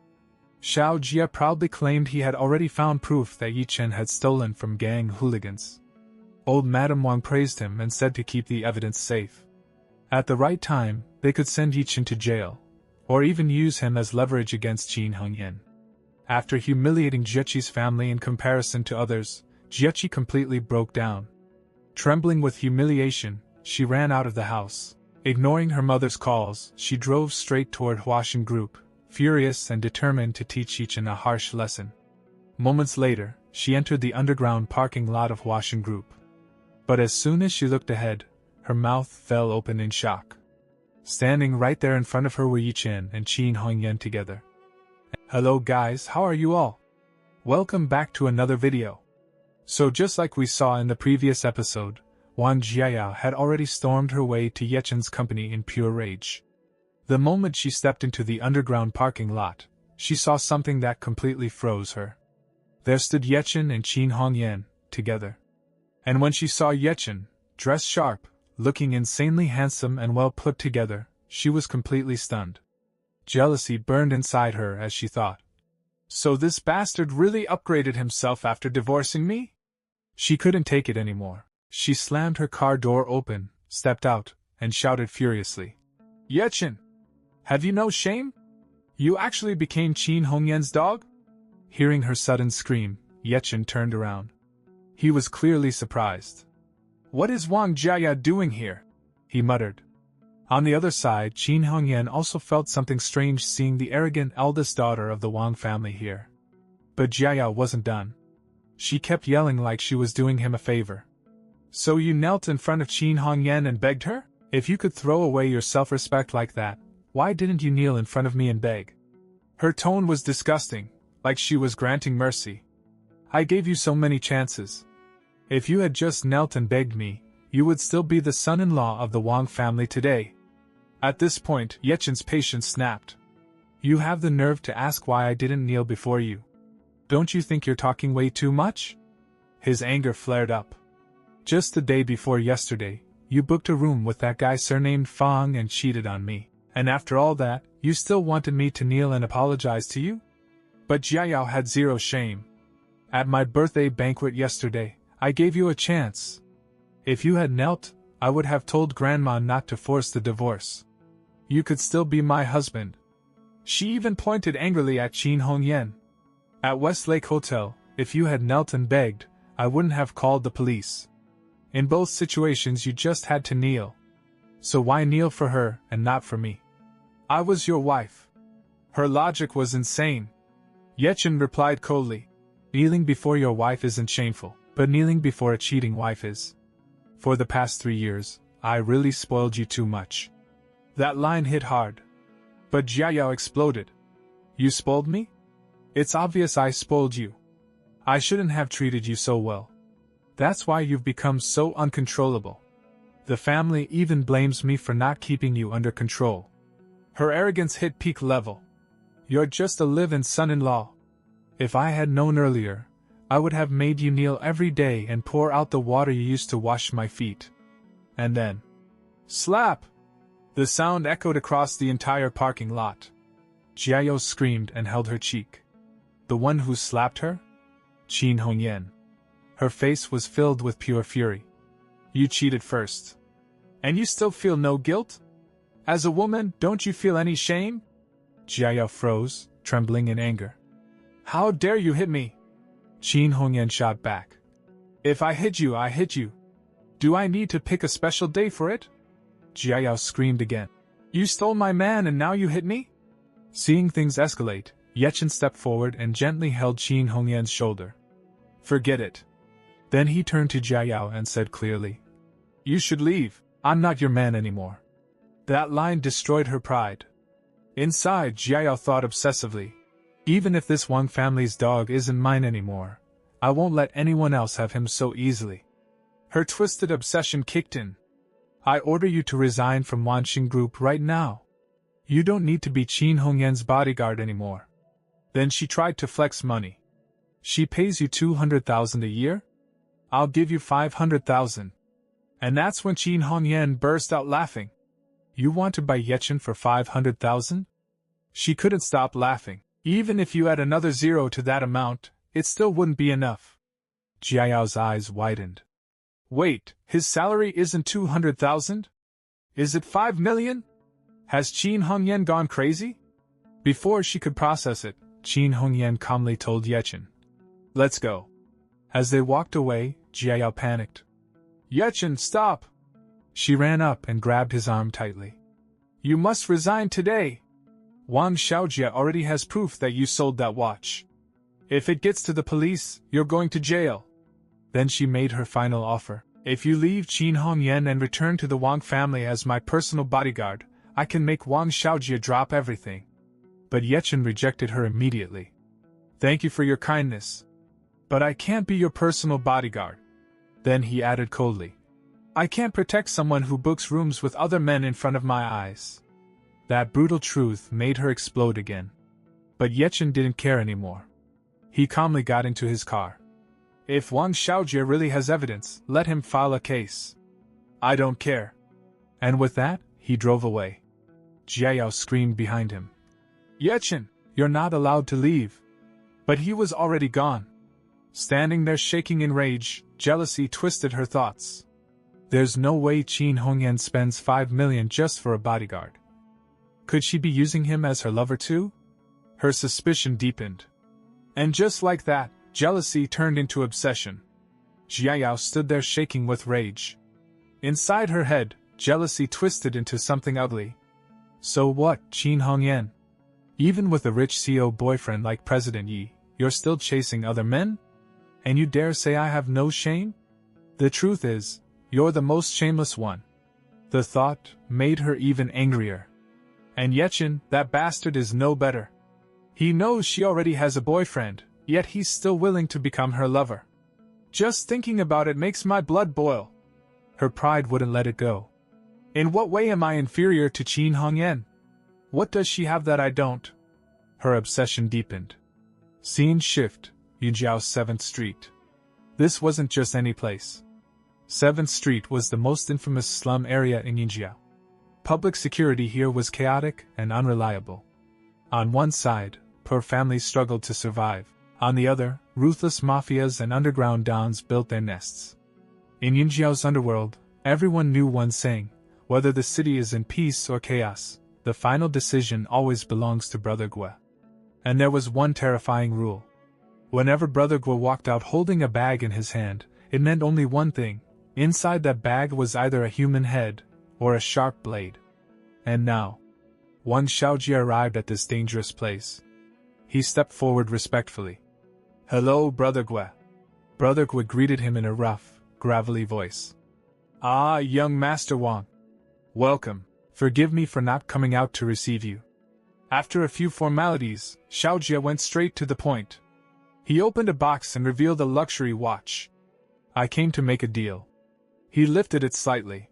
Xiao Jia proudly claimed he had already found proof that Ye Chen had stolen from gang hooligans. Old Madame Wang praised him and said to keep the evidence safe. At the right time, they could send Ye Chen to jail, or even use him as leverage against Qin Hongyan. After humiliating Jiechi's family in comparison to others, Jiechi completely broke down. Trembling with humiliation, she ran out of the house. Ignoring her mother's calls, she drove straight toward Huashan Group, furious and determined to teach Ye Chen a harsh lesson. Moments later, she entered the underground parking lot of Huashan Group. But as soon as she looked ahead, her mouth fell open in shock. Standing right there in front of her were Ye Chen and Qin Hongyan together. Hello guys, how are you all? Welcome back to another video. So just like we saw in the previous episode, Wang Jiayao had already stormed her way to Ye Chen's company in pure rage. The moment she stepped into the underground parking lot, she saw something that completely froze her. There stood Ye Chen and Qin Hongyan, together. And when she saw Ye Chen, dressed sharp, looking insanely handsome and well put together, she was completely stunned. Jealousy burned inside her as she thought. So this bastard really upgraded himself after divorcing me? She couldn't take it anymore. She slammed her car door open, stepped out, and shouted furiously. Ye Chen! Have you no shame? You actually became Qin Hongyan's dog? Hearing her sudden scream, Ye Chen turned around. He was clearly surprised. What is Wang Jiaya doing here? He muttered. On the other side, Qin Hongyan also felt something strange seeing the arrogant eldest daughter of the Wang family here. But Jiaya wasn't done. She kept yelling like she was doing him a favor. So you knelt in front of Qin Hongyan and begged her? If you could throw away your self-respect like that, why didn't you kneel in front of me and beg? Her tone was disgusting, like she was granting mercy. I gave you so many chances. If you had just knelt and begged me, you would still be the son-in-law of the Wang family today. At this point, Ye Chen's patience snapped. You have the nerve to ask why I didn't kneel before you. Don't you think you're talking way too much? His anger flared up. Just the day before yesterday, you booked a room with that guy surnamed Fang and cheated on me. And after all that, you still wanted me to kneel and apologize to you? But Jiayao had zero shame. At my birthday banquet yesterday, I gave you a chance. If you had knelt, I would have told Grandma not to force the divorce. You could still be my husband. She even pointed angrily at Qin Hongyan. At Westlake Hotel, if you had knelt and begged, I wouldn't have called the police. In both situations you just had to kneel. So why kneel for her and not for me? I was your wife. Her logic was insane. Ye Chen replied coldly. Kneeling before your wife isn't shameful, but kneeling before a cheating wife is. For the past 3 years, I really spoiled you too much. That line hit hard. But Jiayao exploded. You spoiled me? It's obvious I spoiled you. I shouldn't have treated you so well. That's why you've become so uncontrollable. The family even blames me for not keeping you under control. Her arrogance hit peak level. You're just a live-in son-in-law. If I had known earlier, I would have made you kneel every day and pour out the water you used to wash my feet. And then... slap! The sound echoed across the entire parking lot. Jiayao screamed and held her cheek. The one who slapped her? Qin Hongyan. Her face was filled with pure fury. You cheated first. And you still feel no guilt? As a woman, don't you feel any shame? Jiayao froze, trembling in anger. How dare you hit me? Qin Hongyan shot back. If I hit you, I hit you. Do I need to pick a special day for it? Jiayao screamed again. You stole my man and now you hit me? Seeing things escalate, Ye Chen stepped forward and gently held Qin Hongyan's shoulder. Forget it. Then he turned to Jiayao and said clearly. You should leave. I'm not your man anymore. That line destroyed her pride. Inside, Jiayao thought obsessively. Even if this Wang family's dog isn't mine anymore, I won't let anyone else have him so easily. Her twisted obsession kicked in. I order you to resign from Wanxing Group right now. You don't need to be Qin Hongyan's bodyguard anymore. Then she tried to flex money. She pays you 200,000 a year? I'll give you 500,000. And that's when Qin Hongyan burst out laughing. You want to buy Ye Chen for 500,000? She couldn't stop laughing. Even if you add another zero to that amount, it still wouldn't be enough. Jiayao's eyes widened. Wait, his salary isn't 200,000? Is it 5 million? Has Qin Hongyan gone crazy? Before she could process it, Qin Hongyan calmly told Ye Chen. Let's go. As they walked away, Jiayao panicked. Ye Chen, stop! She ran up and grabbed his arm tightly. You must resign today. Wang Xiaojia already has proof that you sold that watch. If it gets to the police, you're going to jail. Then she made her final offer. If you leave Qin Hongyan and return to the Wang family as my personal bodyguard, I can make Wang Xiaojia drop everything. But Ye Chen rejected her immediately. Thank you for your kindness. But I can't be your personal bodyguard. Then he added coldly. I can't protect someone who books rooms with other men in front of my eyes. That brutal truth made her explode again. But Ye Chen didn't care anymore. He calmly got into his car. If Wang Xiaojia really has evidence, let him file a case. I don't care. And with that, he drove away. Jiayao screamed behind him. Ye Chen, you're not allowed to leave. But he was already gone. Standing there shaking in rage, jealousy twisted her thoughts. There's no way Qin Hongyan spends 5 million just for a bodyguard. Could she be using him as her lover too? Her suspicion deepened. And just like that, jealousy turned into obsession. Jiayao stood there shaking with rage. Inside her head, jealousy twisted into something ugly. So what, Qin Hongyan? Even with a rich CEO boyfriend like President Yi, you're still chasing other men? And you dare say I have no shame? The truth is, you're the most shameless one. The thought made her even angrier. And Ye Chen, that bastard, is no better. He knows she already has a boyfriend, yet he's still willing to become her lover. Just thinking about it makes my blood boil. Her pride wouldn't let it go. In what way am I inferior to Qin Hongyan? What does she have that I don't? Her obsession deepened. Scene shift, Yunjiao 7th Street. This wasn't just any place. 7th Street was the most infamous slum area in Yunjiao. Public security here was chaotic and unreliable. On one side, poor families struggled to survive. On the other, ruthless mafias and underground dons built their nests. In Yunjiao's underworld, everyone knew one saying: whether the city is in peace or chaos, the final decision always belongs to Brother Gue. And there was one terrifying rule. Whenever Brother Gue walked out holding a bag in his hand, it meant only one thing. Inside that bag was either a human head or a sharp blade. And now, Wang Xiaojia arrived at this dangerous place. He stepped forward respectfully. Hello, Brother Gue. Brother Gue greeted him in a rough, gravelly voice. Ah, young Master Wang. Welcome. Forgive me for not coming out to receive you. After a few formalities, Xiaojia went straight to the point. He opened a box and revealed a luxury watch. I came to make a deal. He lifted it slightly.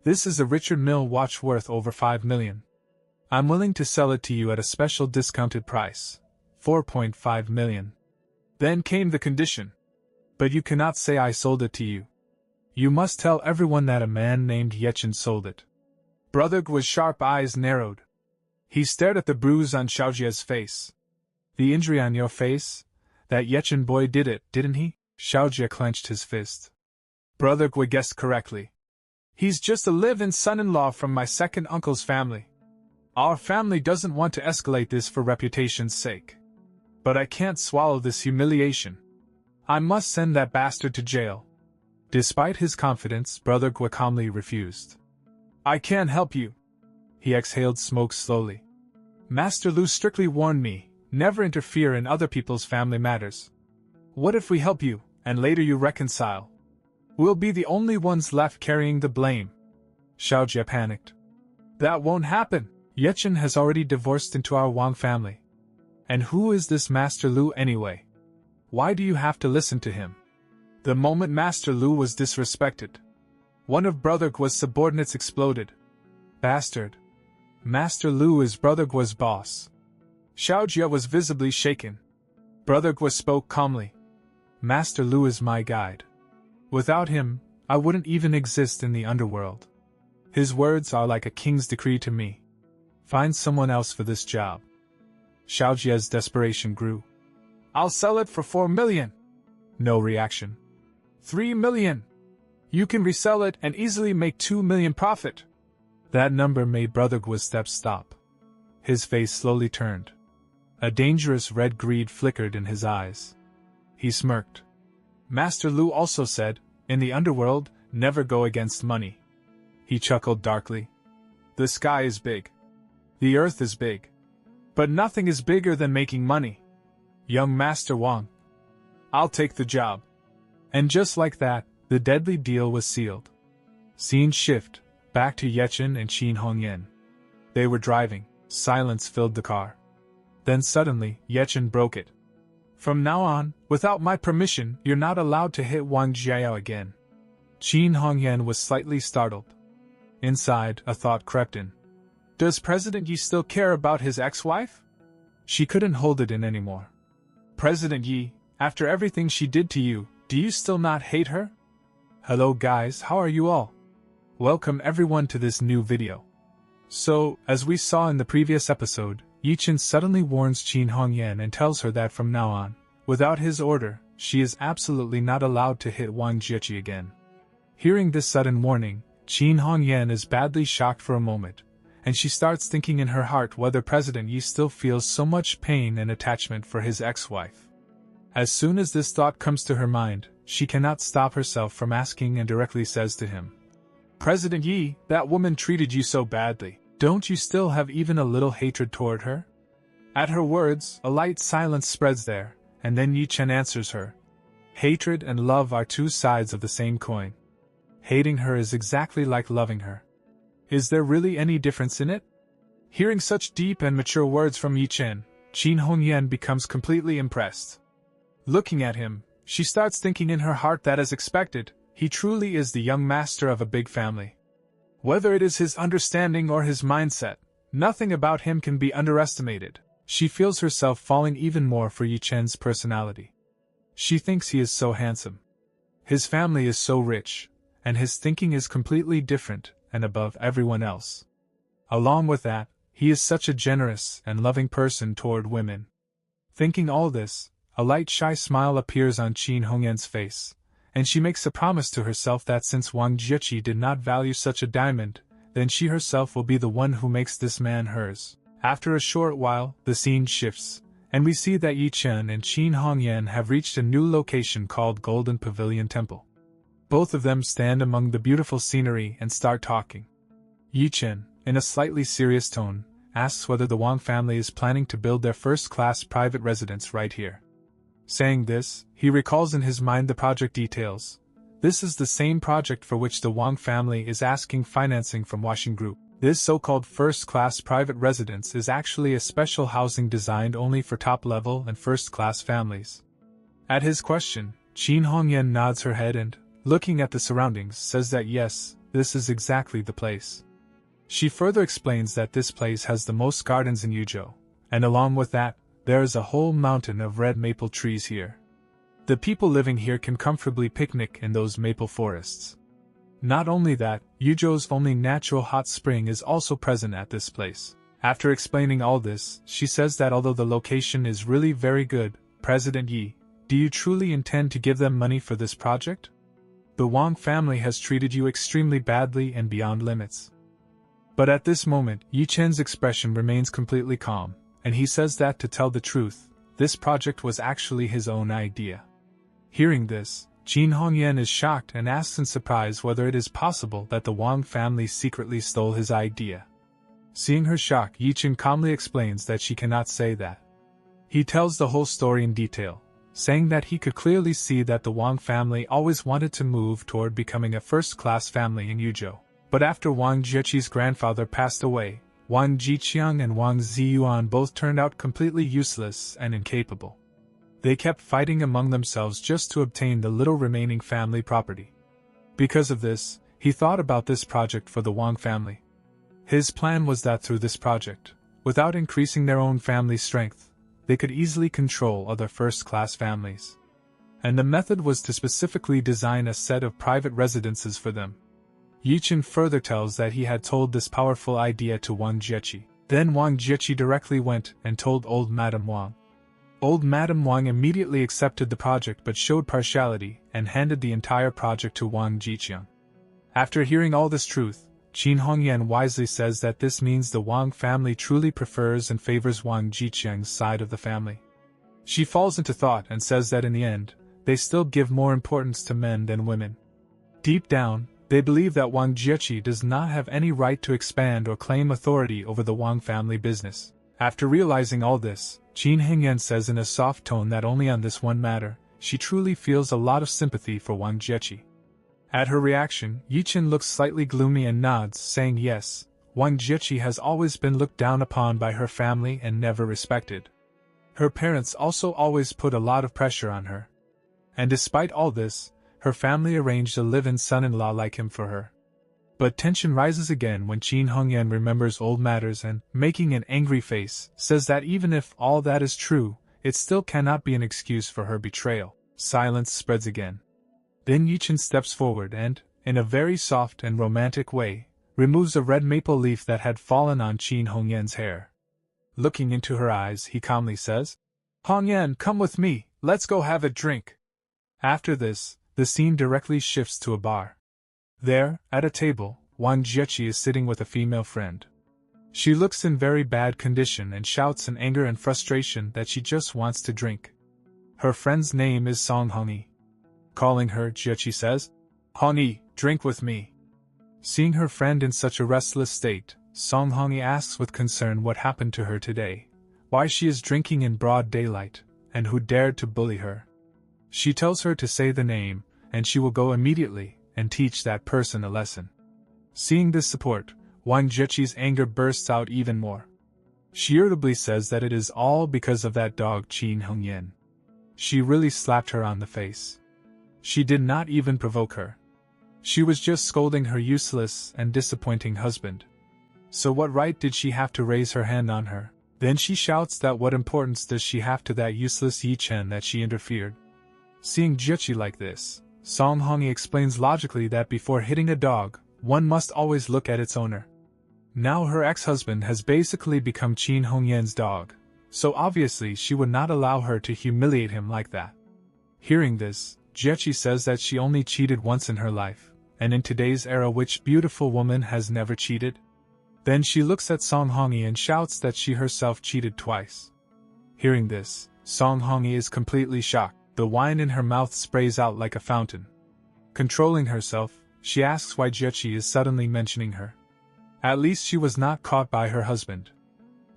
This is a Richard Mille watch worth over 5 million. I'm willing to sell it to you at a special discounted price, 4.5 million. Then came the condition. But you cannot say I sold it to you. You must tell everyone that a man named Ye Chen sold it. Brother Gue's sharp eyes narrowed. He stared at the bruise on Xiaojia's face. The injury on your face? That Ye Chen boy did it, didn't he? Xiaojia clenched his fist. Brother Gue guessed correctly. He's just a live-in son-in-law from my second uncle's family. Our family doesn't want to escalate this for reputation's sake. But I can't swallow this humiliation. I must send that bastard to jail. Despite his confidence, Brother Gue calmly refused. I can't help you. He exhaled smoke slowly. Master Lu strictly warned me, never interfere in other people's family matters. What if we help you, and later you reconcile? We'll be the only ones left carrying the blame. Xiaojia panicked. That won't happen. Ye Chen has already divorced into our Wang family. And who is this Master Lu anyway? Why do you have to listen to him? The moment Master Lu was disrespected, one of Brother Gue's subordinates exploded. Bastard. Master Lu is Brother Gue's boss. Xiaojia was visibly shaken. Brother Gue spoke calmly. Master Lu is my guide. Without him, I wouldn't even exist in the underworld. His words are like a king's decree to me. Find someone else for this job. Xiaojia's desperation grew. I'll sell it for 4 million. No reaction. 3 million. You can resell it and easily make 2 million profit. That number made Brother Gui's steps stop. His face slowly turned. A dangerous red greed flickered in his eyes. He smirked. Master Lu also said, in the underworld, never go against money. He chuckled darkly. The sky is big. The earth is big. But nothing is bigger than making money. Young Master Wang. I'll take the job. And just like that, the deadly deal was sealed. Scene shift, back to Ye Chen and Qin Hongyan. They were driving. Silence filled the car. Then suddenly, Ye Chen broke it. From now on, without my permission, you're not allowed to hit Wang Jiao again. Qin Hongyan was slightly startled. Inside, a thought crept in. Does President Yi still care about his ex-wife? She couldn't hold it in anymore. President Yi, after everything she did to you, do you still not hate her? Hello guys, how are you all? Welcome everyone to this new video. So, as we saw in the previous episode, Ye Chen suddenly warns Qin Hongyan and tells her that from now on, without his order, she is absolutely not allowed to hit Wang Jieqi again. Hearing this sudden warning, Qin Hongyan is badly shocked for a moment, and she starts thinking in her heart whether President Yi still feels so much pain and attachment for his ex-wife. As soon as this thought comes to her mind, she cannot stop herself from asking and directly says to him, President Yi, that woman treated you so badly. Don't you still have even a little hatred toward her? At her words, a light silence spreads there, and then Ye Chen answers her. Hatred and love are two sides of the same coin. Hating her is exactly like loving her. Is there really any difference in it? Hearing such deep and mature words from Ye Chen, Qin Hongyan becomes completely impressed. Looking at him, she starts thinking in her heart that as expected, he truly is the young master of a big family. Whether it is his understanding or his mindset, nothing about him can be underestimated. She feels herself falling even more for Ye Chen's personality. She thinks he is so handsome. His family is so rich, and his thinking is completely different and above everyone else. Along with that, he is such a generous and loving person toward women. Thinking all this, a light shy smile appears on Qin Hongyan's face, and she makes a promise to herself that since Wang Jieqi did not value such a diamond, then she herself will be the one who makes this man hers. After a short while, the scene shifts, and we see that Ye Chen and Qin Hongyan have reached a new location called Golden Pavilion Temple. Both of them stand among the beautiful scenery and start talking. Ye Chen, in a slightly serious tone, asks whether the Wang family is planning to build their first-class private residence right here. Saying this, he recalls in his mind the project details. This is the same project for which the Wang family is asking financing from Washing Group. This so-called first-class private residence is actually a special housing designed only for top-level and first-class families. At his question, Qin Hongyan nods her head and, looking at the surroundings, says that yes, this is exactly the place. She further explains that this place has the most gardens in Yuzhou, and along with that, there is a whole mountain of red maple trees here. The people living here can comfortably picnic in those maple forests. Not only that, Yuzhou's only natural hot spring is also present at this place. After explaining all this, she says that although the location is really very good, President Yi, do you truly intend to give them money for this project? The Wang family has treated you extremely badly and beyond limits. But at this moment, Ye Chen's expression remains completely calm, and he says that to tell the truth, this project was actually his own idea. Hearing this, Qin Hongyan is shocked and asks in surprise whether it is possible that the Wang family secretly stole his idea. Seeing her shock, Ye Chen calmly explains that she cannot say that. He tells the whole story in detail, saying that he could clearly see that the Wang family always wanted to move toward becoming a first-class family in Yuzhou. But after Wang Jieqi's grandfather passed away, Wang Jiqiang and Wang Ziyuan both turned out completely useless and incapable. They kept fighting among themselves just to obtain the little remaining family property. Because of this, he thought about this project for the Wang family. His plan was that through this project, without increasing their own family strength, they could easily control other first-class families. And the method was to specifically design a set of private residences for them. Ye Chen further tells that he had told this powerful idea to Wang Jieqi. Then Wang Jieqi directly went and told old Madame Wang. Old Madame Wang immediately accepted the project but showed partiality and handed the entire project to Wang Jiqiang. After hearing all this truth, Qin Hongyan wisely says that this means the Wang family truly prefers and favors Wang Jicheng's side of the family. She falls into thought and says that in the end, they still give more importance to men than women. Deep down, they believe that Wang Jiechi does not have any right to expand or claim authority over the Wang family business. After realizing all this, Qin Hongyan says in a soft tone that only on this one matter, she truly feels a lot of sympathy for Wang Jiechi. At her reaction, Ye Chen looks slightly gloomy and nods, saying yes, Wang Jiechi has always been looked down upon by her family and never respected. Her parents also always put a lot of pressure on her. And despite all this, her family arranged a live-in son-in-law like him for her. But tension rises again when Qin Hongyan remembers old matters and, making an angry face, says that even if all that is true, it still cannot be an excuse for her betrayal. Silence spreads again. Then Ye Chen steps forward and, in a very soft and romantic way, removes a red maple leaf that had fallen on Qin Hongyan's hair. Looking into her eyes, he calmly says, "Hongyan, come with me, let's go have a drink." After this, the scene directly shifts to a bar. There, at a table, Wang Jiechi is sitting with a female friend. She looks in very bad condition and shouts in anger and frustration that she just wants to drink. Her friend's name is Song Hongyi. Calling her, Jiechi says, "Hongyi, drink with me." Seeing her friend in such a restless state, Song Hongyi asks with concern what happened to her today, why she is drinking in broad daylight, and who dared to bully her. She tells her to say the name, and she will go immediately and teach that person a lesson. Seeing this support, Wang Jiechi's anger bursts out even more. She irritably says that it is all because of that dog Qin Hongyan. She really slapped her on the face. She did not even provoke her. She was just scolding her useless and disappointing husband. So what right did she have to raise her hand on her? Then she shouts that what importance does she have to that useless Ye Chen that she interfered? Seeing Jiechi like this, Song Hongyi explains logically that before hitting a dog, one must always look at its owner. Now her ex-husband has basically become Qin Hongyan's dog, so obviously she would not allow her to humiliate him like that. Hearing this, Jiechi says that she only cheated once in her life, and in today's era which beautiful woman has never cheated? Then she looks at Song Hongyi and shouts that she herself cheated twice. Hearing this, Song Hongyi is completely shocked. The wine in her mouth sprays out like a fountain. Controlling herself, she asks why Jiechi is suddenly mentioning her. At least she was not caught by her husband.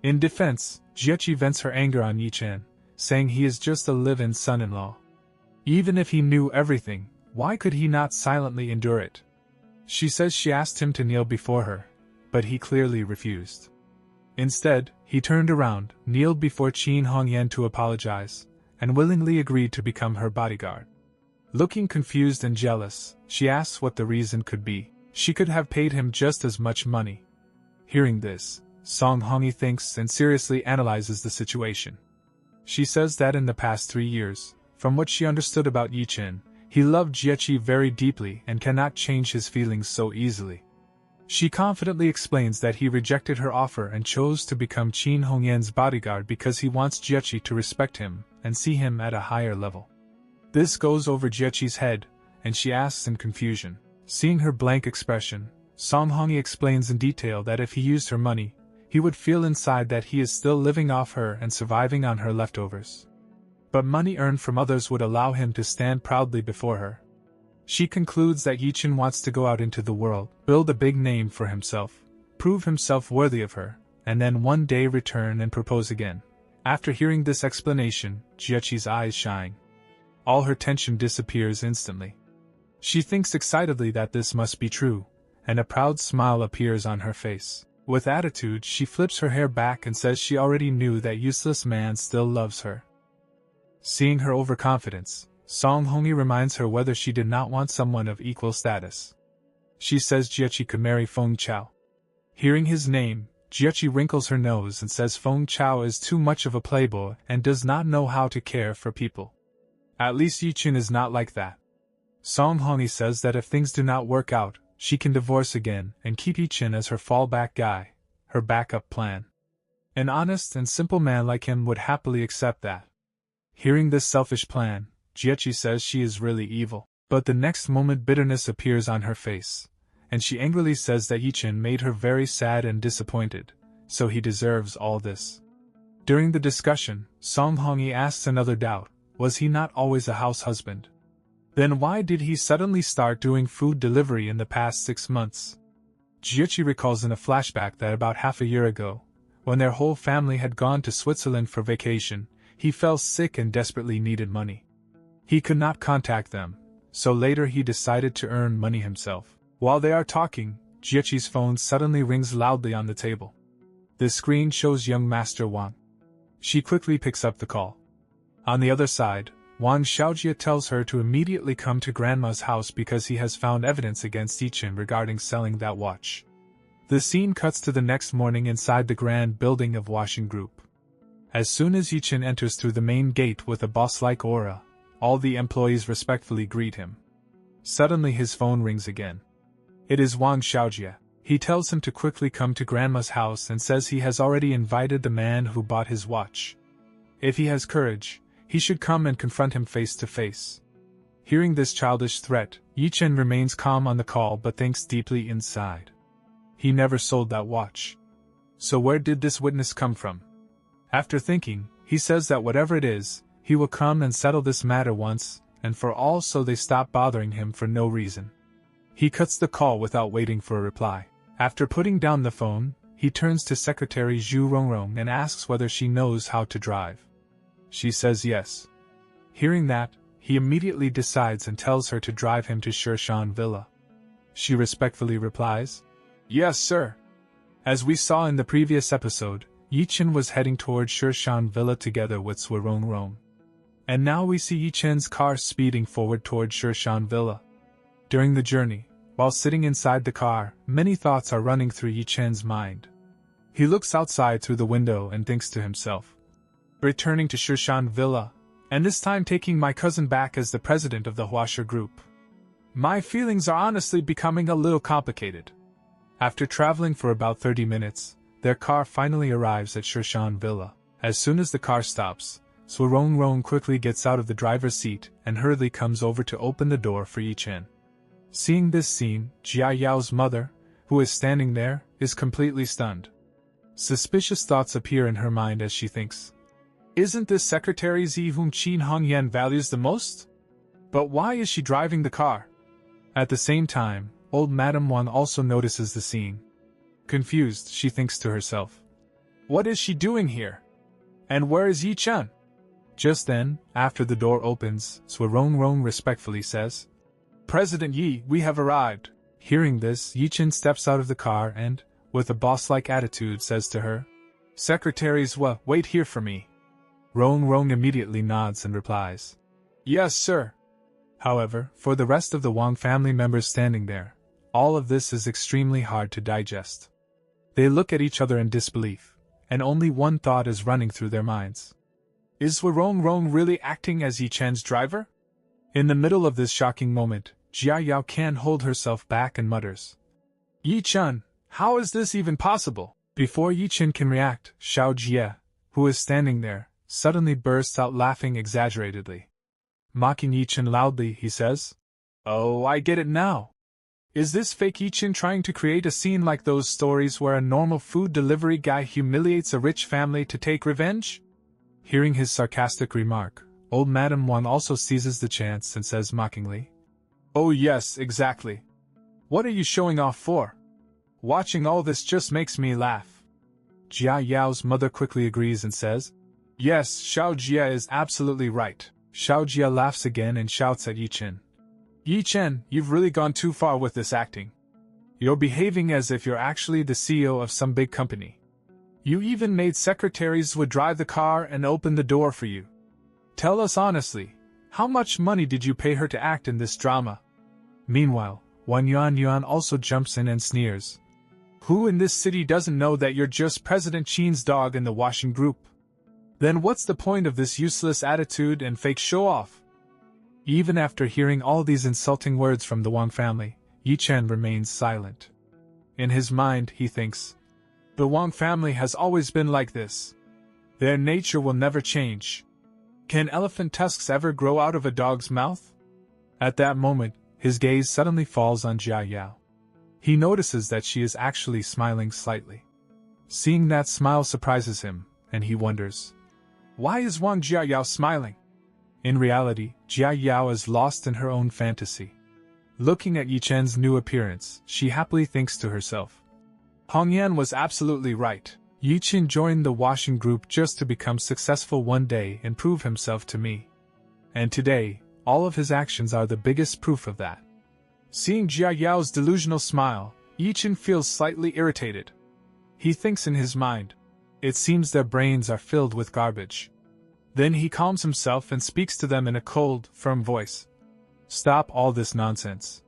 In defense, Jiechi vents her anger on Ye Chen, saying he is just a live-in son-in-law. Even if he knew everything, why could he not silently endure it? She says she asked him to kneel before her, but he clearly refused. Instead, he turned around, kneeled before Qin Hongyan to apologize, and willingly agreed to become her bodyguard. Looking confused and jealous, she asks what the reason could be. She could have paid him just as much money. Hearing this, Song Hongyi thinks and seriously analyzes the situation. She says that in the past 3 years, from what she understood about Ye Chen, he loved Jiechi very deeply and cannot change his feelings so easily. She confidently explains that he rejected her offer and chose to become Qin Hongyan's bodyguard because he wants Jiechi to respect him and see him at a higher level. This goes over Jiechi's head, and she asks in confusion. Seeing her blank expression, Song Hongyi explains in detail that if he used her money, he would feel inside that he is still living off her and surviving on her leftovers. But money earned from others would allow him to stand proudly before her. She concludes that Ye Chen wants to go out into the world, build a big name for himself, prove himself worthy of her, and then one day return and propose again. After hearing this explanation, Jiechi's eyes shine. All her tension disappears instantly. She thinks excitedly that this must be true, and a proud smile appears on her face. With attitude, she flips her hair back and says she already knew that useless man still loves her. Seeing her overconfidence, Song Hongyi reminds her whether she did not want someone of equal status. She says Jiechi could marry Feng Chao. Hearing his name, Jiechi wrinkles her nose and says Feng Chao is too much of a playboy and does not know how to care for people. At least Ye Chen is not like that. Song Hongyi says that if things do not work out, she can divorce again and keep Ye Chen as her fallback guy, her backup plan. An honest and simple man like him would happily accept that. Hearing this selfish plan, Jiechi says she is really evil, but the next moment bitterness appears on her face, and she angrily says that Ye Chen made her very sad and disappointed, so he deserves all this. During the discussion, Song Hongyi asks another doubt, was he not always a house husband? Then why did he suddenly start doing food delivery in the past 6 months? Jiechi recalls in a flashback that about half a year ago, when their whole family had gone to Switzerland for vacation, he fell sick and desperately needed money. He could not contact them, so later he decided to earn money himself. While they are talking, Jiechi's phone suddenly rings loudly on the table. The screen shows young Master Wang. She quickly picks up the call. On the other side, Wang Xiaojie tells her to immediately come to Grandma's house because he has found evidence against Ye Chen regarding selling that watch. The scene cuts to the next morning inside the grand building of Washing Group. As soon as Ye Chen enters through the main gate with a boss-like aura, all the employees respectfully greet him. Suddenly his phone rings again. It is Wang Xiaojie. He tells him to quickly come to Grandma's house and says he has already invited the man who bought his watch. If he has courage, he should come and confront him face to face. Hearing this childish threat, Ye Chen remains calm on the call but thinks deeply inside. He never sold that watch. So where did this witness come from? After thinking, he says that whatever it is, he will come and settle this matter once and for all so they stop bothering him for no reason. He cuts the call without waiting for a reply. After putting down the phone, he turns to Secretary Zhu Rongrong and asks whether she knows how to drive. She says yes. Hearing that, he immediately decides and tells her to drive him to Shirshan Villa. She respectfully replies, "Yes, sir." As we saw in the previous episode, Ye Chen was heading toward Shirshan Villa together with Zhu Rongrong. And now we see Ye Chen's car speeding forward toward Shirshan Villa. During the journey, while sitting inside the car, many thoughts are running through Ye Chen's mind. He looks outside through the window and thinks to himself, returning to Shirshan Villa, and this time taking my cousin back as the president of the Huasher Group. My feelings are honestly becoming a little complicated. After traveling for about 30 minutes, their car finally arrives at Shirshan Villa. As soon as the car stops, Zhu Rongrong quickly gets out of the driver's seat and hurriedly comes over to open the door for Ye Chen. Seeing this scene, Jia Yao's mother, who is standing there, is completely stunned. Suspicious thoughts appear in her mind as she thinks, isn't this Secretary Zi whom Qin Hongyan values the most? But why is she driving the car? At the same time, old Madame Wang also notices the scene. Confused, she thinks to herself, what is she doing here? And where is Ye Chen? Just then, after the door opens, Zhu Rongrong respectfully says, President Yi, we have arrived. Hearing this, Ye Chen steps out of the car and, with a boss-like attitude, says to her, Secretary Zhua, wait here for me. Rongrong immediately nods and replies, yes, sir. However, for the rest of the Wang family members standing there, all of this is extremely hard to digest. They look at each other in disbelief, and only one thought is running through their minds. Is Zhu Rongrong really acting as Ye Chen's driver? In the middle of this shocking moment, Jia Yao can't hold herself back and mutters, Ye Chen, how is this even possible? Before Ye Chen can react, Xiao Jie, who is standing there, suddenly bursts out laughing exaggeratedly. Mocking Ye Chen loudly, he says, oh, I get it now. Is this fake Ye Chen trying to create a scene like those stories where a normal food delivery guy humiliates a rich family to take revenge? Hearing his sarcastic remark, old Madame Wang also seizes the chance and says mockingly, oh yes, exactly. What are you showing off for? Watching all this just makes me laugh. Jia Yao's mother quickly agrees and says, yes, Xiao Jia is absolutely right. Xiao Jia laughs again and shouts at Ye Chen. Ye Chen, you've really gone too far with this acting. You're behaving as if you're actually the CEO of some big company. You even made secretaries would drive the car and open the door for you. Tell us honestly, how much money did you pay her to act in this drama? Meanwhile, Wan Yuan also jumps in and sneers. Who in this city doesn't know that you're just President Qin's dog in the Washing Group? Then what's the point of this useless attitude and fake show-off? Even after hearing all these insulting words from the Wang family, Ye Chen remains silent. In his mind, he thinks, the Wang family has always been like this. Their nature will never change. Can elephant tusks ever grow out of a dog's mouth? At that moment, his gaze suddenly falls on Jia Yao. He notices that she is actually smiling slightly. Seeing that smile surprises him, and he wonders, why is Wang Jiayao smiling? In reality, Jiayao is lost in her own fantasy. Looking at Ye Chen's new appearance, she happily thinks to herself, Hongyan was absolutely right. Ye Chen joined the washing group just to become successful one day and prove himself to me. And today, all of his actions are the biggest proof of that. Seeing Jia Yao's delusional smile, Ye Chen feels slightly irritated. He thinks in his mind, it seems their brains are filled with garbage. Then he calms himself and speaks to them in a cold, firm voice. Stop all this nonsense.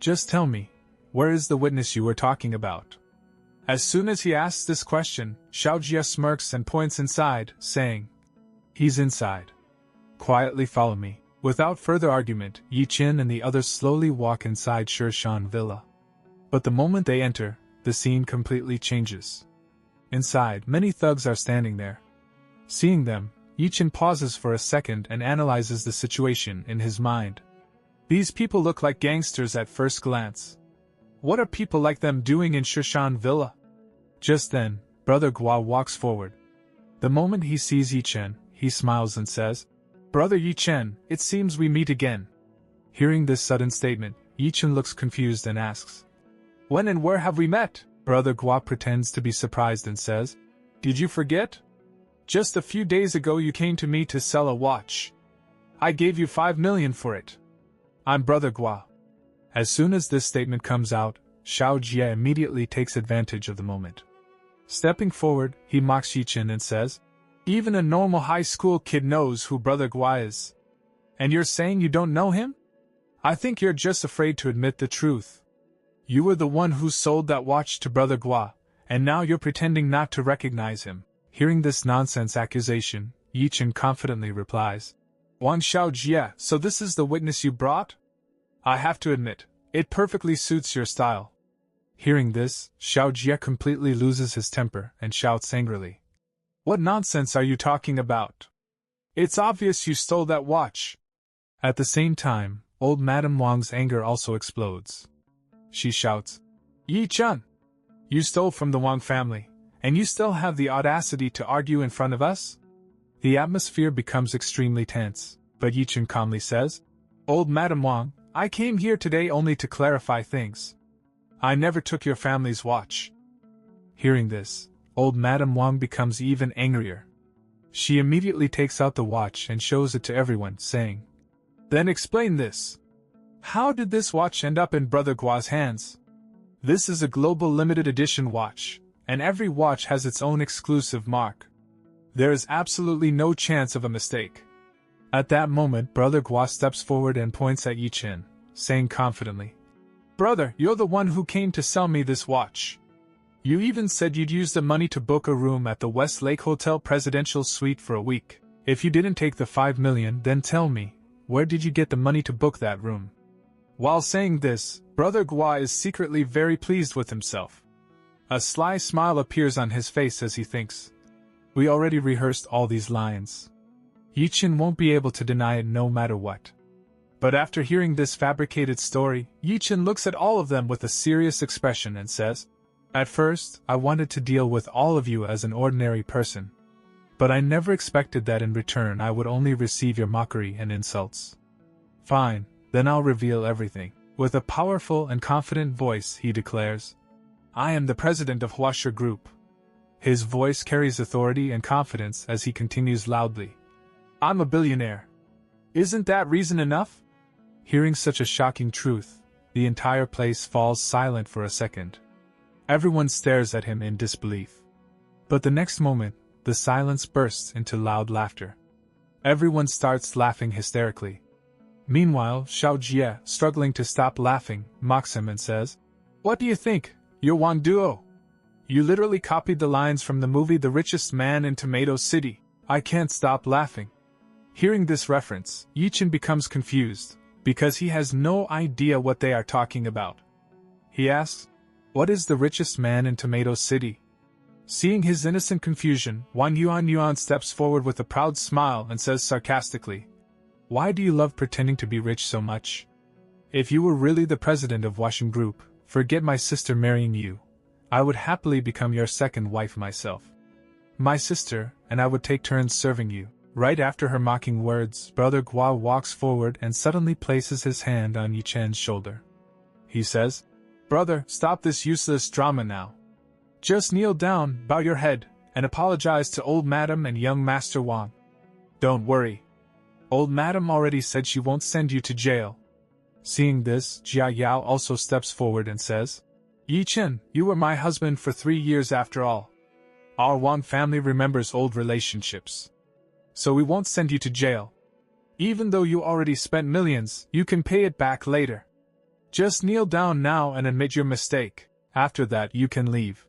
Just tell me, where is the witness you were talking about? As soon as he asks this question, Xiao Jia smirks and points inside, saying, he's inside. Quietly follow me. Without further argument, Ye Chen and the others slowly walk inside Shirshan Villa. But the moment they enter, the scene completely changes. Inside, many thugs are standing there. Seeing them, Ye Chen pauses for a second and analyzes the situation in his mind. These people look like gangsters at first glance. What are people like them doing in Shirshan Villa? Just then, Brother Gua walks forward. The moment he sees Ye Chen, he smiles and says, Brother Ye Chen, it seems we meet again. Hearing this sudden statement, Ye Chen looks confused and asks, when and where have we met? Brother Gua pretends to be surprised and says, did you forget? Just a few days ago you came to me to sell a watch. I gave you 5 million for it. I'm Brother Gua. As soon as this statement comes out, Xiao Jie immediately takes advantage of the moment. Stepping forward, he mocks Ye Chen and says, even a normal high school kid knows who Brother Gua is. And you're saying you don't know him? I think you're just afraid to admit the truth. You were the one who sold that watch to Brother Gua, and now you're pretending not to recognize him. Hearing this nonsense accusation, Ye Chen confidently replies, Wang Xiao Jie, so this is the witness you brought? I have to admit, it perfectly suits your style. Hearing this, Xiao Jie completely loses his temper and shouts angrily, what nonsense are you talking about? It's obvious you stole that watch. At the same time, old Madame Wang's anger also explodes. She shouts, Ye Chen! You stole from the Wang family, and you still have the audacity to argue in front of us? The atmosphere becomes extremely tense, but Ye Chen calmly says, Old Madame Wang, I came here today only to clarify things. I never took your family's watch. Hearing this, old Madame Wang becomes even angrier. She immediately takes out the watch and shows it to everyone, saying, then explain this. How did this watch end up in Brother Gua's hands? This is a global limited edition watch, and every watch has its own exclusive mark. There is absolutely no chance of a mistake. At that moment, Brother Gua steps forward and points at Ye Chen, saying confidently, Brother, you're the one who came to sell me this watch. You even said you'd use the money to book a room at the West Lake Hotel Presidential Suite for a week. If you didn't take the 5 million, then tell me, where did you get the money to book that room? While saying this, Brother Gua is secretly very pleased with himself. A sly smile appears on his face as he thinks, we already rehearsed all these lines. Ye Chen won't be able to deny it no matter what. But after hearing this fabricated story, Ye Chen looks at all of them with a serious expression and says, at first, I wanted to deal with all of you as an ordinary person. But I never expected that in return I would only receive your mockery and insults. Fine, then I'll reveal everything. With a powerful and confident voice, he declares, I am the president of Huasha Group. His voice carries authority and confidence as he continues loudly, I'm a billionaire. Isn't that reason enough? Hearing such a shocking truth, the entire place falls silent for a second. Everyone stares at him in disbelief. But the next moment, the silence bursts into loud laughter. Everyone starts laughing hysterically. Meanwhile, Xiao Jie, struggling to stop laughing, mocks him and says, what do you think, you're Wang Duo? You literally copied the lines from the movie The Richest Man in Tomato City. I can't stop laughing. Hearing this reference, Ye Chen becomes confused, because he has no idea what they are talking about. He asks, what is the richest man in Tomato City? Seeing his innocent confusion, Wang Yuan steps forward with a proud smile and says sarcastically, why do you love pretending to be rich so much? If you were really the president of Washing Group, Forget my sister marrying you. I would happily become your second wife myself. My sister and I would take turns serving you. Right after her mocking words, Brother Gua walks forward and suddenly places his hand on Ye Chen's shoulder. He says, "Brother, stop this useless drama now. Just kneel down, bow your head, and apologize to old Madam and young Master Wang. Don't worry. Old Madam already said she won't send you to jail." Seeing this, Jia Yao also steps forward and says, "Ye Chen, you were my husband for 3 years after all. Our Wang family remembers old relationships. So we won't send you to jail. Even though you already spent millions, you can pay it back later. Just kneel down now and admit your mistake. After that you can leave."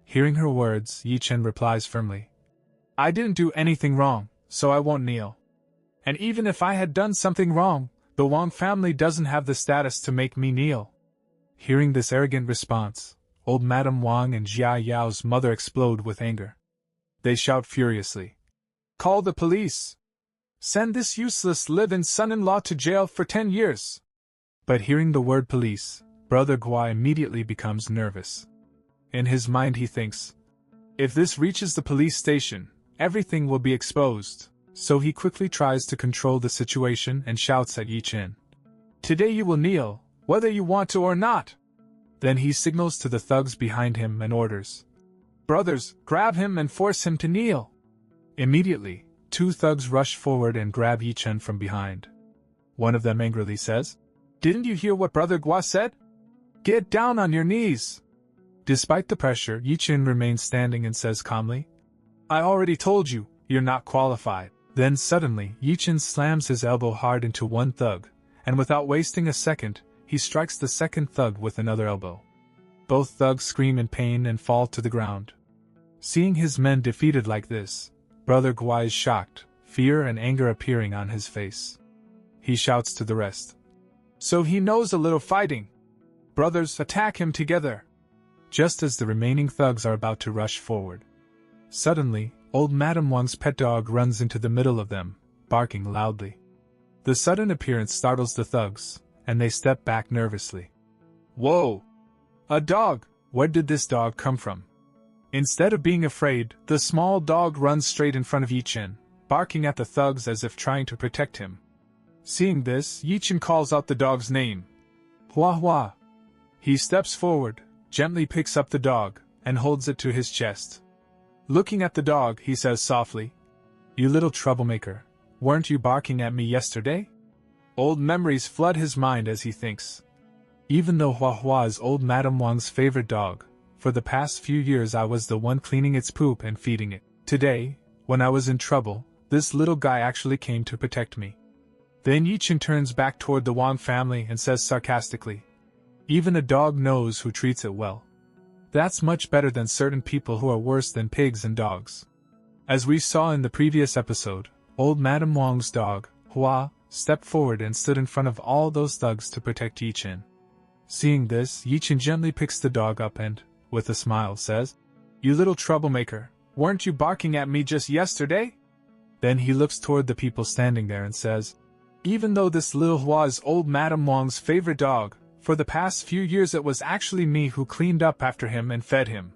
Hearing her words, Ye Chen replies firmly, "I didn't do anything wrong, so I won't kneel. And even if I had done something wrong, the Wang family doesn't have the status to make me kneel." Hearing this arrogant response, old Madam Wang and Jia Yao's mother explode with anger. They shout furiously, "Call the police! Send this useless live-in son-in-law to jail for 10 years! But hearing the word police, Brother Gua immediately becomes nervous. In his mind he thinks, if this reaches the police station, everything will be exposed, so he quickly tries to control the situation and shouts at Ye Chen, "Today you will kneel, whether you want to or not." Then he signals to the thugs behind him and orders, "Brothers, grab him and force him to kneel." Immediately, 2 thugs rush forward and grab Ye Chen from behind. One of them angrily says, "Didn't you hear what Brother Gua said? Get down on your knees." Despite the pressure, Ye Chen remains standing and says calmly, "I already told you, you're not qualified." Then suddenly, Ye Chen slams his elbow hard into one thug, and without wasting a second, he strikes the second thug with another elbow. Both thugs scream in pain and fall to the ground. Seeing his men defeated like this, Brother Gua is shocked, fear and anger appearing on his face. He shouts to the rest, "So he knows a little fighting. Brothers, attack him together." Just as the remaining thugs are about to rush forward, suddenly, old Madam Wang's pet dog runs into the middle of them, barking loudly. The sudden appearance startles the thugs, and they step back nervously. "Whoa! A dog! Where did this dog come from?" Instead of being afraid, the small dog runs straight in front of Ye Chen, barking at the thugs as if trying to protect him. Seeing this, Ye Chen calls out the dog's name, "Hua Hua." He steps forward, gently picks up the dog, and holds it to his chest. Looking at the dog, he says softly, "You little troublemaker, weren't you barking at me yesterday?" Old memories flood his mind as he thinks. Even though Hua Hua is old Madam Wang's favorite dog, for the past few years I was the one cleaning its poop and feeding it. Today, when I was in trouble, this little guy actually came to protect me. Then Ye Chen turns back toward the Wang family and says sarcastically, "Even a dog knows who treats it well. That's much better than certain people who are worse than pigs and dogs." As we saw in the previous episode, old Madam Wang's dog, Hua, stepped forward and stood in front of all those thugs to protect Ye Chen. Seeing this, Ye Chen gently picks the dog up and, with a smile, says, "You little troublemaker, weren't you barking at me just yesterday?" Then he looks toward the people standing there and says, "Even though this little Hua is old Madam Wang's favorite dog, for the past few years it was actually me who cleaned up after him and fed him.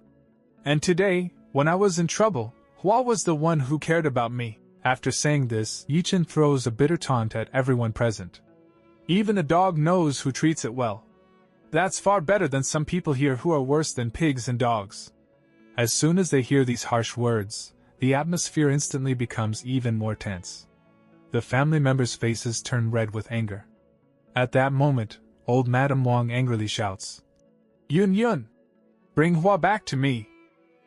And today, when I was in trouble, Hua was the one who cared about me." After saying this, Ye Chen throws a bitter taunt at everyone present. "Even a dog knows who treats it well. That's far better than some people here who are worse than pigs and dogs." As soon as they hear these harsh words, the atmosphere instantly becomes even more tense. The family members' faces turn red with anger. At that moment, old Madam Wang angrily shouts, "Yun Yun! Bring Hua back to me!"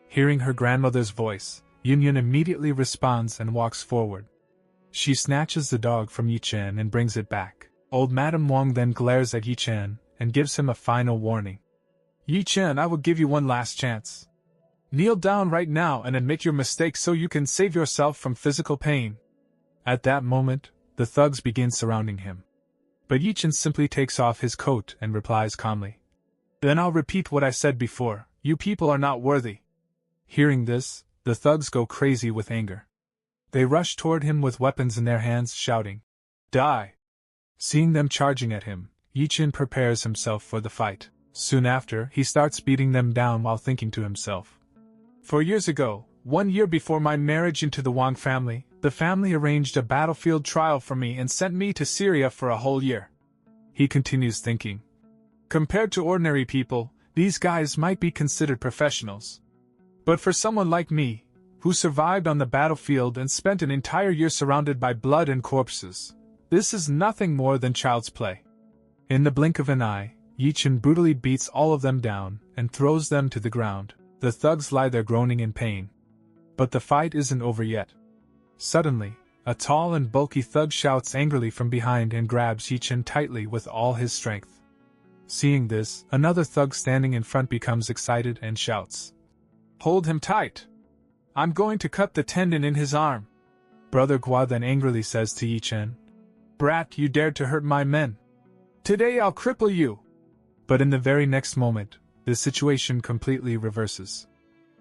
Hearing her grandmother's voice, Yun Yun immediately responds and walks forward. She snatches the dog from Ye Chen and brings it back. Old Madam Wang then glares at Ye Chen and gives him a final warning. "Ye Chen, I will give you one last chance. Kneel down right now and admit your mistake so you can save yourself from physical pain." At that moment, the thugs begin surrounding him. But Ye Chen simply takes off his coat and replies calmly, "Then I'll repeat what I said before, you people are not worthy." Hearing this, the thugs go crazy with anger. They rush toward him with weapons in their hands, shouting, "Die!" Seeing them charging at him, Ye Chen prepares himself for the fight. Soon after, he starts beating them down while thinking to himself. 4 years ago, 1 year before my marriage into the Wang family, the family arranged a battlefield trial for me and sent me to Syria for a whole year. He continues thinking. Compared to ordinary people, these guys might be considered professionals. But for someone like me, who survived on the battlefield and spent an entire year surrounded by blood and corpses, this is nothing more than child's play. In the blink of an eye, Ye Chen brutally beats all of them down and throws them to the ground. The thugs lie there groaning in pain. But the fight isn't over yet. Suddenly, a tall and bulky thug shouts angrily from behind and grabs Ye Chen tightly with all his strength. Seeing this, another thug standing in front becomes excited and shouts, "Hold him tight! I'm going to cut the tendon in his arm." Brother Gua then angrily says to Ye Chen, "Brat, you dared to hurt my men. Today I'll cripple you." But in the very next moment, the situation completely reverses.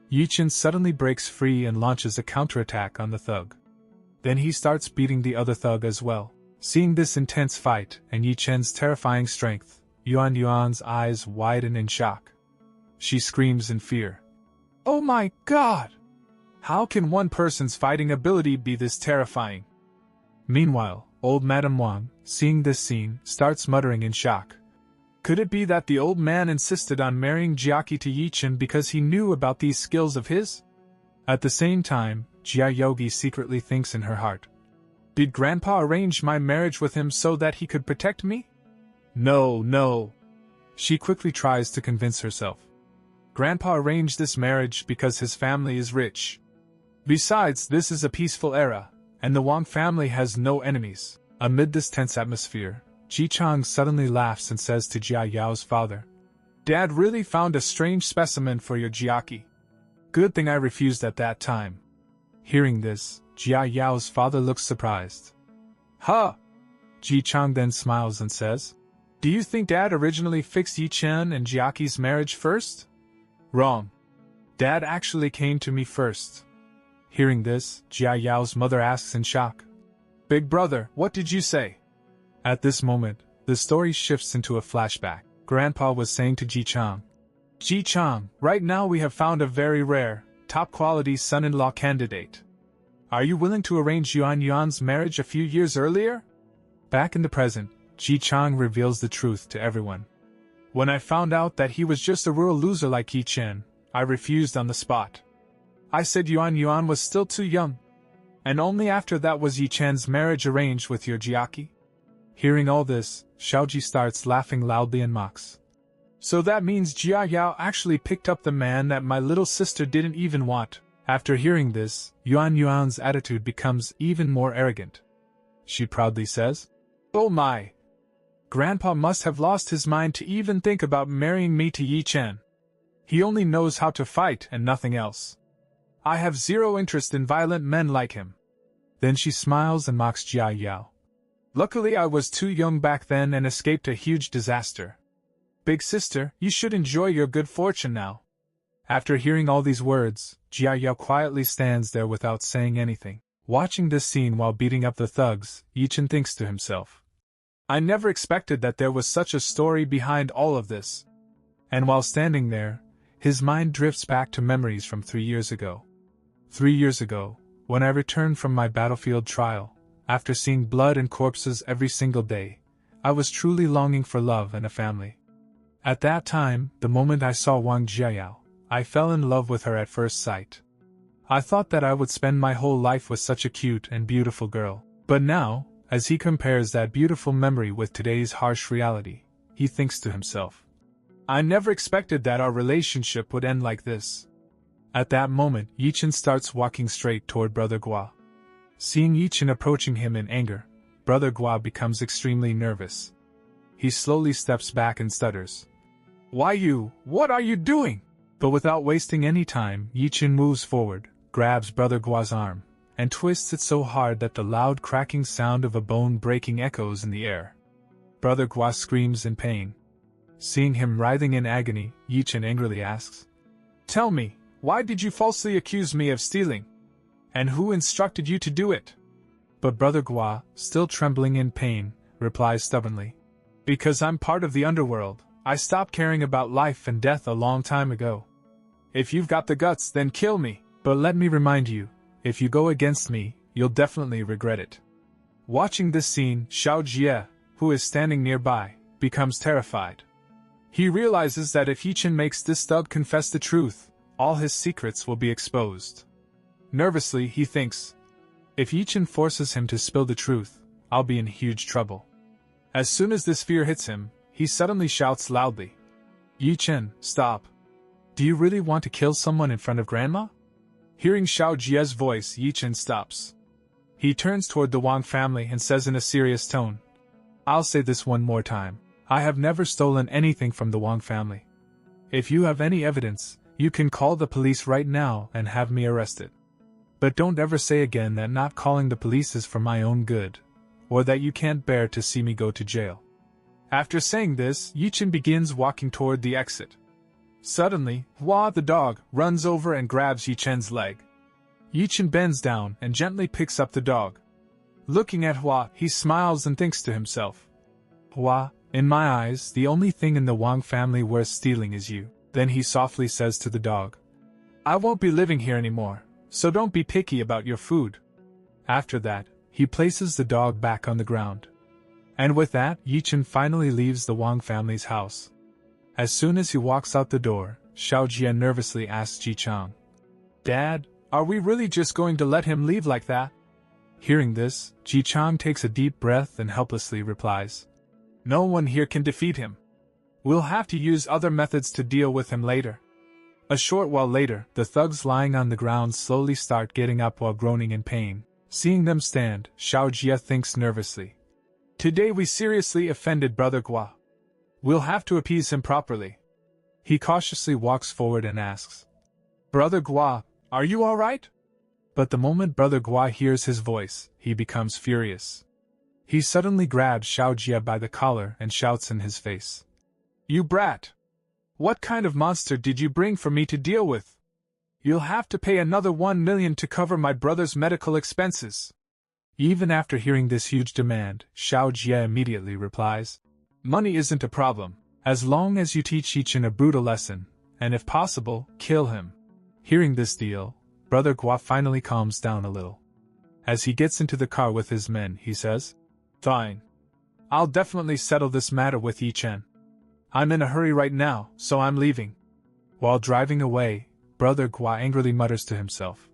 Ye Chen suddenly breaks free and launches a counterattack on the thug. Then he starts beating the other thug as well. Seeing this intense fight and Ye Chen's terrifying strength, Yuan's eyes widen in shock. She screams in fear. "Oh my God! How can one person's fighting ability be this terrifying?" Meanwhile, old Madame Wang, seeing this scene, starts muttering in shock. Could it be that the old man insisted on marrying Jiaki to Ye Chen because he knew about these skills of his? At the same time, Jia Yogi secretly thinks in her heart. Did Grandpa arrange my marriage with him so that he could protect me? No. She quickly tries to convince herself. Grandpa arranged this marriage because his family is rich. Besides, this is a peaceful era, and the Wang family has no enemies. Amid this tense atmosphere, Ji Chang suddenly laughs and says to Jia Yao's father, "Dad really found a strange specimen for your Jiaki. Good thing I refused at that time." Hearing this, Jia Yao's father looks surprised. "Huh!" Ji Chang then smiles and says, "Do you think Dad originally fixed Ye Chen and Jiaki's marriage first?" "Wrong. Dad actually came to me first." Hearing this, Jia Yao's mother asks in shock, "Big brother, what did you say?" At this moment, the story shifts into a flashback. Grandpa was saying to Ji Chang, "Ji Chang, right now we have found a very rare, top-quality son-in-law candidate. Are you willing to arrange Yuan's marriage a few years earlier?" Back in the present, Ji Chang reveals the truth to everyone. "When I found out that he was just a rural loser like Ye Chen, I refused on the spot. I said Yuan was still too young. And only after that was Ye Chen's marriage arranged with your Jiaki." Hearing all this, Xiaoji starts laughing loudly and mocks. "So that means Jia Yao actually picked up the man that my little sister didn't even want." After hearing this, Yuan's attitude becomes even more arrogant. She proudly says, "Oh my! Grandpa must have lost his mind to even think about marrying me to Ye Chen. He only knows how to fight and nothing else. I have zero interest in violent men like him." Then she smiles and mocks Jia Yao. "Luckily I was too young back then and escaped a huge disaster. Big sister, you should enjoy your good fortune now." After hearing all these words, Jia Yao quietly stands there without saying anything. Watching this scene while beating up the thugs, Ye Chen thinks to himself, "I never expected that there was such a story behind all of this." And while standing there, his mind drifts back to memories from 3 years ago. 3 years ago, when I returned from my battlefield trial, after seeing blood and corpses every single day, I was truly longing for love and a family. At that time, the moment I saw Wang Jiayao, I fell in love with her at first sight. I thought that I would spend my whole life with such a cute and beautiful girl. But now, as he compares that beautiful memory with today's harsh reality, he thinks to himself, "I never expected that our relationship would end like this." At that moment, Ye Chen starts walking straight toward Brother Gua. Seeing Ye Chen approaching him in anger, Brother Gua becomes extremely nervous. He slowly steps back and stutters, What are you doing?" But without wasting any time, Ye Chen moves forward, grabs Brother Gua's arm, and twists it so hard that the loud cracking sound of a bone breaking echoes in the air. Brother Gua screams in pain. Seeing him writhing in agony, Ye Chen angrily asks, "Tell me, why did you falsely accuse me of stealing? And who instructed you to do it?" But Brother Gua, still trembling in pain, replies stubbornly, "Because I'm part of the underworld, I stopped caring about life and death a long time ago. If you've got the guts, then kill me, but let me remind you, if you go against me, you'll definitely regret it. Watching this scene, Xiao Jie, who is standing nearby, becomes terrified. He realizes that if Ye Chen makes this thug confess the truth, all his secrets will be exposed. Nervously, he thinks, if Ye Chen forces him to spill the truth, I'll be in huge trouble. As soon as this fear hits him, he suddenly shouts loudly, Ye Chen, stop. Do you really want to kill someone in front of Grandma? Hearing Xiao Jie's voice, Ye Chen stops. He turns toward the Wang family and says in a serious tone, I'll say this one more time. I have never stolen anything from the Wang family. If you have any evidence, you can call the police right now and have me arrested. But don't ever say again that not calling the police is for my own good, or that you can't bear to see me go to jail. After saying this, Ye Chen begins walking toward the exit. Suddenly, Hua the dog runs over and grabs Ye Chen's leg. Ye Chen bends down and gently picks up the dog. Looking at Hua, he smiles and thinks to himself, Hua, in my eyes, the only thing in the Wang family worth stealing is you. Then he softly says to the dog, I won't be living here anymore, so don't be picky about your food. After that, he places the dog back on the ground. And with that, Ye Chen finally leaves the Wang family's house. As soon as he walks out the door, Xiao Jie nervously asks Ji Chang, Dad, are we really just going to let him leave like that? Hearing this, Ji Chang takes a deep breath and helplessly replies, No one here can defeat him. We'll have to use other methods to deal with him later. A short while later, the thugs lying on the ground slowly start getting up while groaning in pain. Seeing them stand, Xiao Jie thinks nervously, Today we seriously offended Brother Gua. We'll have to appease him properly. He cautiously walks forward and asks, Brother Gua, are you all right? But the moment Brother Gua hears his voice, he becomes furious. He suddenly grabs Xiao Jie by the collar and shouts in his face, You brat! What kind of monster did you bring for me to deal with? You'll have to pay another 1 million to cover my brother's medical expenses. Even after hearing this huge demand, Xiao Jie immediately replies, Money isn't a problem, as long as you teach Ye Chen a brutal lesson, and if possible, kill him. Hearing this deal, Brother Gua finally calms down a little. As he gets into the car with his men, he says, Fine. I'll definitely settle this matter with Ye Chen. I'm in a hurry right now, so I'm leaving. While driving away, Brother Gua angrily mutters to himself,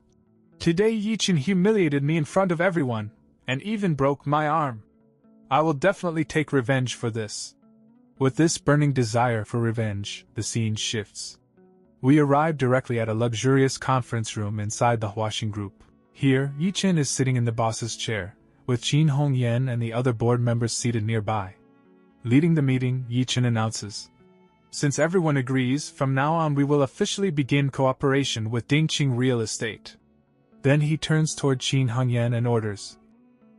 Today Ye Chen humiliated me in front of everyone, and even broke my arm. I will definitely take revenge for this. With this burning desire for revenge, the scene shifts. We arrive directly at a luxurious conference room inside the Huaxing Group. Here, Ye Chen is sitting in the boss's chair, with Qin Hongyan and the other board members seated nearby. Leading the meeting, Ye Chen announces, Since everyone agrees, from now on we will officially begin cooperation with Dingqing Real Estate. Then he turns toward Qin Hongyan and orders,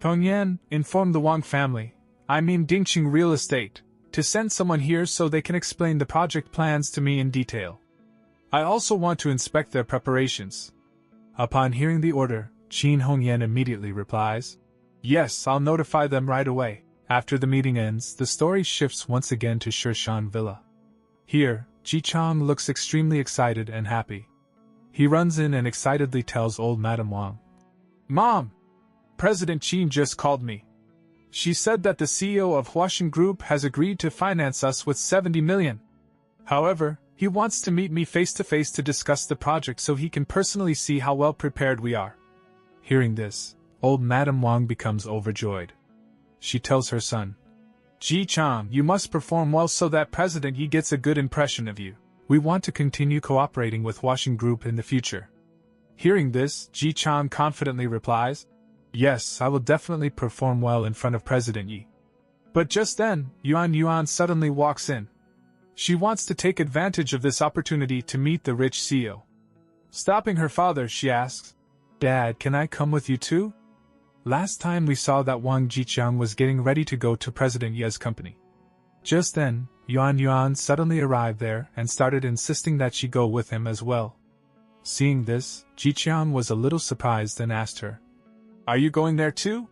Hongyan, inform the Wang family, I mean Dingqing Real Estate, to send someone here so they can explain the project plans to me in detail. I also want to inspect their preparations. Upon hearing the order, Qin Hongyan immediately replies, Yes, I'll notify them right away. After the meeting ends, the story shifts once again to Shishan Villa. Here, Ji Chang looks extremely excited and happy. He runs in and excitedly tells old Madame Wang, Mom! President Qin just called me. She said that the CEO of Huaxing Group has agreed to finance us with 70 million. However, he wants to meet me face-to-face to discuss the project so he can personally see how well prepared we are. Hearing this, old Madame Wang becomes overjoyed. She tells her son, Ji Chang, you must perform well so that President Yi gets a good impression of you. We want to continue cooperating with Huaxing Group in the future. Hearing this, Ji Chang confidently replies, Yes, I will definitely perform well in front of President Yi. But just then, Yuan suddenly walks in. She wants to take advantage of this opportunity to meet the rich CEO. Stopping her father, she asks, Dad, can I come with you too? Last time we saw that Wang Jiqiang was getting ready to go to President Ye's company. Just then, Yuan suddenly arrived there and started insisting that she go with him as well. Seeing this, Jiqiang was a little surprised and asked her, Are you going there too?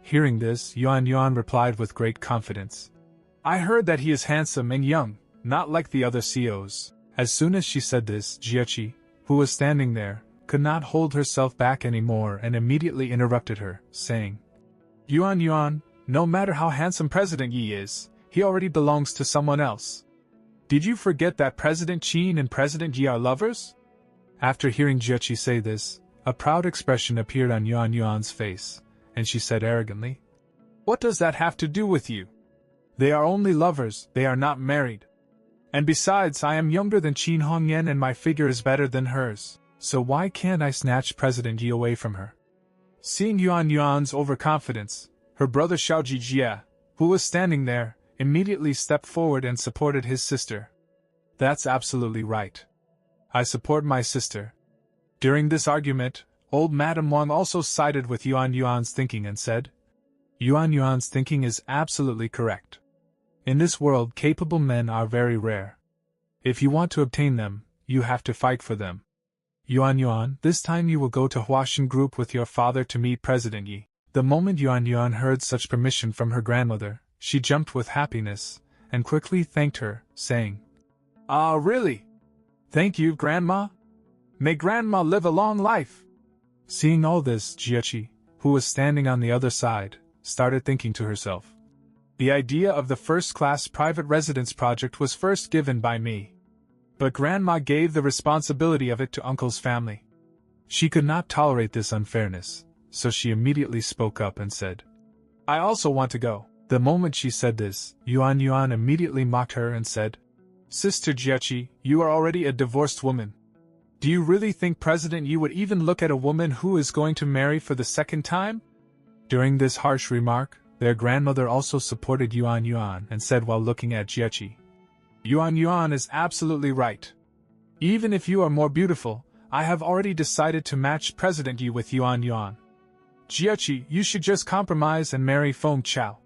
Hearing this, Yuan replied with great confidence, I heard that he is handsome and young, not like the other CEOs. As soon as she said this, Jiechi, who was standing there, could not hold herself back anymore and immediately interrupted her, saying, Yuan, no matter how handsome President Yi is, he already belongs to someone else. Did you forget that President Qin and President Yi are lovers? After hearing Jiechi say this, a proud expression appeared on Yuan's face, and she said arrogantly, What does that have to do with you? They are only lovers, they are not married. And besides, I am younger than Qin Hongyan and my figure is better than hers, so why can't I snatch President Yi away from her? Seeing Yuan's overconfidence, her brother Xiao Jie, who was standing there, immediately stepped forward and supported his sister. That's absolutely right. I support my sister. During this argument, old Madame Wang also sided with Yuan's thinking and said, Yuan's thinking is absolutely correct. In this world, capable men are very rare. If you want to obtain them, you have to fight for them. Yuan, this time you will go to Huashan Group with your father to meet President Yi. The moment Yuan heard such permission from her grandmother, she jumped with happiness, and quickly thanked her, saying, Ah, really? Thank you, Grandma. May Grandma live a long life. Seeing all this, Jiechi, who was standing on the other side, started thinking to herself. The idea of the first-class private residence project was first given by me. But Grandma gave the responsibility of it to Uncle's family. She could not tolerate this unfairness, so she immediately spoke up and said, I also want to go. The moment she said this, Yuan immediately mocked her and said, Sister Jiechi, you are already a divorced woman. Do you really think President Yi would even look at a woman who is going to marry for the second time? During this harsh remark, their grandmother also supported Yuan and said while looking at Jiechi, Yuan is absolutely right. Even if you are more beautiful, I have already decided to match President Yi with Yuan. Jiechi, you should just compromise and marry Feng Chao.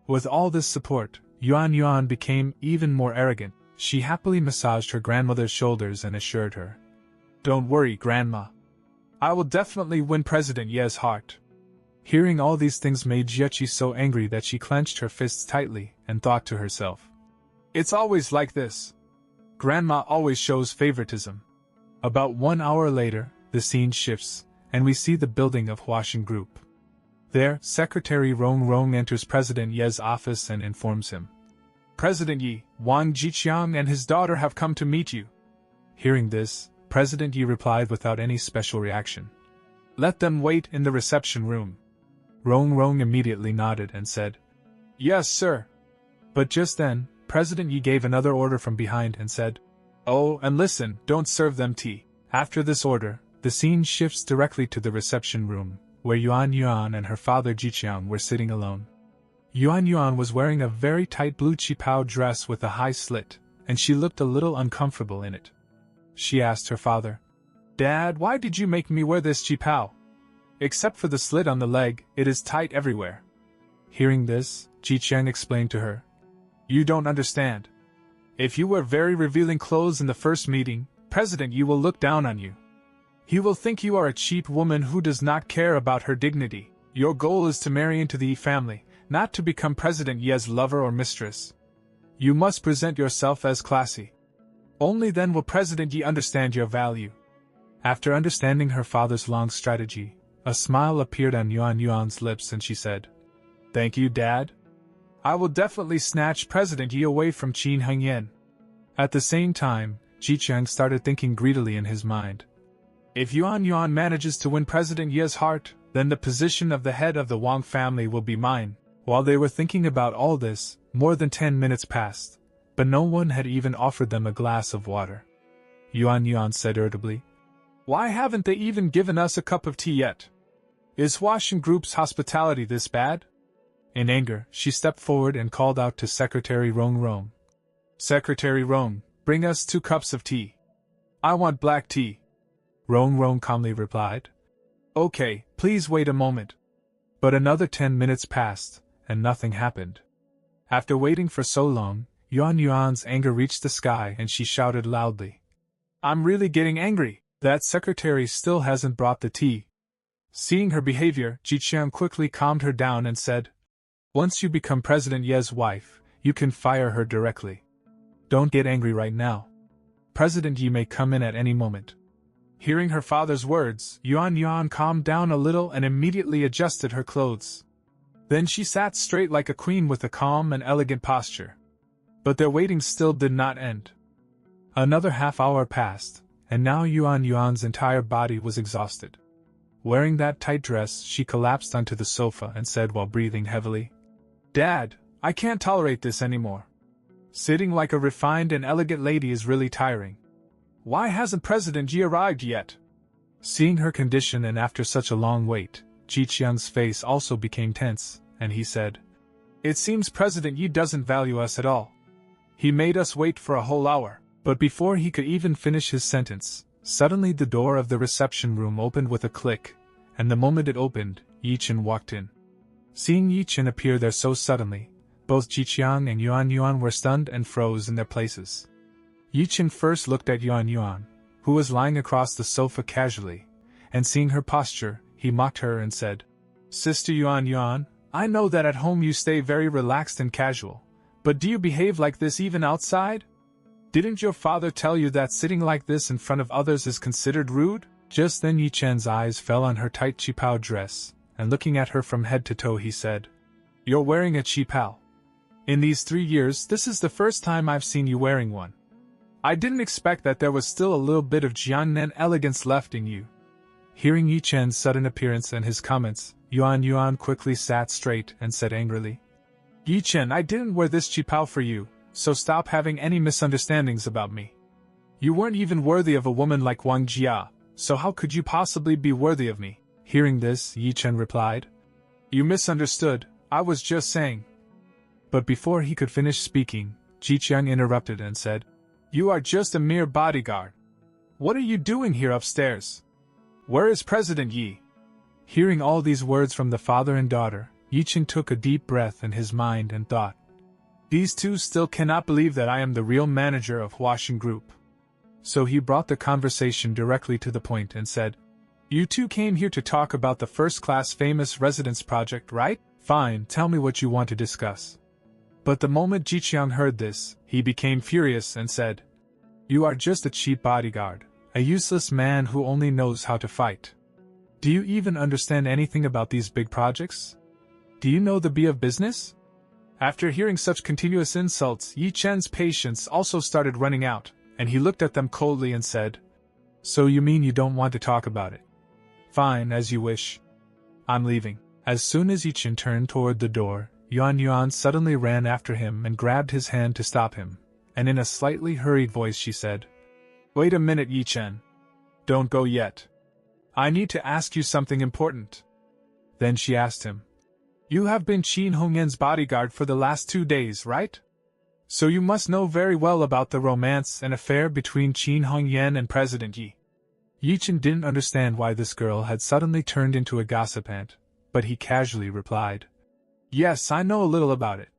With all this support, Yuan became even more arrogant. She happily massaged her grandmother's shoulders and assured her, Don't worry, Grandma. I will definitely win President Ye's heart. Hearing all these things made Jiechi so angry that she clenched her fists tightly and thought to herself, It's always like this. Grandma always shows favoritism. About 1 hour later, the scene shifts, and we see the building of Huashan Group. There, Secretary Rong enters President Ye's office and informs him. President Yi, Wang Jiqiang and his daughter have come to meet you. Hearing this, President Yi replied without any special reaction. Let them wait in the reception room. Rong immediately nodded and said, Yes, sir. But just then, President Yi gave another order from behind and said, Oh, and listen, don't serve them tea. After this order, the scene shifts directly to the reception room, where Yuan and her father Jiqiang were sitting alone. Yuan was wearing a very tight blue qipao dress with a high slit, and she looked a little uncomfortable in it. She asked her father, Dad, why did you make me wear this qipao? Except for the slit on the leg, it is tight everywhere. Hearing this, Jiqiang explained to her, You don't understand. If you wear very revealing clothes in the first meeting, President Yi will look down on you. He will think you are a cheap woman who does not care about her dignity. Your goal is to marry into the Yi family, not to become President Ye's lover or mistress. You must present yourself as classy. Only then will President Yi understand your value. After understanding her father's long strategy, a smile appeared on Yuan's lips and she said, Thank you, Dad. I will definitely snatch President Yi away from Qin Hongyan. At the same time, Jiqiang started thinking greedily in his mind. If Yuan manages to win President Ye's heart, then the position of the head of the Wang family will be mine. While they were thinking about all this, more than 10 minutes passed, but no one had even offered them a glass of water. Yuan said irritably, Why haven't they even given us a cup of tea yet? Is Huashan Group's hospitality this bad? In anger, she stepped forward and called out to Secretary Rong. Secretary Rong, bring us 2 cups of tea. I want black tea. Rong calmly replied. Okay, please wait a moment. But another 10 minutes passed, and nothing happened. After waiting for so long, Yuan's anger reached the sky and she shouted loudly. I'm really getting angry. That secretary still hasn't brought the tea. Seeing her behavior, Jiqiang quickly calmed her down and said, Once you become President Ye's wife, you can fire her directly. Don't get angry right now. President Ye may come in at any moment. Hearing her father's words, Yuan calmed down a little and immediately adjusted her clothes. Then she sat straight like a queen with a calm and elegant posture. But their waiting still did not end. Another half-hour passed, and now Yuan's entire body was exhausted. Wearing that tight dress, she collapsed onto the sofa and said while breathing heavily, "Dad, I can't tolerate this anymore. Sitting like a refined and elegant lady is really tiring. Why hasn't President Yi arrived yet?" Seeing her condition and after such a long wait, Ji Qiang's face also became tense, and he said, "It seems President Yi doesn't value us at all. He made us wait for a whole hour." But before he could even finish his sentence, suddenly the door of the reception room opened with a click, and the moment it opened, Ye Chen walked in. Seeing Ye Chen appear there so suddenly, both Ji Qiang and Yuan were stunned and froze in their places. Ye Chen first looked at Yuan, who was lying across the sofa casually, and seeing her posture, he mocked her and said, "Sister Yuan, I know that at home you stay very relaxed and casual, but do you behave like this even outside? Didn't your father tell you that sitting like this in front of others is considered rude?" Just then Ye Chen's eyes fell on her tight qipao dress, and looking at her from head to toe he said, "You're wearing a qipao. In these 3 years this is the first time I've seen you wearing one. I didn't expect that there was still a little bit of Jiannan elegance left in you." Hearing Ye Chen's sudden appearance and his comments, Yuan quickly sat straight and said angrily, "Ye Chen, I didn't wear this qipao for you, so stop having any misunderstandings about me. You weren't even worthy of a woman like Wang Jia, so how could you possibly be worthy of me?" Hearing this, Ye Chen replied, "You misunderstood, I was just saying." But before he could finish speaking, Ji Qiang interrupted and said, "You are just a mere bodyguard. What are you doing here upstairs? Where is President Yi?" Hearing all these words from the father and daughter, Ye Chen took a deep breath in his mind and thought, "These two still cannot believe that I am the real manager of Huaxin Group." So he brought the conversation directly to the point and said, "You two came here to talk about the first-class famous residence project, right? Fine, tell me what you want to discuss." But the moment Ji Qiang heard this, he became furious and said, "You are just a cheap bodyguard, a useless man who only knows how to fight. Do you even understand anything about these big projects? Do you know the B of business?" After hearing such continuous insults, Ye Chen's patience also started running out, and he looked at them coldly and said, "So you mean you don't want to talk about it? Fine, as you wish. I'm leaving." As soon as Ye Chen turned toward the door, Yuan suddenly ran after him and grabbed his hand to stop him, and in a slightly hurried voice she said, "Wait a minute, Ye Chen. Don't go yet. I need to ask you something important." Then she asked him, "You have been Qin Hongyan's bodyguard for the last 2 days, right? So you must know very well about the romance and affair between Qin Hongyan and President Yi." Ye Chen didn't understand why this girl had suddenly turned into a gossip ant, but he casually replied, "Yes, I know a little about it."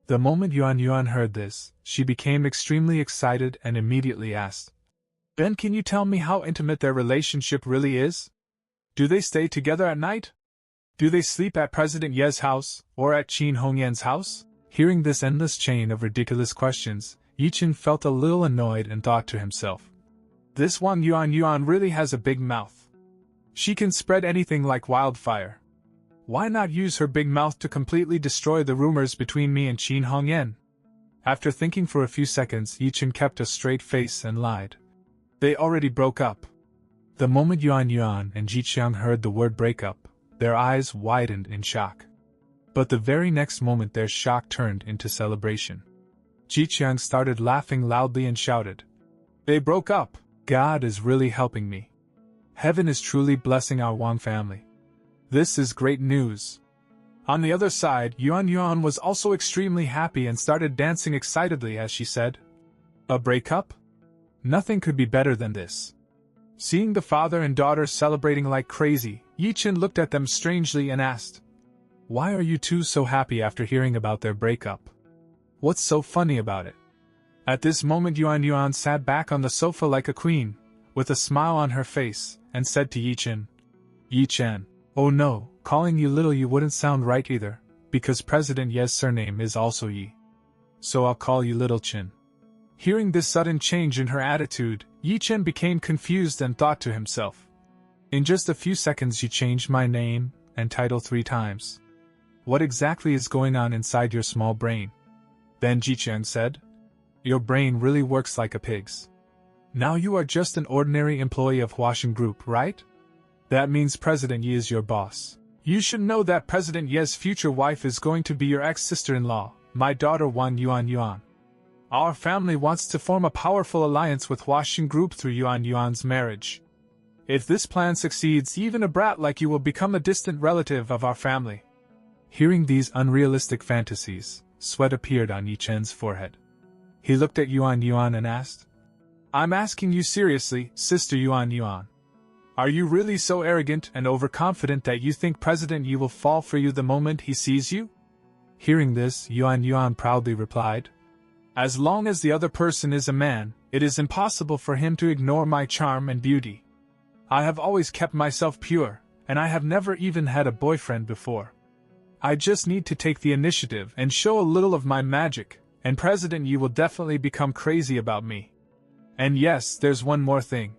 The moment Yuan heard this, she became extremely excited and immediately asked, "Ben, can you tell me how intimate their relationship really is? Do they stay together at night? Do they sleep at President Ye's house, or at Qin Hongyan's house?" Hearing this endless chain of ridiculous questions, Ye Chen felt a little annoyed and thought to himself, "This Wang Yuan really has a big mouth. She can spread anything like wildfire. Why not use her big mouth to completely destroy the rumors between me and Qin Hongyan?" After thinking for a few seconds, Ye Chen kept a straight face and lied. "They already broke up." The moment Yuan and Ji Qiang heard the word breakup, their eyes widened in shock. But the very next moment their shock turned into celebration. Ji Qiang started laughing loudly and shouted, "They broke up! God is really helping me. Heaven is truly blessing our Wang family. This is great news." On the other side, Yuan was also extremely happy and started dancing excitedly as she said, "A breakup? Nothing could be better than this." Seeing the father and daughter celebrating like crazy, Ye Chen looked at them strangely and asked, "Why are you two so happy after hearing about their breakup? What's so funny about it?" At this moment Yuan sat back on the sofa like a queen, with a smile on her face, and said to Ye Chen, "Ye Chen, oh no, calling you little you wouldn't sound right either, because President Ye's surname is also Yi. So I'll call you Little Chen." Hearing this sudden change in her attitude, Ye Chen became confused and thought to himself. In just a few seconds you changed my name and title 3 times. What exactly is going on inside your small brain? Then Ye Chen said, your brain really works like a pig's. Now you are just an ordinary employee of Huaxin Group, right? That means President Ye is your boss. You should know that President Ye's future wife is going to be your ex-sister-in-law, my daughter Wan Yuan. Our family wants to form a powerful alliance with Huaxin Group through Yuan's marriage. If this plan succeeds, even a brat like you will become a distant relative of our family. Hearing these unrealistic fantasies, sweat appeared on Ye Chen's forehead. He looked at Yuan and asked, I'm asking you seriously, Sister Yuan. Are you really so arrogant and overconfident that you think President Yi will fall for you the moment he sees you? Hearing this, Yuan proudly replied, as long as the other person is a man, it is impossible for him to ignore my charm and beauty. I have always kept myself pure, and I have never even had a boyfriend before. I just need to take the initiative and show a little of my magic, and President Yi will definitely become crazy about me. And yes, there's one more thing.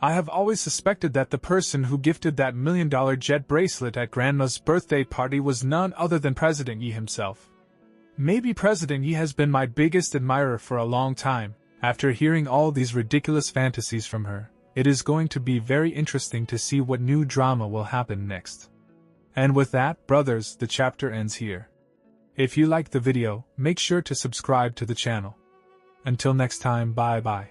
I have always suspected that the person who gifted that $1 million jet bracelet at Grandma's birthday party was none other than President Yi himself. Maybe President Yi has been my biggest admirer for a long time. After hearing all these ridiculous fantasies from her, it is going to be very interesting to see what new drama will happen next. And with that, brothers, the chapter ends here. If you liked the video, make sure to subscribe to the channel. Until next time, bye bye.